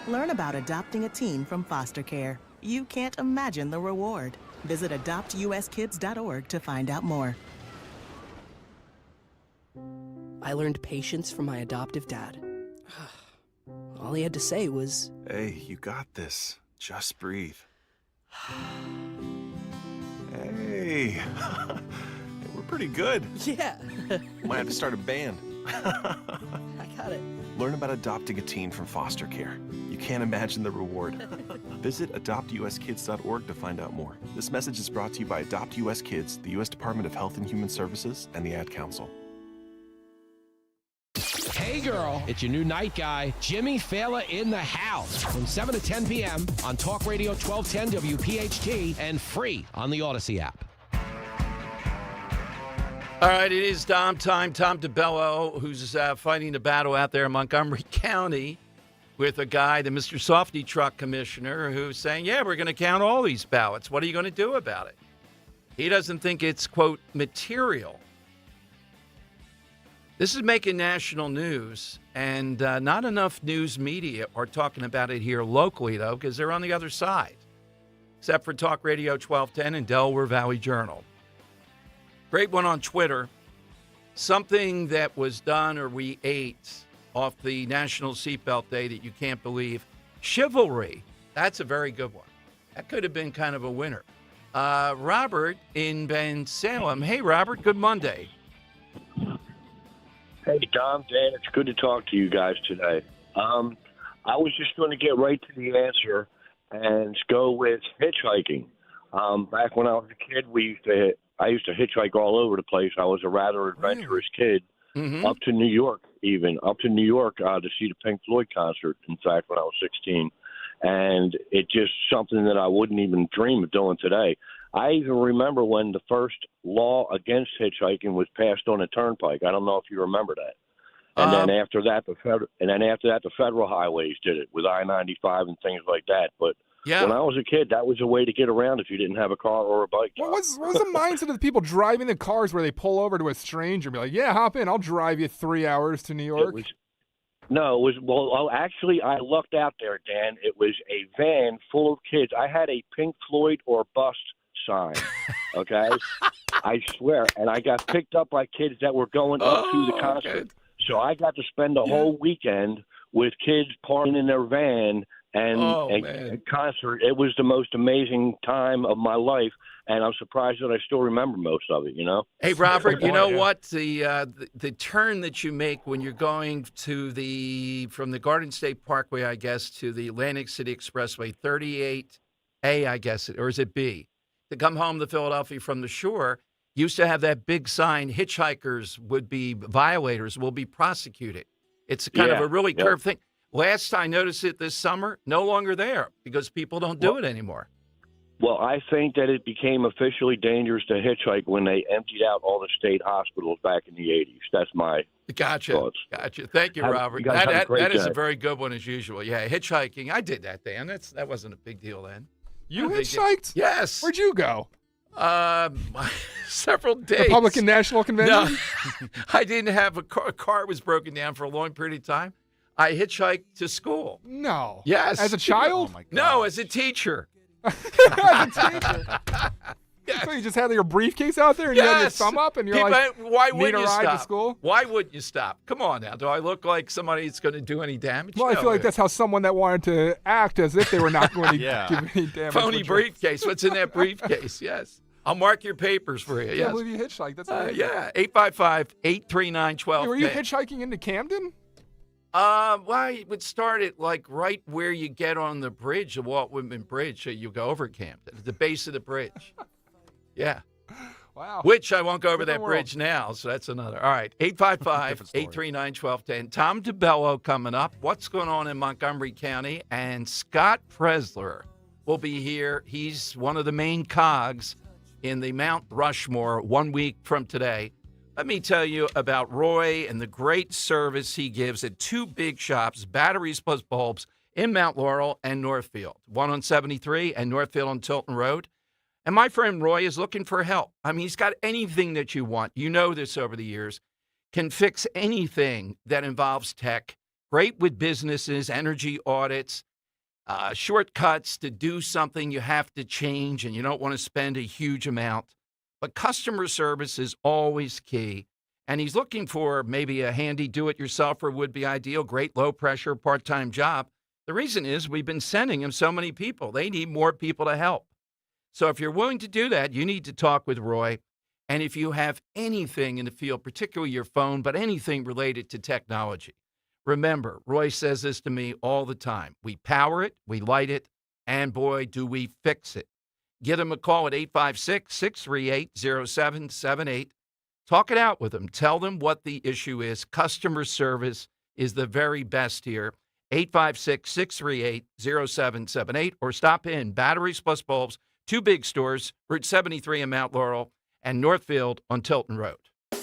go. Learn about adopting a teen from foster care. You can't imagine the reward. Visit adoptuskids.org to find out more. I learned patience from my adoptive dad. All he had to say was, "Hey, you got this. Just breathe." Hey, we're pretty good. Yeah. Might have to start a band. I got it. Learn about adopting a teen from foster care. You can't imagine the reward. Visit adoptuskids.org to find out more. This message is brought to you by Adopt US Kids, the U.S. Department of Health and Human Services, and the Ad Council. Hey girl, it's your new night guy, Jimmy Fallon in the house from 7 to 10 p.m. on Talk Radio 1210 WPHT and free on the Odyssey app. All right, it is Dom time. Tom DeBello, who's fighting the battle out there in Montgomery County with a guy, the Mr. Softy Truck Commissioner, who's saying, yeah, we're going to count all these ballots. What are you going to do about it? He doesn't think it's, quote, material. This is making national news, and not enough news media are talking about it here locally, though, because they're on the other side, except for Talk Radio 1210 and Delaware Valley Journal. Great one on Twitter. Something that was done or we ate off the National Seatbelt Day that you can't believe. Chivalry. That's a very good one. That could have been kind of a winner. Robert in Ben Salem. Hey, Robert, good Monday. Hey, Tom, Dan, it's good to talk to you guys today. I was just going to get right to the answer and go with hitchhiking. Back when I was a kid, I used to hitchhike all over the place. I was a rather adventurous kid, up to New York, to see the Pink Floyd concert, in fact, when I was 16. And it's just something that I wouldn't even dream of doing today. I even remember when the first law against hitchhiking was passed on a turnpike. I don't know if you remember that. And then after that, the federal highways did it with I-95 and things like that. But when I was a kid, that was a way to get around if you didn't have a car or a bike. What was the mindset of the people driving the cars where they pull over to a stranger and be like, yeah, hop in, I'll drive you 3 hours to New York? Actually, I lucked out there, Dan. It was a van full of kids. I had a Pink Floyd or bust sign, okay? I swear. And I got picked up by kids that were going up to the concert. Okay. So I got to spend the whole weekend with kids partying in their van and a concert. It was the most amazing time of my life, and I'm surprised that I still remember most of it, you know? Hey, Robert, you know what? The turn that you make when you're going from the Garden State Parkway, I guess, to the Atlantic City Expressway, 38A, I guess, or is it B? To come home to Philadelphia from the shore, used to have that big sign, hitchhikers violators will be prosecuted. It's kind of a really curved thing. Last I noticed it this summer, no longer there because people don't do it anymore. Well, I think that it became officially dangerous to hitchhike when they emptied out all the state hospitals back in the 80s. That's my thoughts. Gotcha. Thank you, Robert. That is a very good one as usual. Yeah, hitchhiking. I did that, Dan. That wasn't a big deal then. You hitchhiked? Yes. Where'd you go? Several days. Republican National Convention? No, I didn't have a car. A car was broken down for a long period of time. I hitchhiked to school. No. Yes. As a child? No, as a teacher. As a teacher. So you just had your briefcase out there and you had your thumb up and you're like, why need would a you ride stop? to school? Why would you stop? Come on now. Do I look like somebody that's going to do any damage? Well, I No. feel like that's how someone that wanted to act as if they were not going to give any damage. Phony would try. briefcase. What's in that briefcase? Yes. I'll mark your papers for you. I Yes. can't believe you hitchhiked. That's amazing. Yeah. 855-839-1210. Hey, were you hitchhiking into Camden? Well, it would start at like right where you get on the bridge, the Walt Whitman Bridge. So you go over Camden, at the base of the bridge. Yeah. Wow. Which I won't go over that Different bridge now, so that's another. All right. 855-839-1210. Tom DeBello coming up. What's going on in Montgomery County? And Scott Presler will be here. He's one of the main cogs in the Mount Rushmore 1 week from today. Let me tell you about Roy and the great service he gives at two big shops, Batteries Plus Bulbs, in Mount Laurel and Northfield, one on 73 and Northfield on Tilton Road. And my friend Roy is looking for help. I mean, he's got anything that you want. You know this over the years. Can fix anything that involves tech. Great with businesses, energy audits, shortcuts to do something you have to change and you don't want to spend a huge amount. But customer service is always key. And he's looking for maybe a handy do-it-yourselfer would be ideal, great low-pressure part-time job. The reason is we've been sending him so many people. They need more people to help. So if you're willing to do that, you need to talk with Roy. And if you have anything in the field, particularly your phone, but anything related to technology, remember, Roy says this to me all the time. We power it, we light it, and boy, do we fix it. Give him a call at 856-638-0778. Talk it out with them. Tell them what the issue is. Customer service is the very best here. 856-638-0778 or stop in Batteries Plus Bulbs, two big stores, Route 73 in Mount Laurel and Northfield on Tilton Road.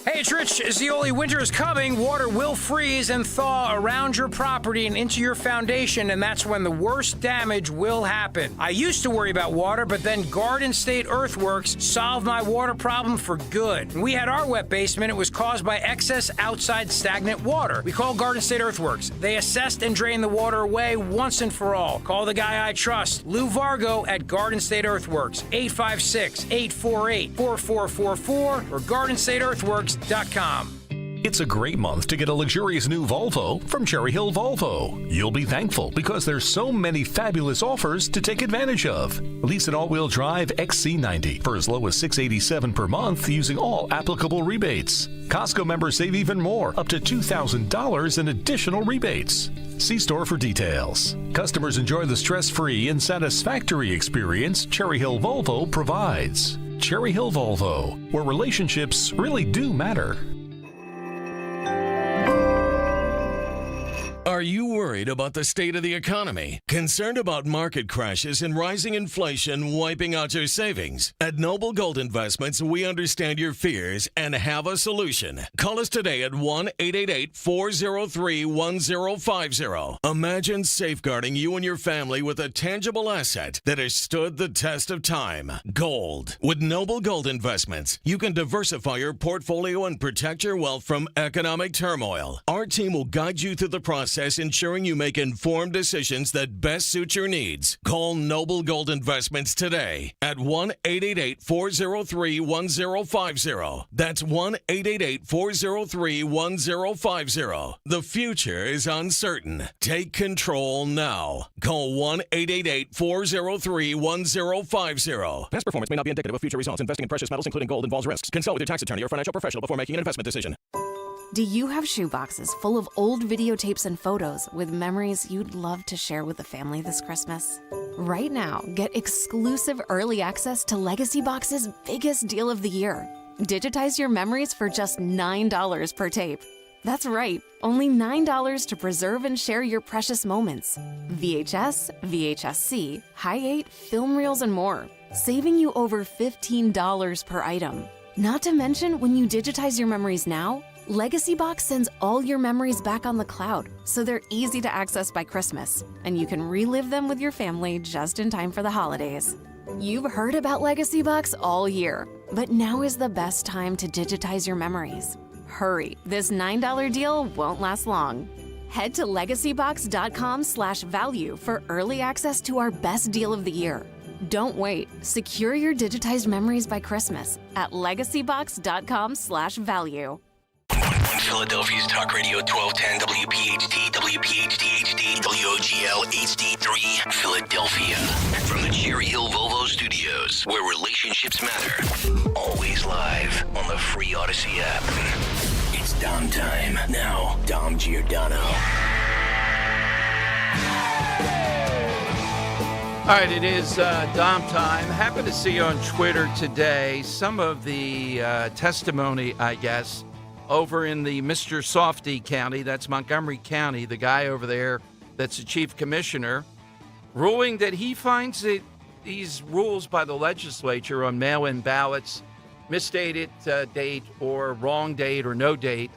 Hey, it's Rich. Zeoli, winter is coming. Water will freeze and thaw around your property and into your foundation, and that's when the worst damage will happen. I used to worry about water, but then Garden State Earthworks solved my water problem for good. When we had our wet basement, it was caused by excess outside stagnant water. We called Garden State Earthworks. They assessed and drained the water away once and for all. Call the guy I trust, Lou Vargo at Garden State Earthworks, 856-848-4444 or GardenStateEarthworks.com. It's a great month to get a luxurious new Volvo from Cherry Hill Volvo. You'll be thankful because there's so many fabulous offers to take advantage of. Lease an all-wheel drive XC90 for as low as $687 per month using all applicable rebates. Costco members save even more, up to $2,000 in additional rebates. See store for details. Customers enjoy the stress-free and satisfactory experience Cherry Hill Volvo provides. Cherry Hill Volvo, where relationships really do matter. Are you worried about the state of the economy? Concerned about market crashes and rising inflation wiping out your savings? At Noble Gold Investments, we understand your fears and have a solution. Call us today at 1-888-403-1050. Imagine safeguarding you and your family with a tangible asset that has stood the test of time. Gold. With Noble Gold Investments, you can diversify your portfolio and protect your wealth from economic turmoil. Our team will guide you through the process, ensuring you make informed decisions that best suit your needs. Call Noble Gold Investments today at 1-888-403-1050. That's 1-888-403-1050. The future is uncertain. Take control now. Call 1-888-403-1050. Past performance may not be indicative of future results. Investing in precious metals, including gold, involves risks. Consult with your tax attorney or financial professional before making an investment decision. Do you have shoeboxes full of old videotapes and photos with memories you'd love to share with the family this Christmas? Right now, get exclusive early access to Legacy Box's biggest deal of the year. Digitize your memories for just $9 per tape. That's right, only $9 to preserve and share your precious moments. VHS, VHS-C, Hi-8, film reels, and more, saving you over $15 per item. Not to mention, when you digitize your memories now, Legacy Box sends all your memories back on the cloud, so they're easy to access by Christmas, and you can relive them with your family just in time for the holidays. You've heard about Legacy Box all year, but now is the best time to digitize your memories. Hurry, this $9 deal won't last long. Head to legacybox.com/value for early access to our best deal of the year. Don't wait. Secure your digitized memories by Christmas at legacybox.com/value. Philadelphia's Talk Radio 1210 WPHT, WPHT HD, WOGL HD3, Philadelphia. From the Cherry Hill Volvo Studios, where relationships matter. Always live on the free Odyssey app. It's Dom time. Now, Dom Giordano. All right, it is Dom time. Happy to see you on Twitter today. Some of the testimony, I guess, over in the Mr. Softy County, that's Montgomery County, the guy over there that's the chief commissioner, ruling that he finds that these rules by the legislature on mail-in ballots, misstated date or wrong date or no date,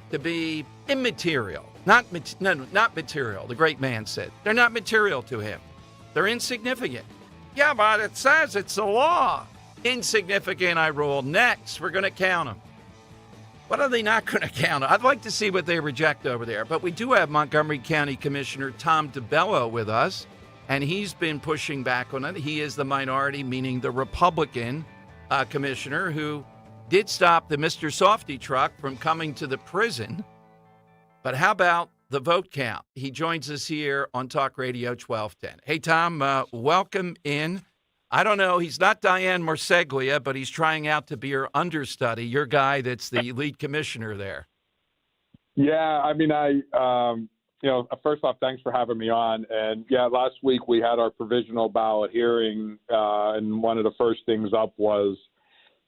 to be immaterial. Not material, the great man said. They're not material to him. They're insignificant. Yeah, but it says it's a law. Insignificant, I rule. Next, we're going to count them. What are they not going to count? I'd like to see what they reject over there. But we do have Montgomery County Commissioner Tom DiBello with us, and he's been pushing back on it. He is the minority, meaning the Republican commissioner who did stop the Mr. Softy truck from coming to the prison. But how about the vote count? He joins us here on Talk Radio 1210. Hey, Tom, welcome in. I don't know. He's not Diane Marseglia, but he's trying out to be your understudy, your guy that's the lead commissioner there. Yeah, I mean, first off, thanks for having me on. And yeah, last week we had our provisional ballot hearing, and one of the first things up was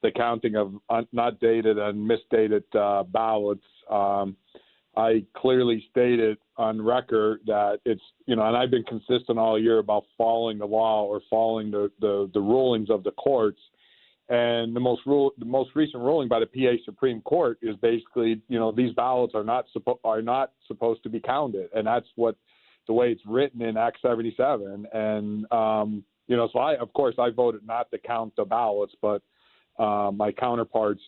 the counting of not dated and misdated ballots. I clearly stated on record that it's, and I've been consistent all year about following the law or following the rulings of the courts. And the most recent ruling by the PA Supreme Court is basically, these ballots are not supposed to be counted, and that's the way it's written in Act 77. And so I voted not to count the ballots, but my counterparts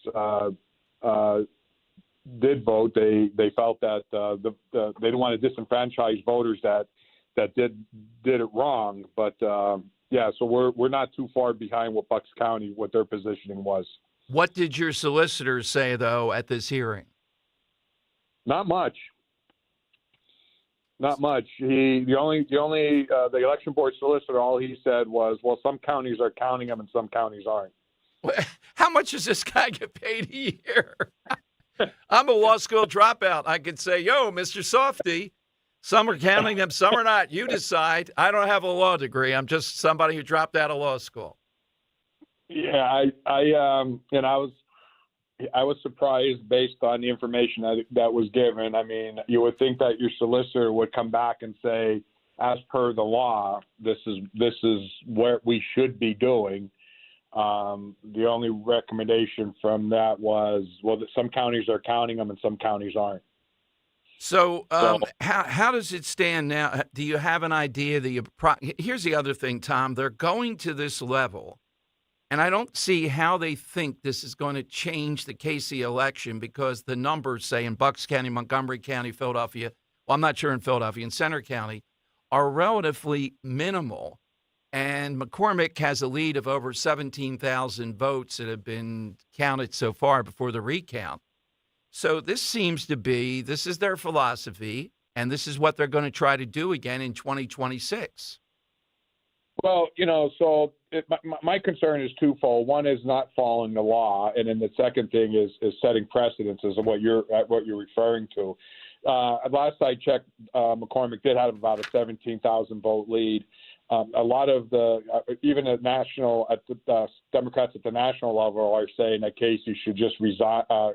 did vote. They felt that they didn't want to disenfranchise voters that did it wrong. But so we're not too far behind what Bucks County, what their positioning was. What did your solicitor say though at this hearing? Not much. Not much. The election board solicitor, all he said was, well, some counties are counting them and some counties aren't. How much does this guy get paid a year? I'm a law school dropout. I could say, yo, Mr. Softy, some are counting them, some are not. You decide. I don't have a law degree. I'm just somebody who dropped out of law school. Yeah, I was surprised based on the information that was given. I mean, you would think that your solicitor would come back and say, as per the law, this is what we should be doing. The only recommendation from that was, that some counties are counting them and some counties aren't. So how does it stand now? Do you have an idea? Here's the other thing, Tom. They're going to this level, and I don't see how they think this is going to change the Casey election, because the numbers, say, in Bucks County, Montgomery County, Philadelphia, well, I'm not sure in Philadelphia, in Center County, are relatively minimal. And McCormick has a lead of over 17,000 votes that have been counted so far before the recount. So this is their philosophy, and this is what they're going to try to do again in 2026. Well, my concern is twofold. One is not following the law, and then the second thing is setting precedents, as what you're referring to. Last I checked, McCormick did have about a 17,000 vote lead. A lot of even the Democrats at the national level are saying that Casey should just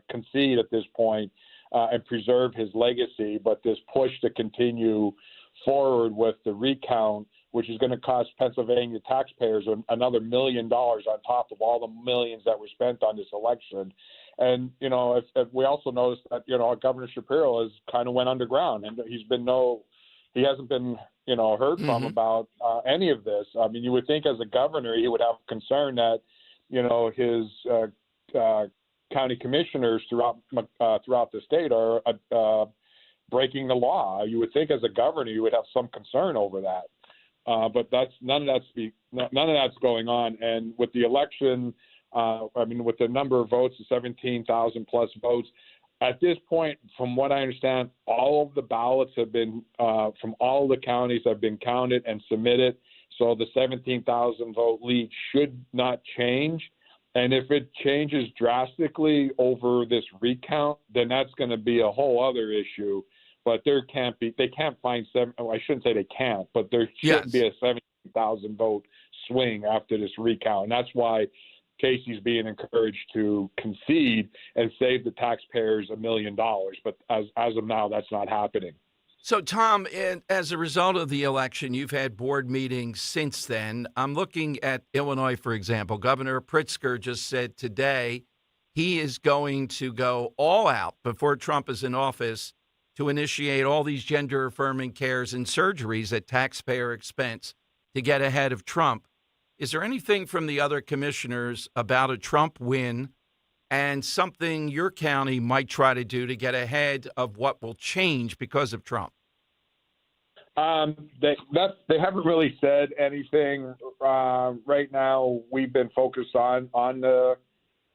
concede at this point and preserve his legacy. But this push to continue forward with the recount, which is going to cost Pennsylvania taxpayers another $1 million on top of all the millions that were spent on this election. And, if we also noticed that, Governor Shapiro has kind of went underground, and he hasn't been, heard from about any of this. I mean, you would think as a governor, he would have concern that, his county commissioners throughout the state are breaking the law. You would think as a governor, you would have some concern over that. But none of that's going on. And with the election, with the number of votes, the 17,000 plus votes, at this point, from what I understand, all of the ballots have been from all the counties have been counted and submitted. So the 17,000 vote lead should not change. And if it changes drastically over this recount, then that's going to be a whole other issue. But they can't find I shouldn't say they can't, but there shouldn't be a 17,000 vote swing after this recount. And that's why Casey's being encouraged to concede and save the taxpayers $1 million. But as of now, that's not happening. So, Tom, as a result of the election, you've had board meetings since then. I'm looking at Illinois, for example. Governor Pritzker just said today he is going to go all out before Trump is in office to initiate all these gender-affirming cares and surgeries at taxpayer expense to get ahead of Trump. Is there anything from the other commissioners about a Trump win and something your county might try to do to get ahead of what will change because of Trump? They haven't really said anything right now. We've been focused on the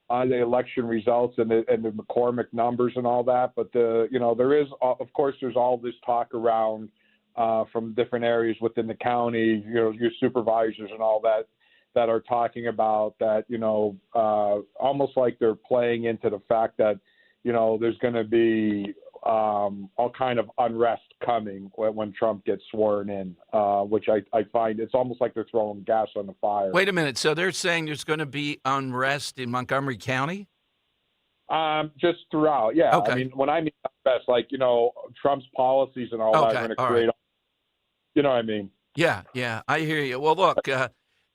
election results and the McCormick numbers and all that. But there is, of course, there's all this talk around from different areas within the county, your supervisors and all that are talking about that, almost like they're playing into the fact that, there's going to be all kind of unrest coming when Trump gets sworn in, which I find it's almost like they're throwing gas on the fire. Wait a minute. So they're saying there's going to be unrest in Montgomery County? Just throughout. Yeah. Okay. I mean, when I mean unrest, Trump's policies and all that are going to create, right. You know what I mean? Yeah, I hear you. Well, look,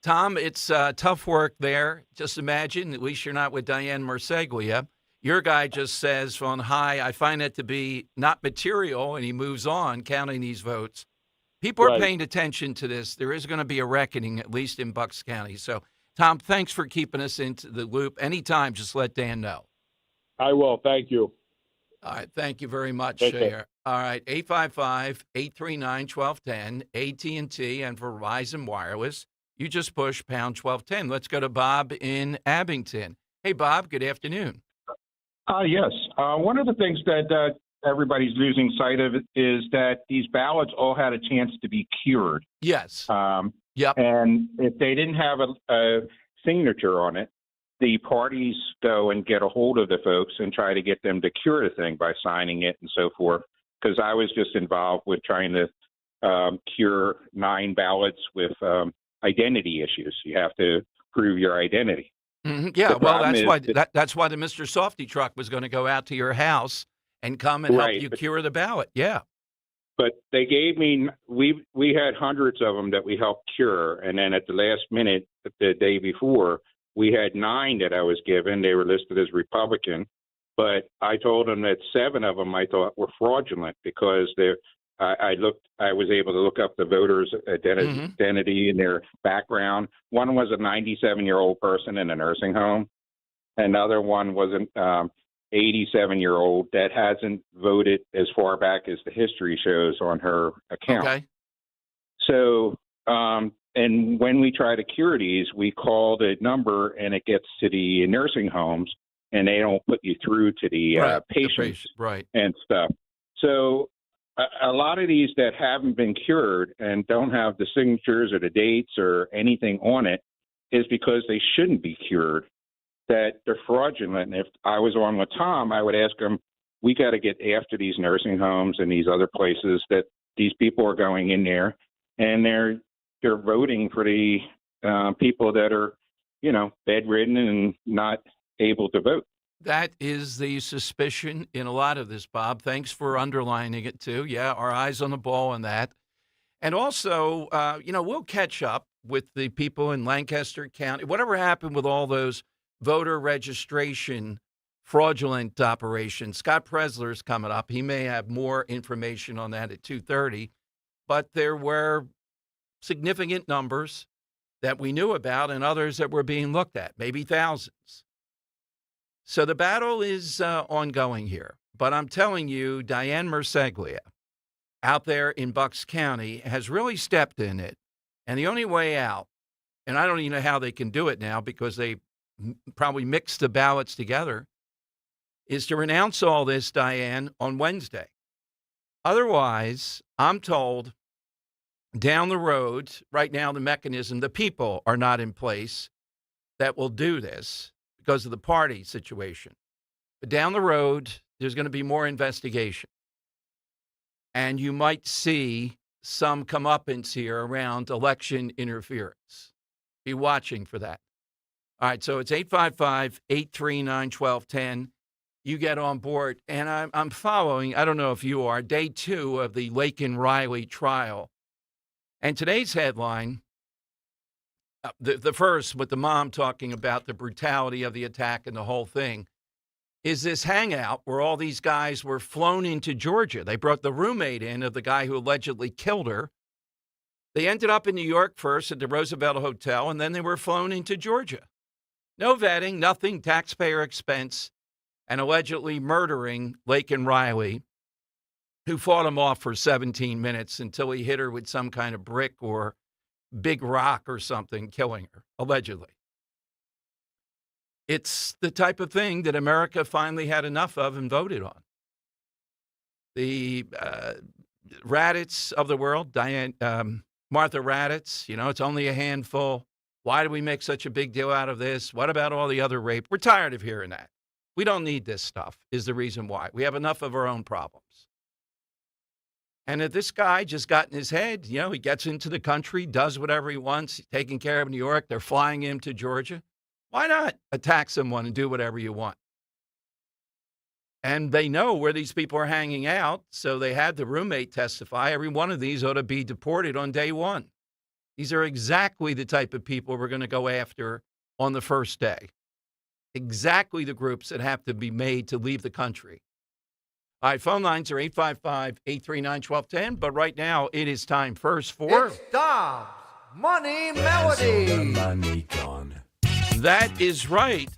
Tom, it's tough work there. Just imagine, at least you're not with Diane Marseglia. Your guy just says on high, I find it to be not material, and he moves on counting these votes. People are paying attention to this. There is going to be a reckoning, at least in Bucks County. So, Tom, thanks for keeping us into the loop. Anytime, just let Dan know. I will. Thank you. All right. Thank you very much. Okay. All right. 855-839-1210, AT&T, and for Verizon Wireless. You just push pound 1210. Let's go to Bob in Abington. Hey, Bob, good afternoon. Yes. One of the things that everybody's losing sight of is that these ballots all had a chance to be cured. Yes. Yep. And if they didn't have a signature on it, the parties go and get a hold of the folks and try to get them to cure the thing by signing it and so forth. Because I was just involved with trying to cure 9 ballots with identity issues. You have to prove your identity. Mm-hmm. Yeah, well, that's why the Mr. Softy truck was going to go out to your house and come and help you cure the ballot. Yeah. But they gave me, we had hundreds of them that we helped cure. And then at the last minute, the day before, we had 9 that I was given. They were listed as Republican. But I told them that 7 of them I thought were fraudulent because I was able to look up the voters' identity and their background. One was a 97-year-old person in a nursing home. Another one was an 87-year-old that hasn't voted as far back as the history shows on her account. Okay. So, and when we try to cure these, we call the number and it gets to the nursing homes and they don't put you through to the patients and stuff. So, a lot of these that haven't been cured and don't have the signatures or the dates or anything on it is because they shouldn't be cured, that they're fraudulent. And if I was on with Tom, I would ask him, we got to get after these nursing homes and these other places that these people are going in there and they're voting for the people that are, bedridden and not able to vote. That is the suspicion in a lot of this, Bob. Thanks for underlining it, too. Yeah, our eyes on the ball on that. And also, we'll catch up with the people in Lancaster County. Whatever happened with all those voter registration fraudulent operations. Scott Presler is coming up. He may have more information on that at 2:30. But there were significant numbers that we knew about and others that were being looked at, maybe thousands. So the battle is ongoing here. But I'm telling you, Diane Marseglia out there in Bucks County has really stepped in it And the only way out, and I don't even know how they can do it now because they probably mixed the ballots together, is to renounce all this, Diane, on Wednesday. Otherwise, I'm told down the road, right now the mechanism, the people are not in place that will do this because of the party situation. But down the road, there's going to be more investigation. And you might see some comeuppance here around election interference. Be watching for that. All right, so it's 855-839-1210. You get on board, and I'm following, I don't know if you are, day 2 of the Laken Riley trial. And today's headline, the first with the mom talking about the brutality of the attack and the whole thing, is this hangout where all these guys were flown into Georgia. They brought the roommate in of the guy who allegedly killed her. They ended up in New York first at the Roosevelt Hotel, and then they were flown into Georgia. No vetting, nothing, taxpayer expense, and allegedly murdering Laken Riley, who fought him off for 17 minutes until he hit her with some kind of brick or big rock or something, killing her, allegedly. It's the type of thing that America finally had enough of and voted on. The Raddatz of the world, Martha Raddatz, it's only a handful. Why do we make such a big deal out of this? What about all the other rape? We're tired of hearing that. We don't need this stuff is the reason why. We have enough of our own problems. And if this guy just got in his head, he gets into the country, does whatever he wants, he's taking care of New York, they're flying him to Georgia. Why not attack someone and do whatever you want? And they know where these people are hanging out, so they had the roommate testify. Every one of these ought to be deported on day 1. These are exactly the type of people we're going to go after on the first day. Exactly the groups that have to be made to leave the country. All right, phone lines are 855-839-1210, but right now it is time first for... It's Dom's Money Melody. Money gone. That is right.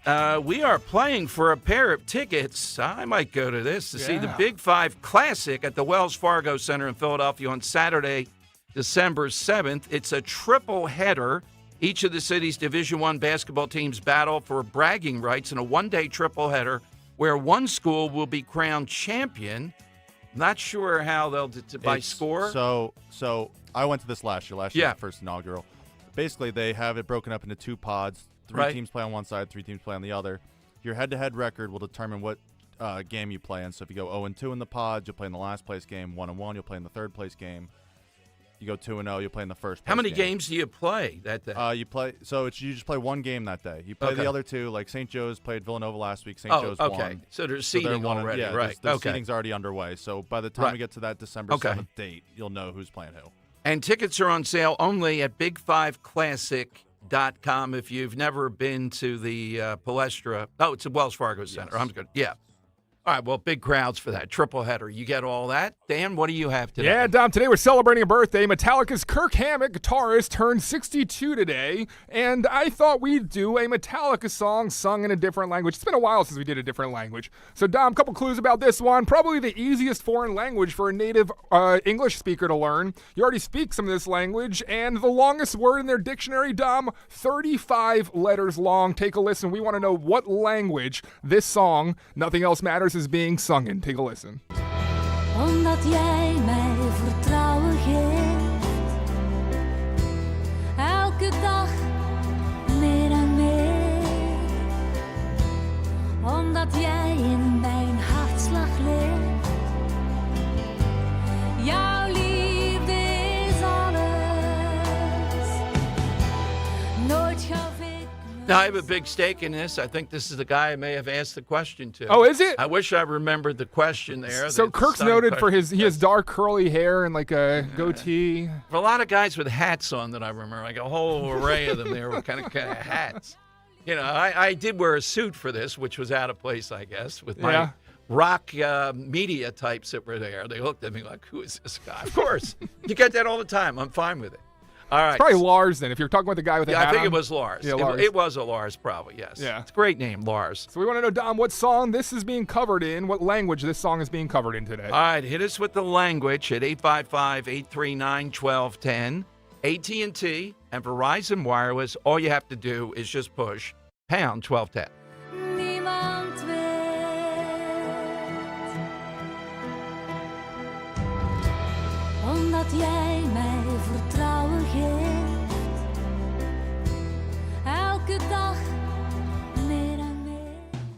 We are playing for a pair of tickets. I might go to this to see the Big 5 Classic at the Wells Fargo Center in Philadelphia on Saturday, December 7th. It's a triple header. Each of the city's Division I basketball teams battle for bragging rights in a one-day triple header where one school will be crowned champion. Not sure how they'll by score. So I went to this last year. The first inaugural. Basically, they have it broken up into 2 pods. 3 teams play on one side, 3 teams play on the other. Your head-to-head record will determine what game you play in. So if you go 0-2 in the pods, you'll play in the last place game. 1-1, you'll play in the third place game. You go 2-0, you'll play in the first place. How many game. games do you play that day? You just play 1 game that day. You play the other 2. Like St. Joe's played Villanova last week. St. Joe's won. So there's seeding already, right? The seeding's already underway. So by the time we get to that December 7th date, you'll know who's playing who. And tickets are on sale only at big5classic.com if you've never been to the Palestra. Oh, it's a Wells Fargo Center. Yes. I'm good. Yeah. All right, well, big crowds for that triple header. You get all that. Dan, what do you have today? Yeah, Dom, today we're celebrating a birthday. Metallica's Kirk Hammett, guitarist, turned 62 today, and I thought we'd do a Metallica song sung in a different language. It's been a while since we did a different language. So, Dom, a couple clues about this one. Probably the easiest foreign language for a native English speaker to learn. You already speak some of this language, and the longest word in their dictionary, Dom, 35 letters long. Take a listen. We want to know what language this song, Nothing Else Matters, is being sung in. Take a listen. Omdat jij mij vertrouwen geeft, elke dag meer en meer. Omdat jij in mijn hartslag leeft, jouw liefde is alles. Nooit gaf ik. Now, I have a big stake in this. I think this is the guy I may have asked the question to. Oh, is it? I wish I remembered the question there. So Kirk's noted for he has dark curly hair and like a goatee. For a lot of guys with hats on that I remember, like a whole array of them there with kind of hats. I did wear a suit for this, which was out of place, I guess, with my rock media types that were there. They looked at me like, who is this guy? Of course. You get that all the time. I'm fine with it. All right. It's probably Lars then, if you're talking about the guy with the hat I think on. it was Lars. Yeah, Lars. It was a Lars, probably, yes. Yeah. It's a great name, Lars. So we want to know, Dom, what song this is being covered in, what language this song is being covered in today. All right, hit us with the language at 855-839-1210. AT&T and Verizon Wireless, all you have to do is just push pound 1210. Niemand weet, omdat jij mij vertrouwen geeft. Elke dag meer en meer.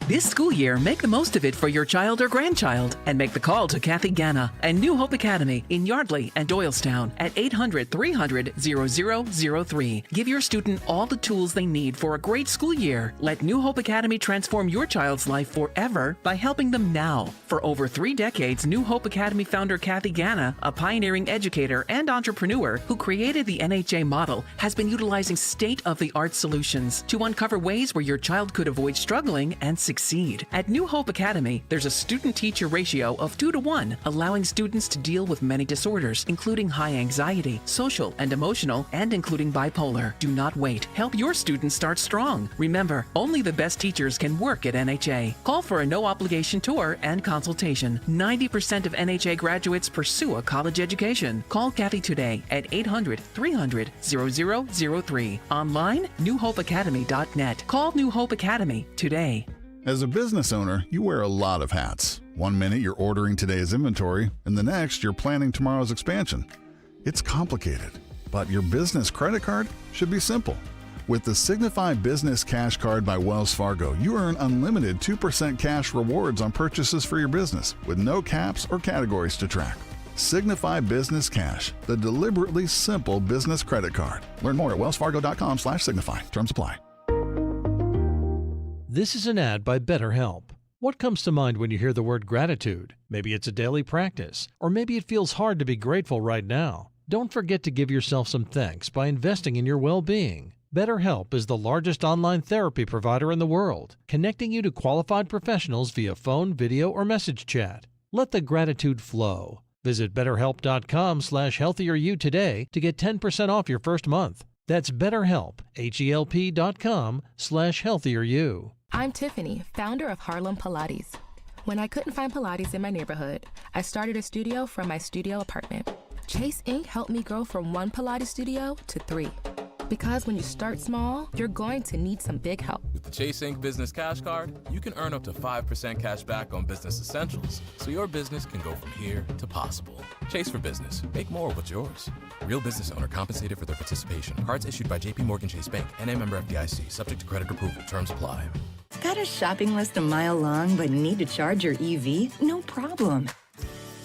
This school year, make the most of it for your child or grandchild and make the call to Kathy Ganna and New Hope Academy in Yardley and Doylestown at 800-300-0003. Give your student all the tools they need for a great school year. Let New Hope Academy transform your child's life forever by helping them now. For over 3 decades, New Hope Academy founder Kathy Ganna, a pioneering educator and entrepreneur who created the NHA model, has been utilizing state-of-the-art solutions to uncover ways where your child could avoid struggling and succeed. At New Hope Academy, there's a student-teacher ratio of 2-to-1, allowing students to deal with many disorders, including high anxiety, social and emotional, and including bipolar. Do not wait. Help your students start strong. Remember, only the best teachers can work at NHA. Call for a no-obligation tour and consultation. 90% of NHA graduates pursue a college education. Call Kathy today at 800-300-0003. Online, newhopeacademy.net. Call New Hope Academy today. As a business owner, you wear a lot of hats. One minute you're ordering today's inventory, and the next you're planning tomorrow's expansion. It's complicated, but your business credit card should be simple. With the Signify Business Cash Card by Wells Fargo, you earn unlimited 2% cash rewards on purchases for your business, with no caps or categories to track. Signify Business Cash, the deliberately simple business credit card. Learn more at wellsfargo.com/signify. Terms apply. This is an ad by BetterHelp. What comes to mind when you hear the word gratitude? Maybe it's a daily practice, or maybe it feels hard to be grateful right now. Don't forget to give yourself some thanks by investing in your well-being. BetterHelp is the largest online therapy provider in the world, connecting you to qualified professionals via phone, video, or message chat. Let the gratitude flow. Visit BetterHelp.com/healthieryou today to get 10% off your first month. That's BetterHelp, HELP.com/healthieryou. I'm Tiffany, founder of Harlem Pilates. When I couldn't find Pilates in my neighborhood, I started a studio from my studio apartment. Chase Inc. helped me grow from 1 Pilates studio to 3. Because when you start small, you're going to need some big help. With the Chase Inc. Business Cash Card, you can earn up to 5% cash back on business essentials, so your business can go from here to possible. Chase for business. Make more what's yours. Real business owner compensated for their participation. Cards issued by JP Morgan Chase Bank, NA member FDIC, subject to credit approval. Terms apply. Got a shopping list a mile long but need to charge your EV? No problem.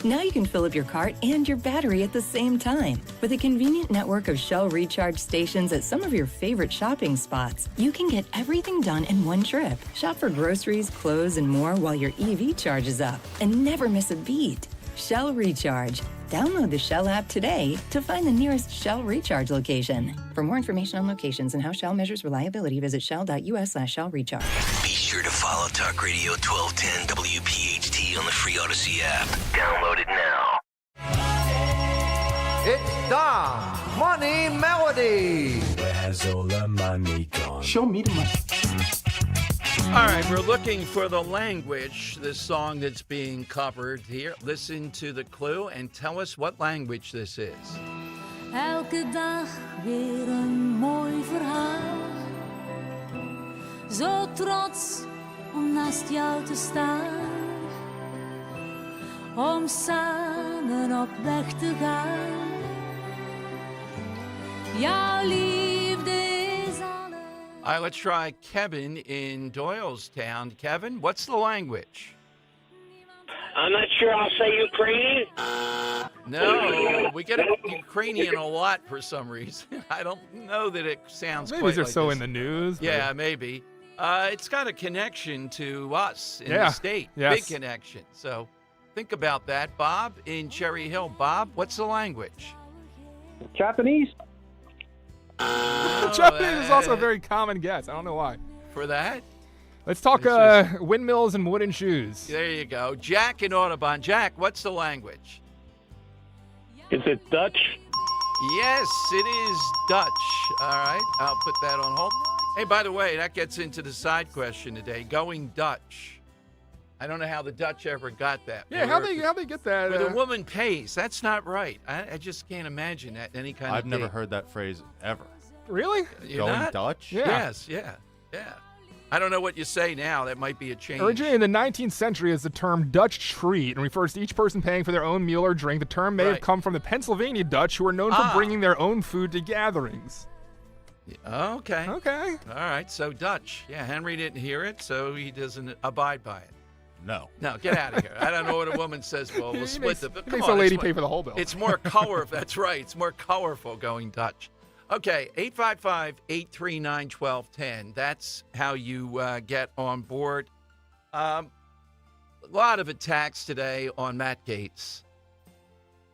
Now you can fill up your cart and your battery at the same time. With a convenient network of Shell recharge stations at some of your favorite shopping spots, you can get everything done in one trip. Shop for groceries, clothes, and more while your EV charges up. And never miss a beat. Shell Recharge. Download the Shell app today to find the nearest Shell Recharge location. For more information on locations and how Shell measures reliability, visit shell.us/Shell Recharge. Be sure to follow Talk Radio 1210 WPHT on the free Odyssey app. Download it now. It's Dom Money Melody. Where's all the money gone? Show me the money. All right, we're looking for the language, this song that's being covered here. Listen to the clue and tell us what language this is. Elke dag weer een mooi verhaal. Zo trots om naast jou te staan. Om samen op weg te gaan. Jouw liefde is alles. All right, let's try Kevin in Doylestown. Kevin, what's the language? I'm not sure. I'll say Ukrainian. No, we get Ukrainian a lot for some reason. I don't know that it sounds maybe quite they're like so this. in the news. Yeah, but... maybe. It's got a connection to us in the state. Yes. Big connection. So think about that. Bob in Cherry Hill. Bob, what's the language? Japanese. Japanese is also a very common guess. I don't know why. For that? Let's talk windmills and wooden shoes. There you go. Jack in Audubon. Jack, what's the language? Is it Dutch? Yes, it is Dutch. All right, I'll put that on hold. Hey, by the way, that gets into the side question today. Going Dutch. I don't know how the Dutch ever got that. Yeah, how they get that? With a woman pays. That's not right. I just can't imagine that any kind of I've never heard that phrase ever. Really? You're Going not? Dutch? Yeah. Yes, yeah. I don't know what you say now. That might be a change. Originated in the 19th century as the term Dutch treat and refers to each person paying for their own meal or drink. The term may have come from the Pennsylvania Dutch, who are known for bringing their own food to gatherings. Okay. Okay. All right, so Dutch. Yeah, Henry didn't hear it, so he doesn't abide by it. No, get out of here. I don't know what a woman says. Well, we'll split the bill. He makes the lady pay for the whole bill. It's more colorful. That's right. It's more colorful going Dutch. Okay, 855-839-1210. That's how you get on board. A lot of attacks today on Matt Gaetz.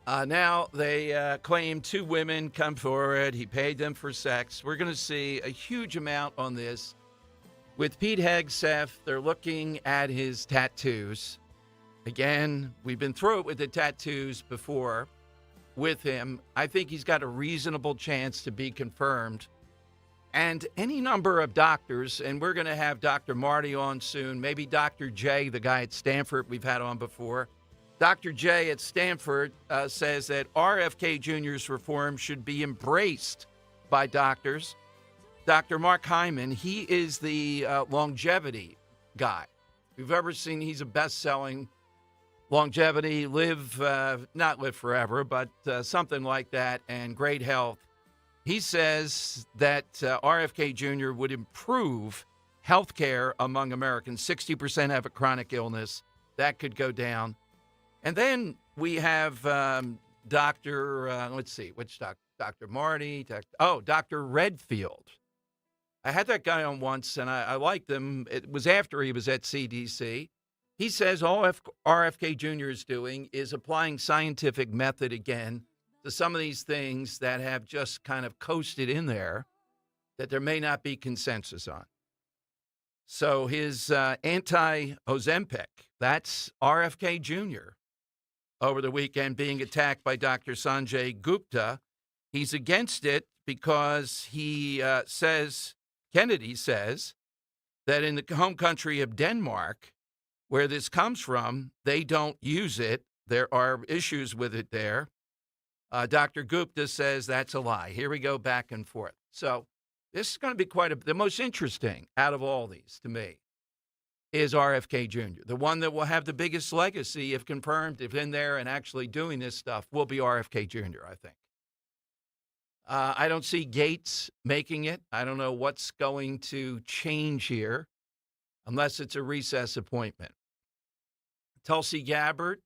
Now they claim two women come forward. He paid them for sex. We're going to see a huge amount on this. With Pete Hegseth, they're looking at his tattoos. Again, we've been through it with the tattoos before with him. I think he's got a reasonable chance to be confirmed. And any number of doctors, and we're going to have Dr. Marty on soon, maybe Dr. J, the guy at Stanford we've had on before. Dr. J at Stanford says that RFK Jr.'s reform should be embraced by doctors. Dr. Mark Hyman, he is the longevity guy. If you've ever seen, he's a best-selling longevity, not live forever, but something like that, and great health. He says that RFK Jr. would improve health care among Americans. 60% have a chronic illness. That could go down. And then we have Dr. Let's see, which doctor? Dr. Marty. Dr. Redfield. I had that guy on once, and I liked him. It was after he was at CDC. He says all RFK Jr. is doing is applying scientific method again to some of these things that have just kind of coasted in there that there may not be consensus on. So his anti-Ozempic, that's RFK Jr. over the weekend being attacked by Dr. Sanjay Gupta. He's against it because he Kennedy says that in the home country of Denmark, where this comes from, they don't use it. There are issues with it there. Dr. Gupta says that's a lie. Here we go back and forth. So this is going to be the most interesting out of all these to me is RFK Jr. The one that will have the biggest legacy, if confirmed, if in there and actually doing this stuff, will be RFK Jr., I think. I don't see Gaetz making it. I don't know what's going to change here unless it's a recess appointment. Tulsi Gabbard,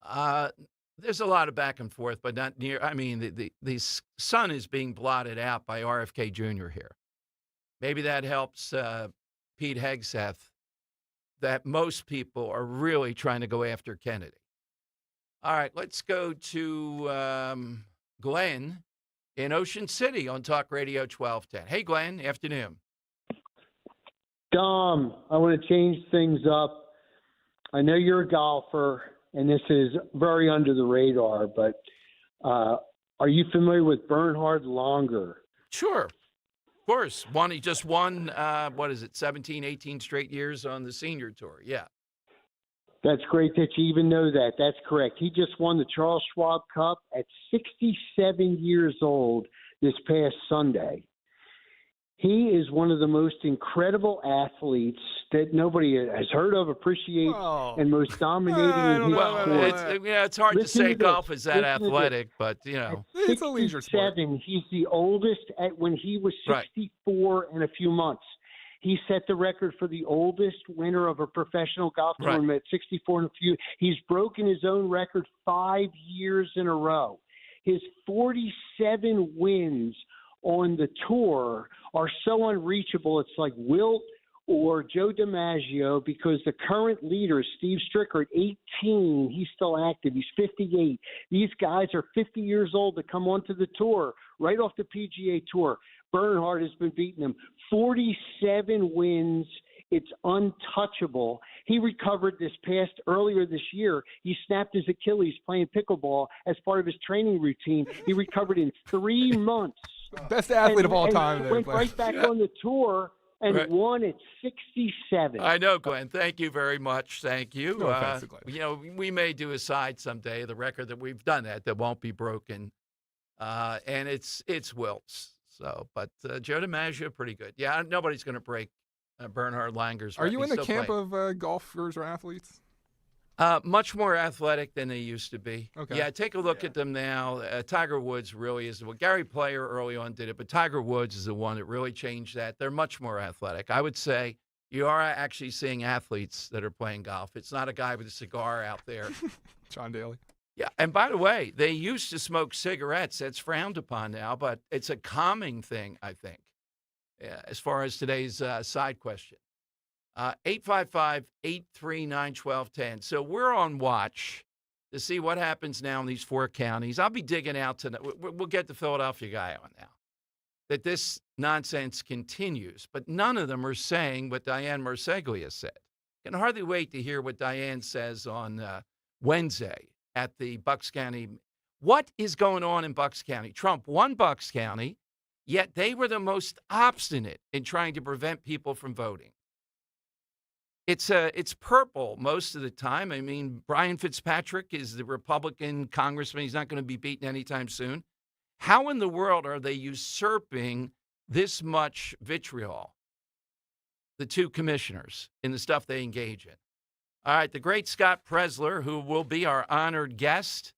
there's a lot of back and forth, but not near. I mean, the sun is being blotted out by RFK Jr. here. Maybe that helps Pete Hegseth, that most people are really trying to go after Kennedy. All right, let's go to Glenn in Ocean City on Talk Radio 1210. Hey, Glenn, afternoon. Dom, I want to change things up. I know you're a golfer, and this is very under the radar, but are you familiar with Bernhard Langer? Sure. Of course. He just won, 17, 18 straight years on the senior tour. Yeah. That's great that you even know that. That's correct. He just won the Charles Schwab Cup at 67 years old this past Sunday. He is one of the most incredible athletes that nobody has heard of, appreciates, and most dominating in his sport. It's hard to say golf is that athletic, but, it's a leisure sport. He's the oldest when he was 64 in a few months. He set the record for the oldest winner of a professional golf tournament at 64 in a few. He's broken his own record 5 years in a row. His 47 wins on the tour are so unreachable. It's like Wilt or Joe DiMaggio, because the current leader, Steve Stricker, at 18, he's still active. He's 58. These guys are 50 years old to come onto the tour, right off the PGA Tour. Bernhard has been beating them. 47 wins. It's untouchable. He recovered earlier this year. He snapped his Achilles playing pickleball as part of his training routine. He recovered in 3 months. Best athlete of all time. Went right back on the tour and won at 67. I know, Glenn. Thank you very much. Thank you. No offense to Glenn. You know, we may do a side someday, the record that we've done that won't be broken. And it's Wilt's. So, but Joe DiMaggio, pretty good. Yeah, nobody's going to break Bernhard Langer's. Are you in the camp of golfers or athletes? Much more athletic than they used to be. Okay. Yeah, take a look at them now. Tiger Woods really is. Well, Gary Player early on did it, but Tiger Woods is the one that really changed that. They're much more athletic. I would say you are actually seeing athletes that are playing golf. It's not a guy with a cigar out there. John Daly. Yeah, and by the way, they used to smoke cigarettes. That's frowned upon now, but it's a calming thing, I think, as far as today's side question. 855-839-1210. So we're on watch to see what happens now in these 4 counties. I'll be digging out tonight. We'll get the Philadelphia guy on now. That this nonsense continues, but none of them are saying what Diane Marseglia said. I can hardly wait to hear what Diane says on Wednesday at the Bucks County. What is going on in Bucks County? Trump won Bucks County, yet they were the most obstinate in trying to prevent people from voting. It's purple most of the time. I mean, Brian Fitzpatrick is the Republican congressman. He's not going to be beaten anytime soon. How in the world are they usurping this much vitriol, the 2 commissioners, in the stuff they engage in? All right, the great Scott Presler, who will be our honored guest,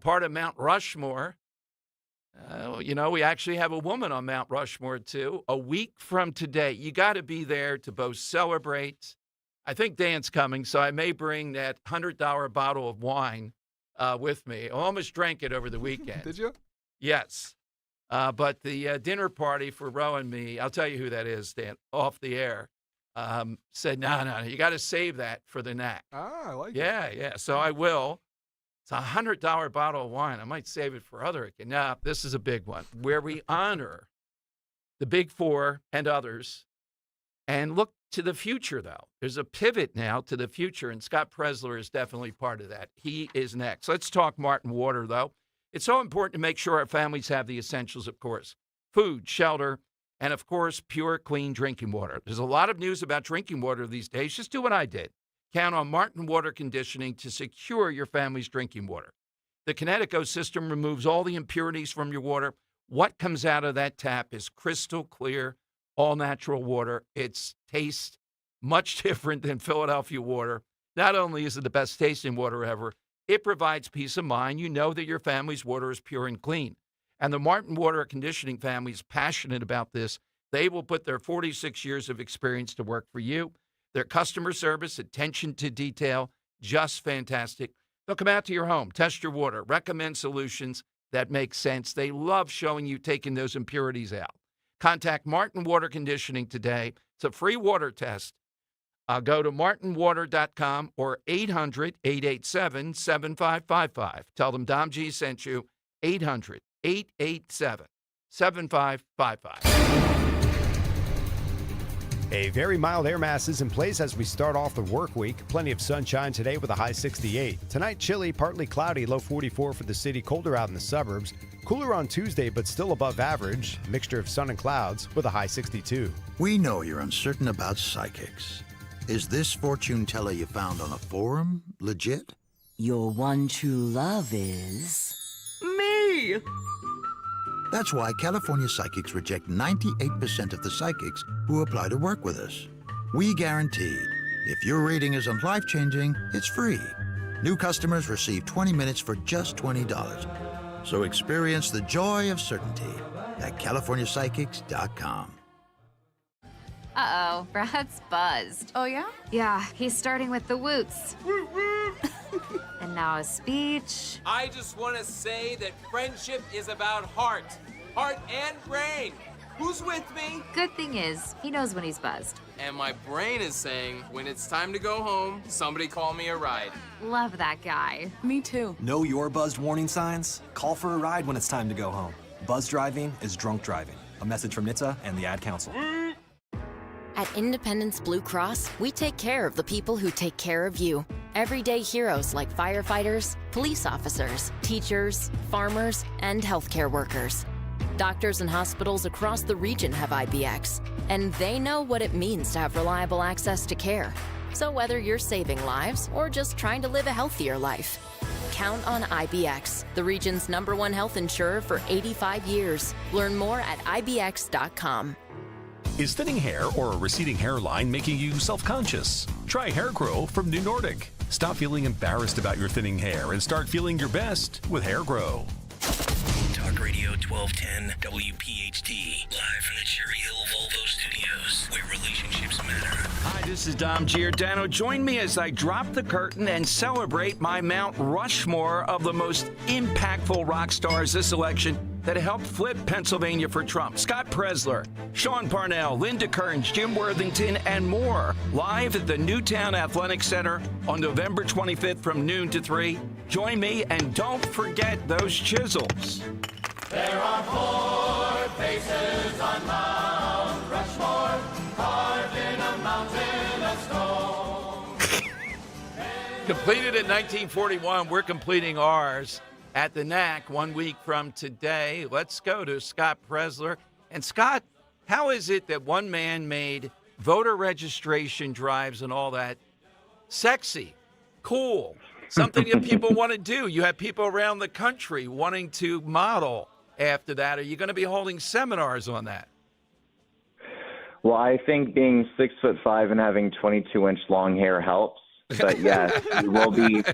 part of Mount Rushmore. You know, we actually have a woman on Mount Rushmore, too. A week from today, you got to be there to both celebrate. I think Dan's coming, so I may bring that $100 bottle of wine with me. I almost drank it over the weekend. Did you? Yes. But the dinner party for Ro and me, I'll tell you who that is, Dan, off the air, said, no, you got to save that for the knack. I like it. Yeah. So I will. It's a $100 bottle of wine. I might save it for other. No, this is a big one where we honor the big 4 and others and look to the future, though. There's a pivot now to the future, and Scott Presler is definitely part of that. He is next. Let's talk Martin Water, though. It's so important to make sure our families have the essentials, of course, food, shelter, and, of course, pure, clean drinking water. There's a lot of news about drinking water these days. Just do what I did. Count on Martin Water Conditioning to secure your family's drinking water. The Kinetico system removes all the impurities from your water. What comes out of that tap is crystal clear, all-natural water. Its tastes much different than Philadelphia water. Not only is it the best tasting water ever, it provides peace of mind. You know that your family's water is pure and clean. And the Martin Water Conditioning family is passionate about this. They will put their 46 years of experience to work for you. Their customer service, attention to detail, just fantastic. They'll come out to your home, test your water, recommend solutions that make sense. They love showing you taking those impurities out. Contact Martin Water Conditioning today. It's a free water test. Go to martinwater.com or 800-887-7555. Tell them Dom G sent you, 800-887-7555. A very mild air mass is in place as we start off the work week. Plenty of sunshine today with a high 68. Tonight, chilly, partly cloudy, low 44 for the city. Colder out in the suburbs. Cooler on Tuesday, but still above average. Mixture of sun and clouds with a high 62. We know you're uncertain about psychics. Is this fortune teller you found on a forum legit? Your one true love is... me! That's why California Psychics reject 98% of the psychics who apply to work with us. We guarantee if your reading isn't life-changing, it's free. New customers receive 20 minutes for just $20. So experience the joy of certainty at CaliforniaPsychics.com. Uh-oh, Brad's buzzed. Oh, yeah? Yeah, he's starting with the woots. And now a speech. I just want to say that friendship is about heart and brain. Who's with me? Good thing is, he knows when he's buzzed. And my brain is saying, when it's time to go home, somebody call me a ride. Love that guy. Me too. Know your buzzed warning signs? Call for a ride when it's time to go home. Buzz driving is drunk driving. A message from NHTSA and the Ad Council. At Independence Blue Cross, we take care of the people who take care of you. Everyday heroes like firefighters, police officers, teachers, farmers, and healthcare workers. Doctors and hospitals across the region have IBX, and they know what it means to have reliable access to care. So whether you're saving lives or just trying to live a healthier life, count on IBX, the region's #1 health insurer for 85 years. Learn more at IBX.com. Is thinning hair or a receding hairline making you self-conscious? Try Hair Grow from New Nordic. Stop feeling embarrassed about your thinning hair and start feeling your best with Hair Grow. Talk Radio 1210 WPHT, live from the Cherry Hill Volvo Studios, where relationships matter. Hi, this is Dom Giordano. Join me as I drop the curtain and celebrate my Mount Rushmore of the most impactful rock stars this election that helped flip Pennsylvania for Trump. Scott Presler, Sean Parnell, Linda Kearns, Jim Worthington, and more. Live at the Newtown Athletic Center on November 25th from noon to 3. Join me, and don't forget those chisels. There are 4 faces on Mount Rushmore, carved in a mountain of stone. Completed in 1941, we're completing ours at the NAC 1 week from today. Let's go to Scott Presler. And Scott, how is it that one man made voter registration drives and all that sexy, cool, something that people want to do? You have people around the country wanting to model after that. Are you going to be holding seminars on that? Well, I think being 6'5" and having 22-inch long hair helps. But yes, we will be.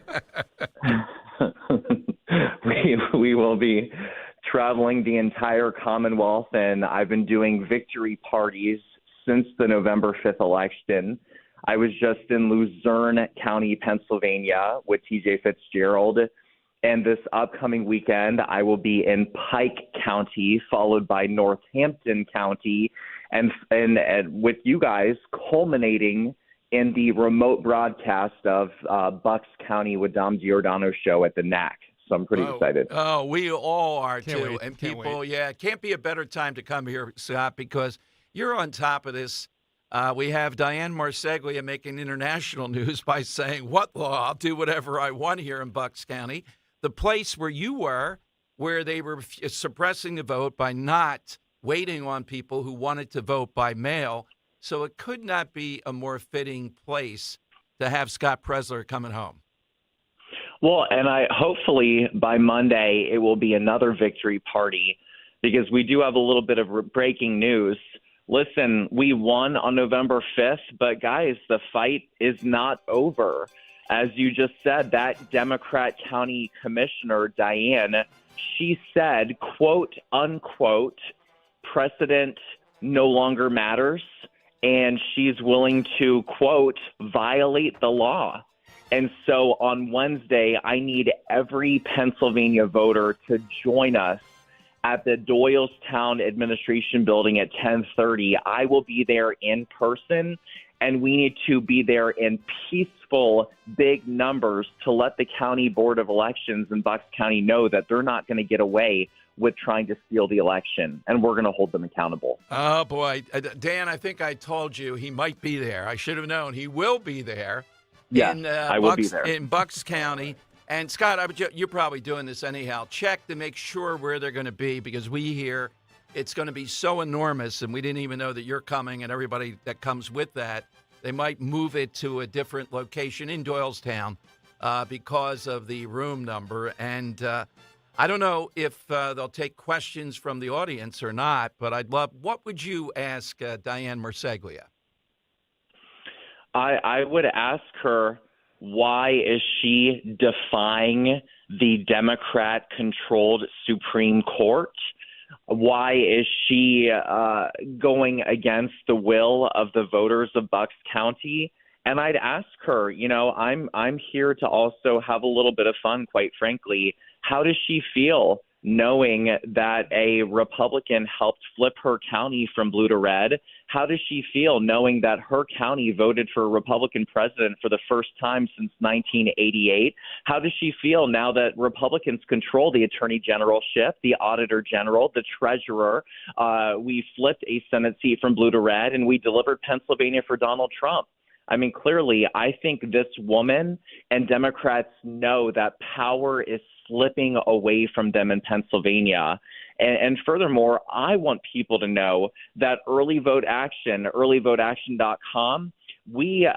we will be traveling the entire Commonwealth, and I've been doing victory parties since the November 5th election. I was just in Luzerne County, Pennsylvania, with TJ Fitzgerald. And this upcoming weekend, I will be in Pike County, followed by Northampton County, and with you guys culminating in the remote broadcast of Bucks County with Dom Giordano show at the NAC. So I'm pretty excited. Oh, we all are Can't too. wait. And Can't people, wait. yeah, it can't be a better time to come here, Scott, because you're on top of this. We have Diane Marseglia making international news by saying, what law? I'll do whatever I want here in Bucks County. The place where you were, where they were suppressing the vote by not waiting on people who wanted to vote by mail. So it could not be a more fitting place to have Scott Presler coming home. Well, and hopefully by Monday it will be another victory party, because we do have a little bit of breaking news. Listen, we won on November 5th, but guys, the fight is not over. As you just said, that Democrat county commissioner, Diane, she said, quote, unquote, precedent no longer matters. And she's willing to, quote, violate the law. And so on Wednesday, I need every Pennsylvania voter to join us at the Doylestown Administration Building at 10:30. I will be there in person, and we need to be there in peaceful, big numbers to let the County Board of Elections in Bucks County know that they're not going to get away with trying to steal the election, and we're going to hold them accountable. Oh, boy. Dan, I think I told you he might be there. I should have known. He will be there. Yes, I will be there. In Bucks County. And, Scott, you're probably doing this anyhow. Check to make sure where they're going to be, because we hear it's going to be so enormous, and we didn't even know that you're coming and everybody that comes with that. They might move it to a different location in Doylestown because of the room number. And I don't know if they'll take questions from the audience or not, but I'd love – what would you ask Diane Marseglia? I would ask her, why is she defying the Democrat-controlled Supreme Court? Why is she going against the will of the voters of Bucks County? And I'd ask her, I'm here to also have a little bit of fun, quite frankly. How does she feel knowing that a Republican helped flip her county from blue to red? How does she feel knowing that her county voted for a Republican president for the first time since 1988? How does she feel now that Republicans control the attorney generalship, the auditor general, the treasurer? We flipped a Senate seat from blue to red, and we delivered Pennsylvania for Donald Trump. I mean, clearly, I think this woman and Democrats know that power is slipping away from them in Pennsylvania. And furthermore, I want people to know that early vote action, earlyvoteaction.com, we,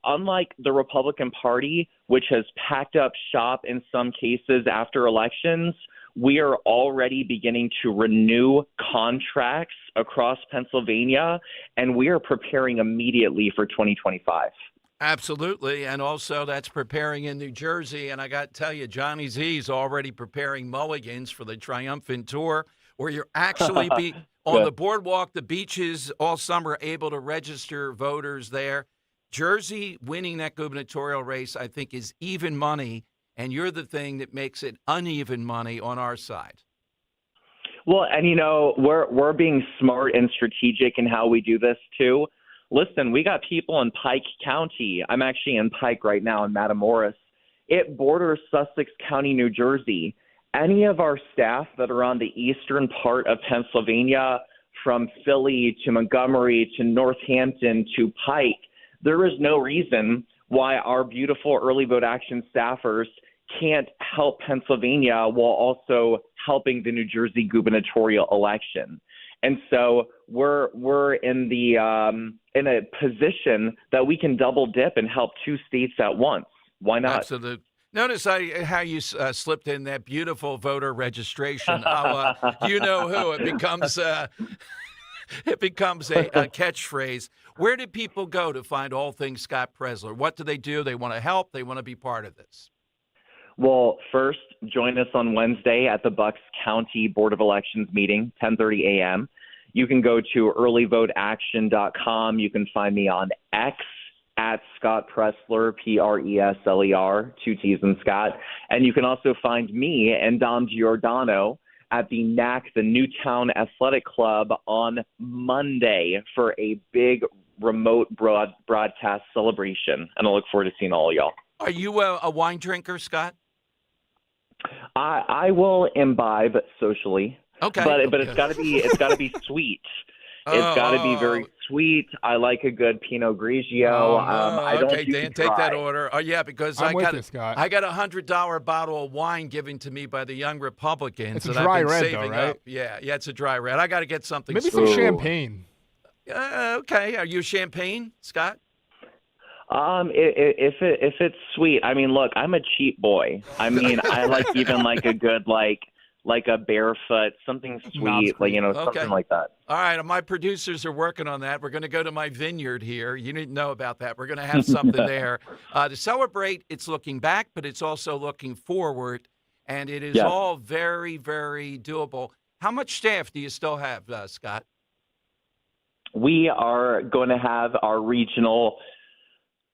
unlike the Republican Party, which has packed up shop in some cases after elections, we are already beginning to renew contracts across Pennsylvania, and we are preparing immediately for 2025. Absolutely. And also that's preparing in New Jersey. And I got to tell you, Johnny Z's already preparing mulligans for the triumphant tour, where you're actually on the boardwalk, the beaches all summer, able to register voters there. Jersey winning that gubernatorial race, I think, is even money. And you're the thing that makes it uneven money on our side. Well, and, we're being smart and strategic in how we do this, too. Listen, we got people in Pike County. I'm actually in Pike right now in Matamoros. It borders Sussex County, New Jersey. Any of our staff that are on the eastern part of Pennsylvania, from Philly to Montgomery to Northampton to Pike, there is no reason why our beautiful early vote action staffers can't help Pennsylvania while also helping the New Jersey gubernatorial election. And so we're in in a position that we can double dip and help two states at once. Why not? Absolutely. Notice how you slipped in that beautiful voter registration. You know who it becomes. It becomes a catchphrase. Where do people go to find all things Scott Presler? What do? They want to help. They want to be part of this. Well, first, join us on Wednesday at the Bucks County Board of Elections meeting, 10:30 a.m. You can go to earlyvoteaction.com. You can find me on X at Scott Presler, Presler, 2 T's in Scott. And you can also find me and Dom Giordano at the NAC, the Newtown Athletic Club, on Monday for a big remote broadcast celebration. And I look forward to seeing all of y'all. Are you a wine drinker, Scott? I will imbibe socially. Okay. But it's got to be sweet. It's got to be very sweet. I like a good Pinot Grigio. I don't okay, Dan, take that order. Oh, yeah, because I got a $100 bottle of wine given to me by the Young Republicans. It's a dry red, saving though, right? up. Yeah, it's a dry red. I got to get something. Maybe some champagne. Okay, are you champagne, Scott? If it's sweet, I mean, look, I'm a cheap boy. I mean, I like even like a good like a barefoot, something sweet, something like that. All right, my producers are working on that. We're going to go to my vineyard here. You didn't know about that. We're going to have something there to celebrate. It's looking back, but it's also looking forward, and it is all very, very doable. How much staff do you still have, Scott? We are going to have our regional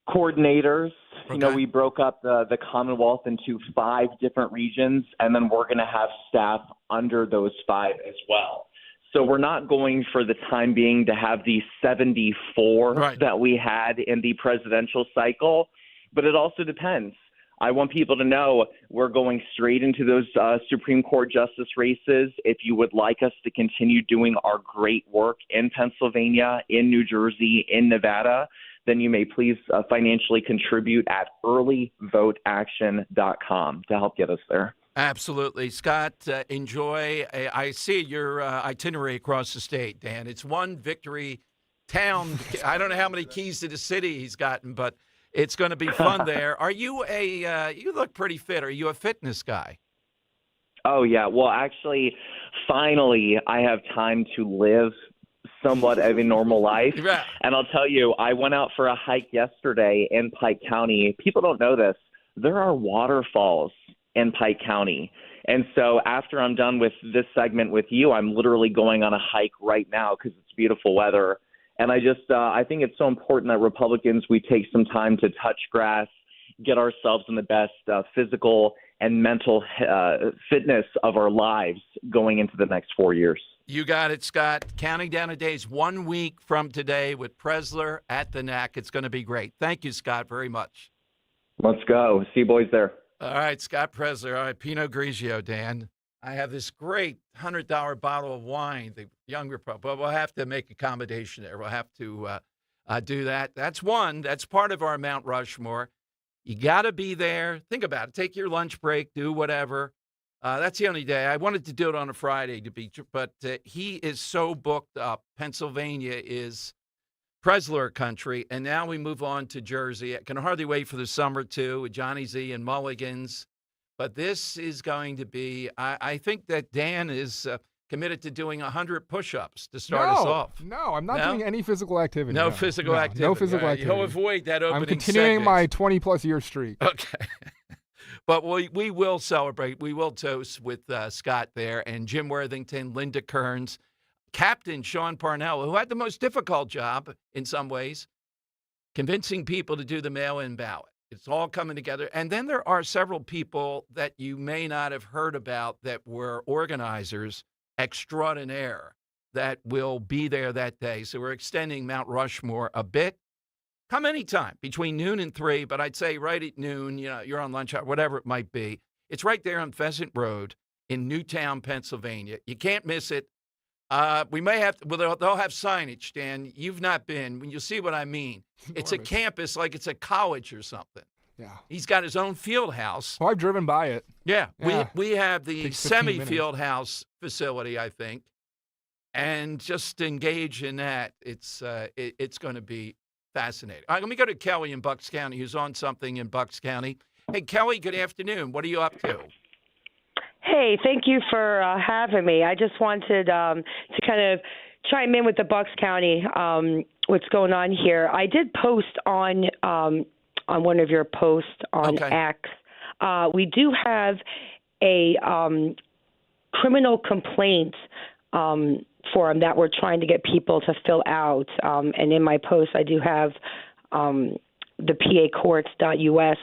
coordinators. Okay. We broke up the Commonwealth into 5 different regions, and then we're going to have staff under those 5 as well. So we're not going for the time being to have the 74 that we had in the presidential cycle, but it also depends. I want people to know we're going straight into those Supreme Court justice races. If you would like us to continue doing our great work in Pennsylvania, in New Jersey, in Nevada, then you may please financially contribute at earlyvoteaction.com to help get us there. Absolutely. Scott, enjoy. I see your itinerary across the state, Dan. It's one victory town. I don't know how many keys to the city he's gotten, but it's going to be fun there. Are you you look pretty fit. Are you a fitness guy? Oh, yeah. Well, actually, finally, I have time to live somewhat of a normal life. And I'll tell you, I went out for a hike yesterday in Pike County. People don't know this. There are waterfalls in Pike County. And so after I'm done with this segment with you, I'm literally going on a hike right now because it's beautiful weather. And I think it's so important that Republicans, we take some time to touch grass, get ourselves in the best physical and mental fitness of our lives going into the next 4 years. You got it, Scott. Counting down the days, 1 week from today with Presler at the NAC. It's going to be great. Thank you, Scott, very much. Let's go. See you boys there. All right, Scott Presler. All right, Pinot Grigio, Dan. I have this great $100 bottle of wine, the Young Republic, but we'll have to make accommodation there. We'll have to do that. That's one. That's part of our Mount Rushmore. You got to be there. Think about it. Take your lunch break. Do whatever. That's the only day. I wanted to do it on a Friday, but he is so booked up. Pennsylvania is Presler country, and now we move on to Jersey. I can hardly wait for the summer, too, with Johnny Z and Mulligans. But this is going to be, I think that Dan is committed to doing 100 push-ups to start us off. No, I'm not doing any physical activity. No physical activity. No physical activity. He'll avoid that opening I'm continuing segment. my 20-plus year streak. Okay. But we will celebrate. We will toast with Scott there and Jim Worthington, Linda Kearns, Captain Sean Parnell, who had the most difficult job in some ways, convincing people to do the mail-in ballot. It's all coming together. And then there are several people that you may not have heard about that were organizers extraordinaire that will be there that day. So we're extending Mount Rushmore a bit. Come anytime between noon and 3, but I'd say right at noon, you're on lunch hour, whatever it might be. It's right there on Pheasant Road in Newtown, Pennsylvania. You can't miss it. We may have to, well, they'll have signage, Dan. You've not been. When you see what I mean, it's a campus like it's a college or something. Yeah. He's got his own field house. Oh, I've driven by it. Yeah. Yeah. We have the Takes 15 minutes. semi-field house facility, I think, and just engage in that. It's going to be fascinating. All right, let me go to Kelly in Bucks County, who's on something in Bucks County. Hey, Kelly, good afternoon. What are you up to? Hey, thank you for having me. I just wanted to kind of chime in with the Bucks County, what's going on here. I did post on one of your posts on X. We do have a criminal complaint form that we're trying to get people to fill out. And in my post, I do have the pacourts.us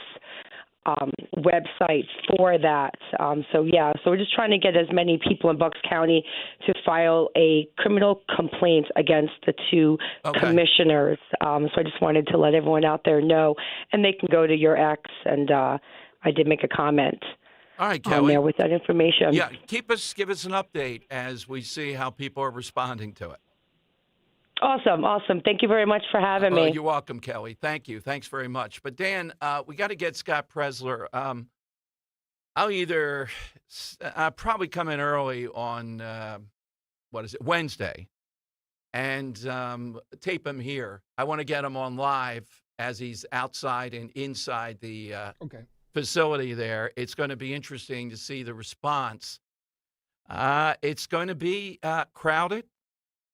website for that. So we're just trying to get as many people in Bucks County to file a criminal complaint against the two commissioners. So I just wanted to let everyone out there know, and they can go to your X, and I did make a comment. All right, Kelly. There with that information. Yeah, give us an update as we see how people are responding to it. Awesome. Thank you very much for having me. You're welcome, Kelly. Thank you. Thanks very much. But, Dan, we got to get Scott Presler. I'll probably come in early on, Wednesday, and tape him here. I want to get him on live as he's outside and inside the facility there. It's going to be interesting to see the response. It's going to be crowded.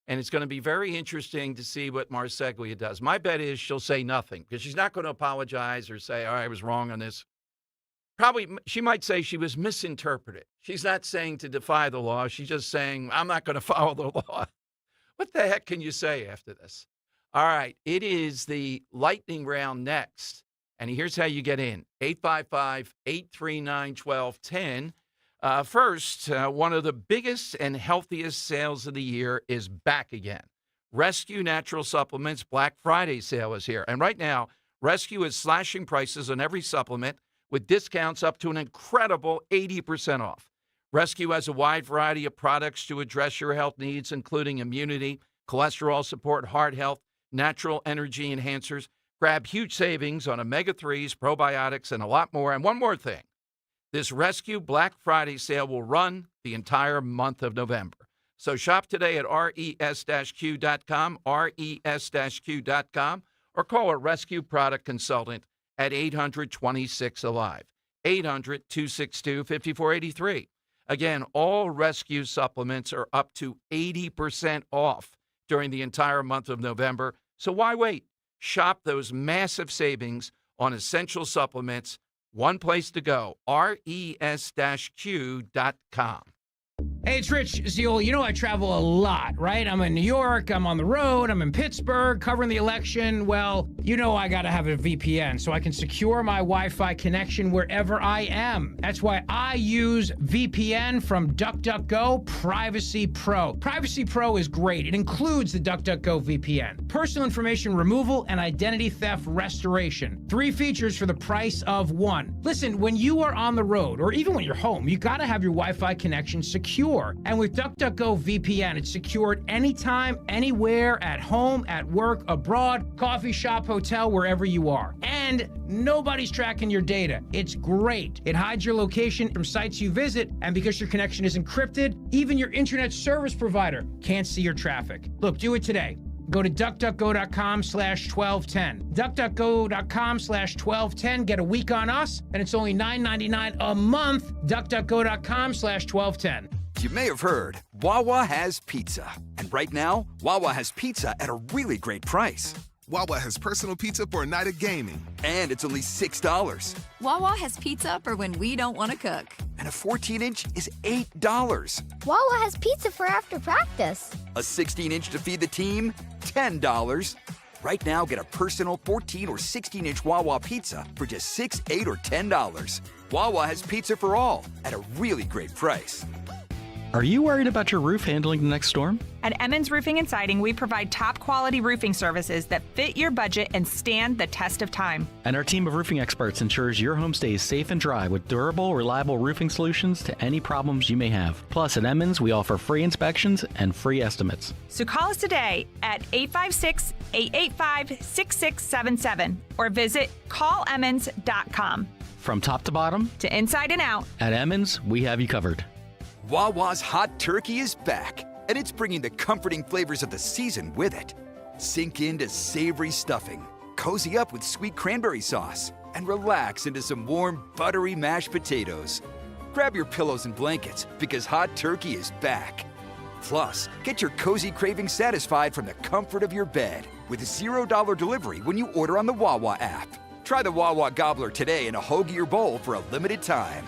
And it's going to be very interesting to see what Marseglia does. My bet is she'll say nothing because she's not going to apologize or say, I was wrong on this. Probably she might say she was misinterpreted. She's not saying to defy the law. She's just saying, I'm not going to follow the law. What the heck can you say after this? All right. It is the lightning round next. And here's how you get in. 855-839-1210. First, one of the biggest and healthiest sales of the year is back again. Rescue Natural Supplements Black Friday sale is here. And right now, Rescue is slashing prices on every supplement with discounts up to an incredible 80% off. Rescue has a wide variety of products to address your health needs, including immunity, cholesterol support, heart health, natural energy enhancers. Grab huge savings on omega-3s, probiotics, and a lot more. And one more thing. This Rescue Black Friday sale will run the entire month of November. So shop today at res-q.com, res-q.com, or call a Rescue product consultant at 800-26-ALIVE, 800-262-5483. Again, all Rescue supplements are up to 80% off during the entire month of November. So why wait? Shop those massive savings on essential supplements. One place to go, res-q.com. Hey, it's Rich Zeol. You know I travel a lot, right? I'm in New York, I'm on the road, I'm in Pittsburgh covering the election. Well, you know I gotta have a VPN so I can secure my Wi-Fi connection wherever I am. That's why I use VPN from DuckDuckGo Privacy Pro. Privacy Pro is great. It includes the DuckDuckGo VPN, personal information removal, and identity theft restoration. 3 features for the price of 1. Listen, when you are on the road, or even when you're home, you gotta have your Wi-Fi connection secure. secure. And with DuckDuckGo VPN, it's secured anytime, anywhere, at home, at work, abroad, coffee shop, hotel, wherever you are. And nobody's tracking your data. It's great. It hides your location from sites you visit, and because your connection is encrypted, even your internet service provider can't see your traffic. Look, do it today. Go to duckduckgo.com/1210. Duckduckgo.com/1210. Get a week on us, and it's only $9.99 a month. Duckduckgo.com/1210. You may have heard, Wawa has pizza. And right now, Wawa has pizza at a really great price. Wawa has personal pizza for a night of gaming. And it's only $6. Wawa has pizza for when we don't want to cook. And a 14-inch is $8. Wawa has pizza for after practice. A 16-inch to feed the team, $10. Right now, get a personal 14 or 16-inch Wawa pizza for just $6, $8, or $10. Wawa has pizza for all at a really great price. Are you worried about your roof handling the next storm? At Emmons Roofing and Siding, we provide top-quality roofing services that fit your budget and stand the test of time. And our team of roofing experts ensures your home stays safe and dry with durable, reliable roofing solutions to any problems you may have. Plus, at Emmons, we offer free inspections and free estimates. So call us today at 856-885-6677 or visit callemmons.com. From top to bottom, to inside and out, at Emmons, we have you covered. Wawa's hot turkey is back, and it's bringing the comforting flavors of the season with it. Sink into savory stuffing, cozy up with sweet cranberry sauce, and relax into some warm, buttery mashed potatoes. Grab your pillows and blankets, because hot turkey is back. Plus, get your cozy cravings satisfied from the comfort of your bed with $0 delivery when you order on the Wawa app. Try the Wawa Gobbler today in a hoagie or bowl for a limited time.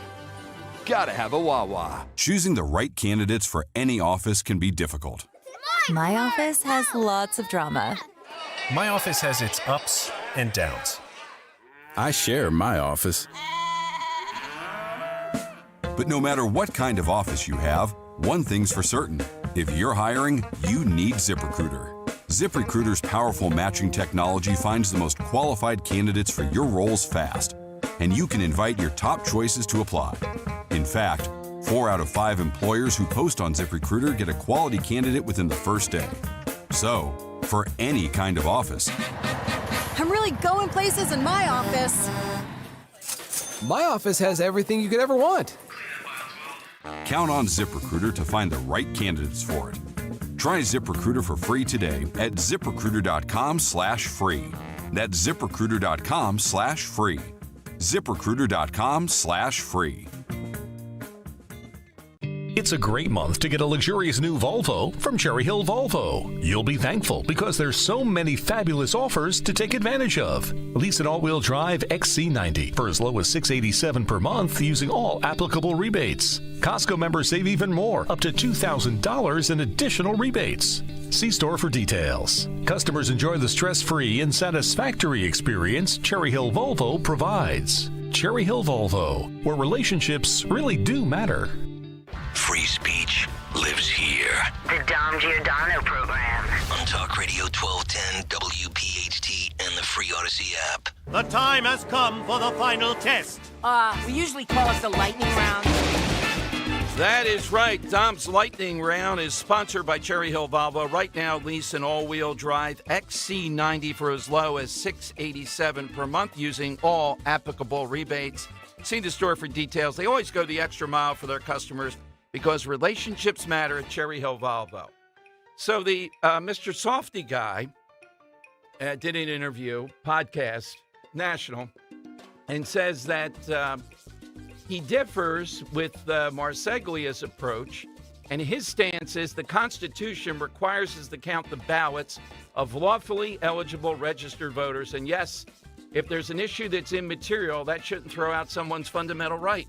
Gotta have a Wawa. Choosing the right candidates for any office can be difficult. My office has lots of drama. My office has its ups and downs. I share my office. But no matter what kind of office you have, one thing's for certain. If you're hiring, you need ZipRecruiter. ZipRecruiter's powerful matching technology finds the most qualified candidates for your roles fast, and you can invite your top choices to apply. In fact, 4 out of 5 employers who post on ZipRecruiter get a quality candidate within the first day. So, for any kind of office, I'm really going places in my office. My office has everything you could ever want. count on ZipRecruiter to find the right candidates for it. Try ZipRecruiter for free today at ZipRecruiter.com/free. That's ZipRecruiter.com/free. ZipRecruiter.com/free. It's a great month to get a luxurious new Volvo from Cherry Hill Volvo. You'll be thankful because there's so many fabulous offers to take advantage of. Lease an all-wheel drive XC90 for as low as $687 per month using all applicable rebates. Costco members save even more, up to $2,000 in additional rebates. See store for details. Customers enjoy the stress-free and satisfactory experience Cherry Hill Volvo provides. Cherry Hill Volvo, where relationships really do matter. Free speech lives here. The Dom Giordano program. On Talk Radio 1210, WPHT, and the free Odyssey app. The time has come for the final test. We usually call it the lightning round. That is right. Dom's Lightning Round is sponsored by Cherry Hill Volvo. Right now, lease an all-wheel drive XC90 for as low as $687 per month using all applicable rebates. See the store for details. They always go the extra mile for their customers because relationships matter at Cherry Hill Volvo. So the Mr. Softy guy did an interview, podcast, national, and says that he differs with Marseglia's approach, and his stance is the Constitution requires us to count the ballots of lawfully eligible registered voters. And yes, if there's an issue that's immaterial, that shouldn't throw out someone's fundamental right.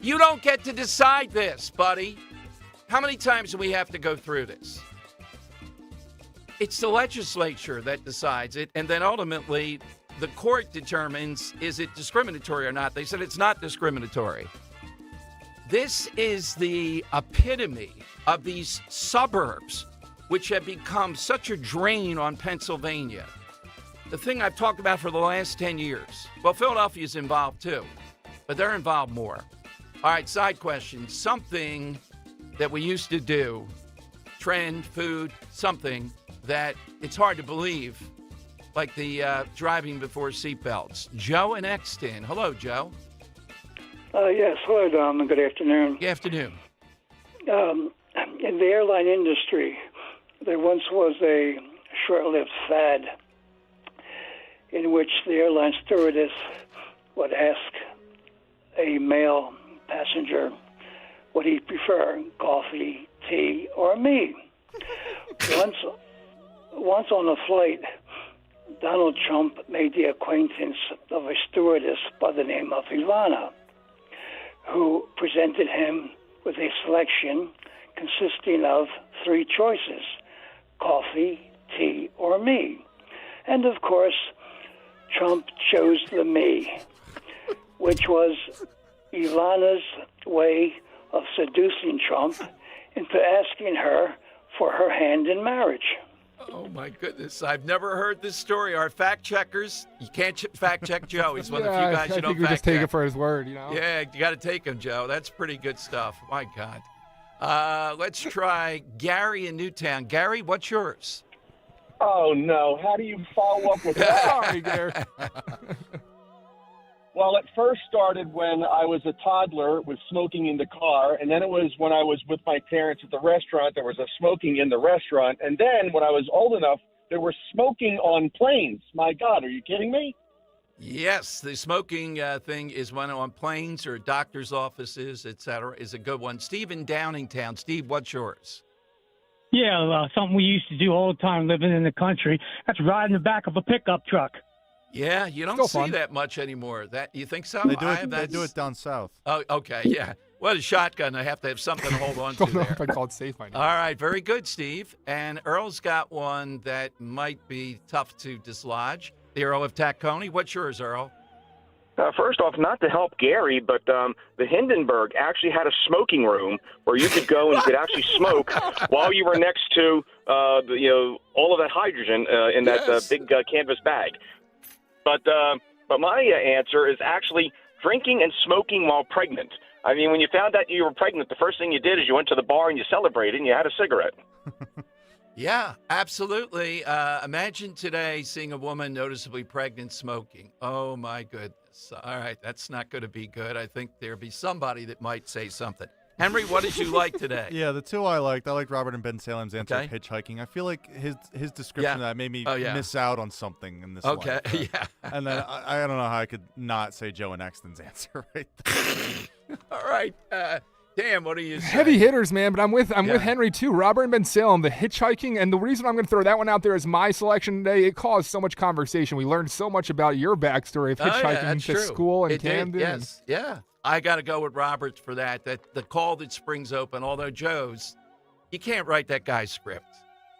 You don't get to decide this, buddy. How many times do we have to go through this? It's the legislature that decides it, and then ultimately the court determines, is it discriminatory or not? They said it's not discriminatory. This is the epitome of these suburbs, which have become such a drain on Pennsylvania. The thing I've talked about for the last 10 years. Well, Philadelphia's involved too, but they're involved more. All right, side question. Something that we used to do, trend, food, something that it's hard to believe, like the driving before seatbelts. Joe in Exton. Hello, Joe. Yes, hello, Dom, and good afternoon. Good afternoon. In the airline industry, there once was a short-lived fad in which the airline stewardess would ask a male passenger, would he prefer coffee, tea, or me? Once on a flight, Donald Trump made the acquaintance of a stewardess by the name of Ivana, who presented him with a selection consisting of 3 choices: coffee, tea, or me. And of course, Trump chose the me, which was Ivana's way of seducing Trump into asking her for her hand in marriage. Oh, my goodness. I've never heard this story. Our fact checkers, you can't fact check Joe. He's one of the few guys you don't I think we fact just take check. it for his word, you know? Yeah, you got to take him, Joe. That's pretty good stuff. My God. Let's try Gary in Newtown. Gary, what's yours? Oh, no. How do you follow up with that? Sorry, Gary. Well, it first started when I was a toddler with smoking in the car, and then it was when I was with my parents at the restaurant. There was a smoking in the restaurant, and then when I was old enough, there was smoking on planes. My God, are you kidding me? Yes, the smoking thing is one on planes or doctor's offices, et cetera, is a good one. Steve in Downingtown. Steve, what's yours? Yeah, something we used to do all the time living in the country. That's riding the back of a pickup truck. Yeah, you don't Still see fun. that much anymore. That you think so? They do it down south. Oh, okay, yeah. Well, a shotgun, I have to have something to hold on to Don't know there. if I call it safe by now. All right, very good, Steve. And Earl's got one that might be tough to dislodge. The Earl of Tacony. What's yours, Earl? First off, not to help Gary, but the Hindenburg actually had a smoking room where you could go and you could actually smoke while you were next to all of that hydrogen in that big canvas bag. But my answer is actually drinking and smoking while pregnant. I mean, when you found out you were pregnant, the first thing you did is you went to the bar and you celebrated and you had a cigarette. Yeah, absolutely. Imagine today seeing a woman noticeably pregnant smoking. Oh, my goodness. All right, that's not going to be good. I think there'll be somebody that might say something. Henry, what did you like today? Yeah, the two I liked Robert and Ben Salem's answer Okay. of hitchhiking. I feel like his description of that made me miss out on something in this Okay, life. yeah. And then I don't know how I could not say Joe and Exton's answer right there. All right. Dan, what do you say? Heavy hitters, man, but I'm with Henry too. Robert and Ben Salem, the hitchhiking, and the reason I'm going to throw that one out there as my selection today, it caused so much conversation. We learned so much about your backstory of hitchhiking to school in Camden. Yes, yeah. I got to go with Roberts for that. That the call that springs open. Although Joe's, you can't write that guy's script.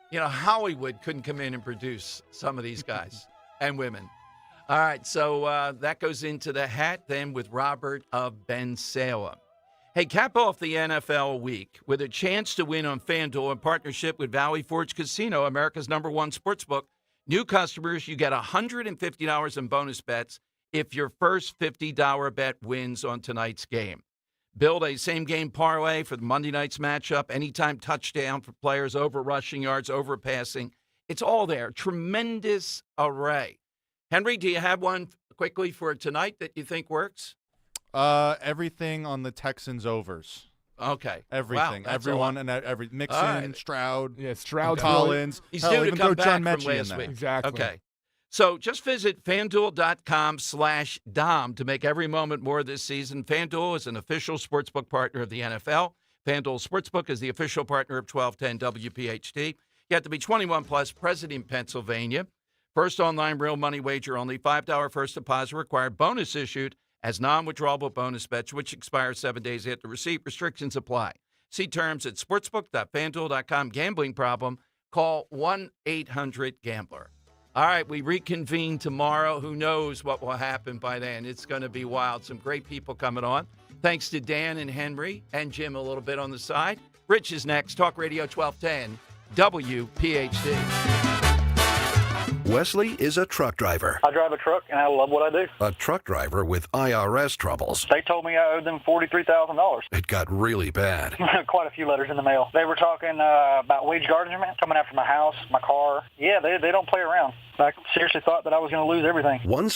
You know, Hollywood couldn't come in and produce some of these guys and women. All right, so that goes into the hat then with Robert of Ben Salem. Hey, cap off the NFL week with a chance to win on FanDuel in partnership with Valley Forge Casino, America's #1 sportsbook. New customers, you get $150 in bonus bets if your first $50 bet wins on tonight's game. Build a same-game parlay for the Monday night's matchup, anytime touchdown for players, over rushing yards, over passing. It's all there. Tremendous array. Henry, do you have one quickly for tonight that you think works? Everything on the Texans overs. Okay. Everything. Wow, everyone and every Mixon, right. Stroud. Yeah, Stroud's Collins. He's Hell, due to even come throw back John from Mechie in last there. week. Exactly. Okay. So just visit FanDuel.com/Dom to make every moment more this season. FanDuel is an official sportsbook partner of the NFL. FanDuel Sportsbook is the official partner of 1210 WPHT. You have to be 21 plus, present in Pennsylvania. First online real money wager only. $5 first deposit required. Bonus issued as non-withdrawable bonus bets, which expire 7 days after receipt. Restrictions apply. See terms at sportsbook.fanduel.com. Gambling problem? Call 1-800-GAMBLER. All right, we reconvene tomorrow. Who knows what will happen by then? It's going to be wild. Some great people coming on. Thanks to Dan and Henry and Jim a little bit on the side. Rich is next. Talk Radio 1210, WPHT. Wesley is a truck driver. I drive a truck, and I love what I do. A truck driver with IRS troubles. They told me I owed them $43,000. It got really bad. Quite a few letters in the mail. They were talking about wage garnishment, coming after my house, my car. Yeah, they don't play around. I seriously thought that I was going to lose everything. One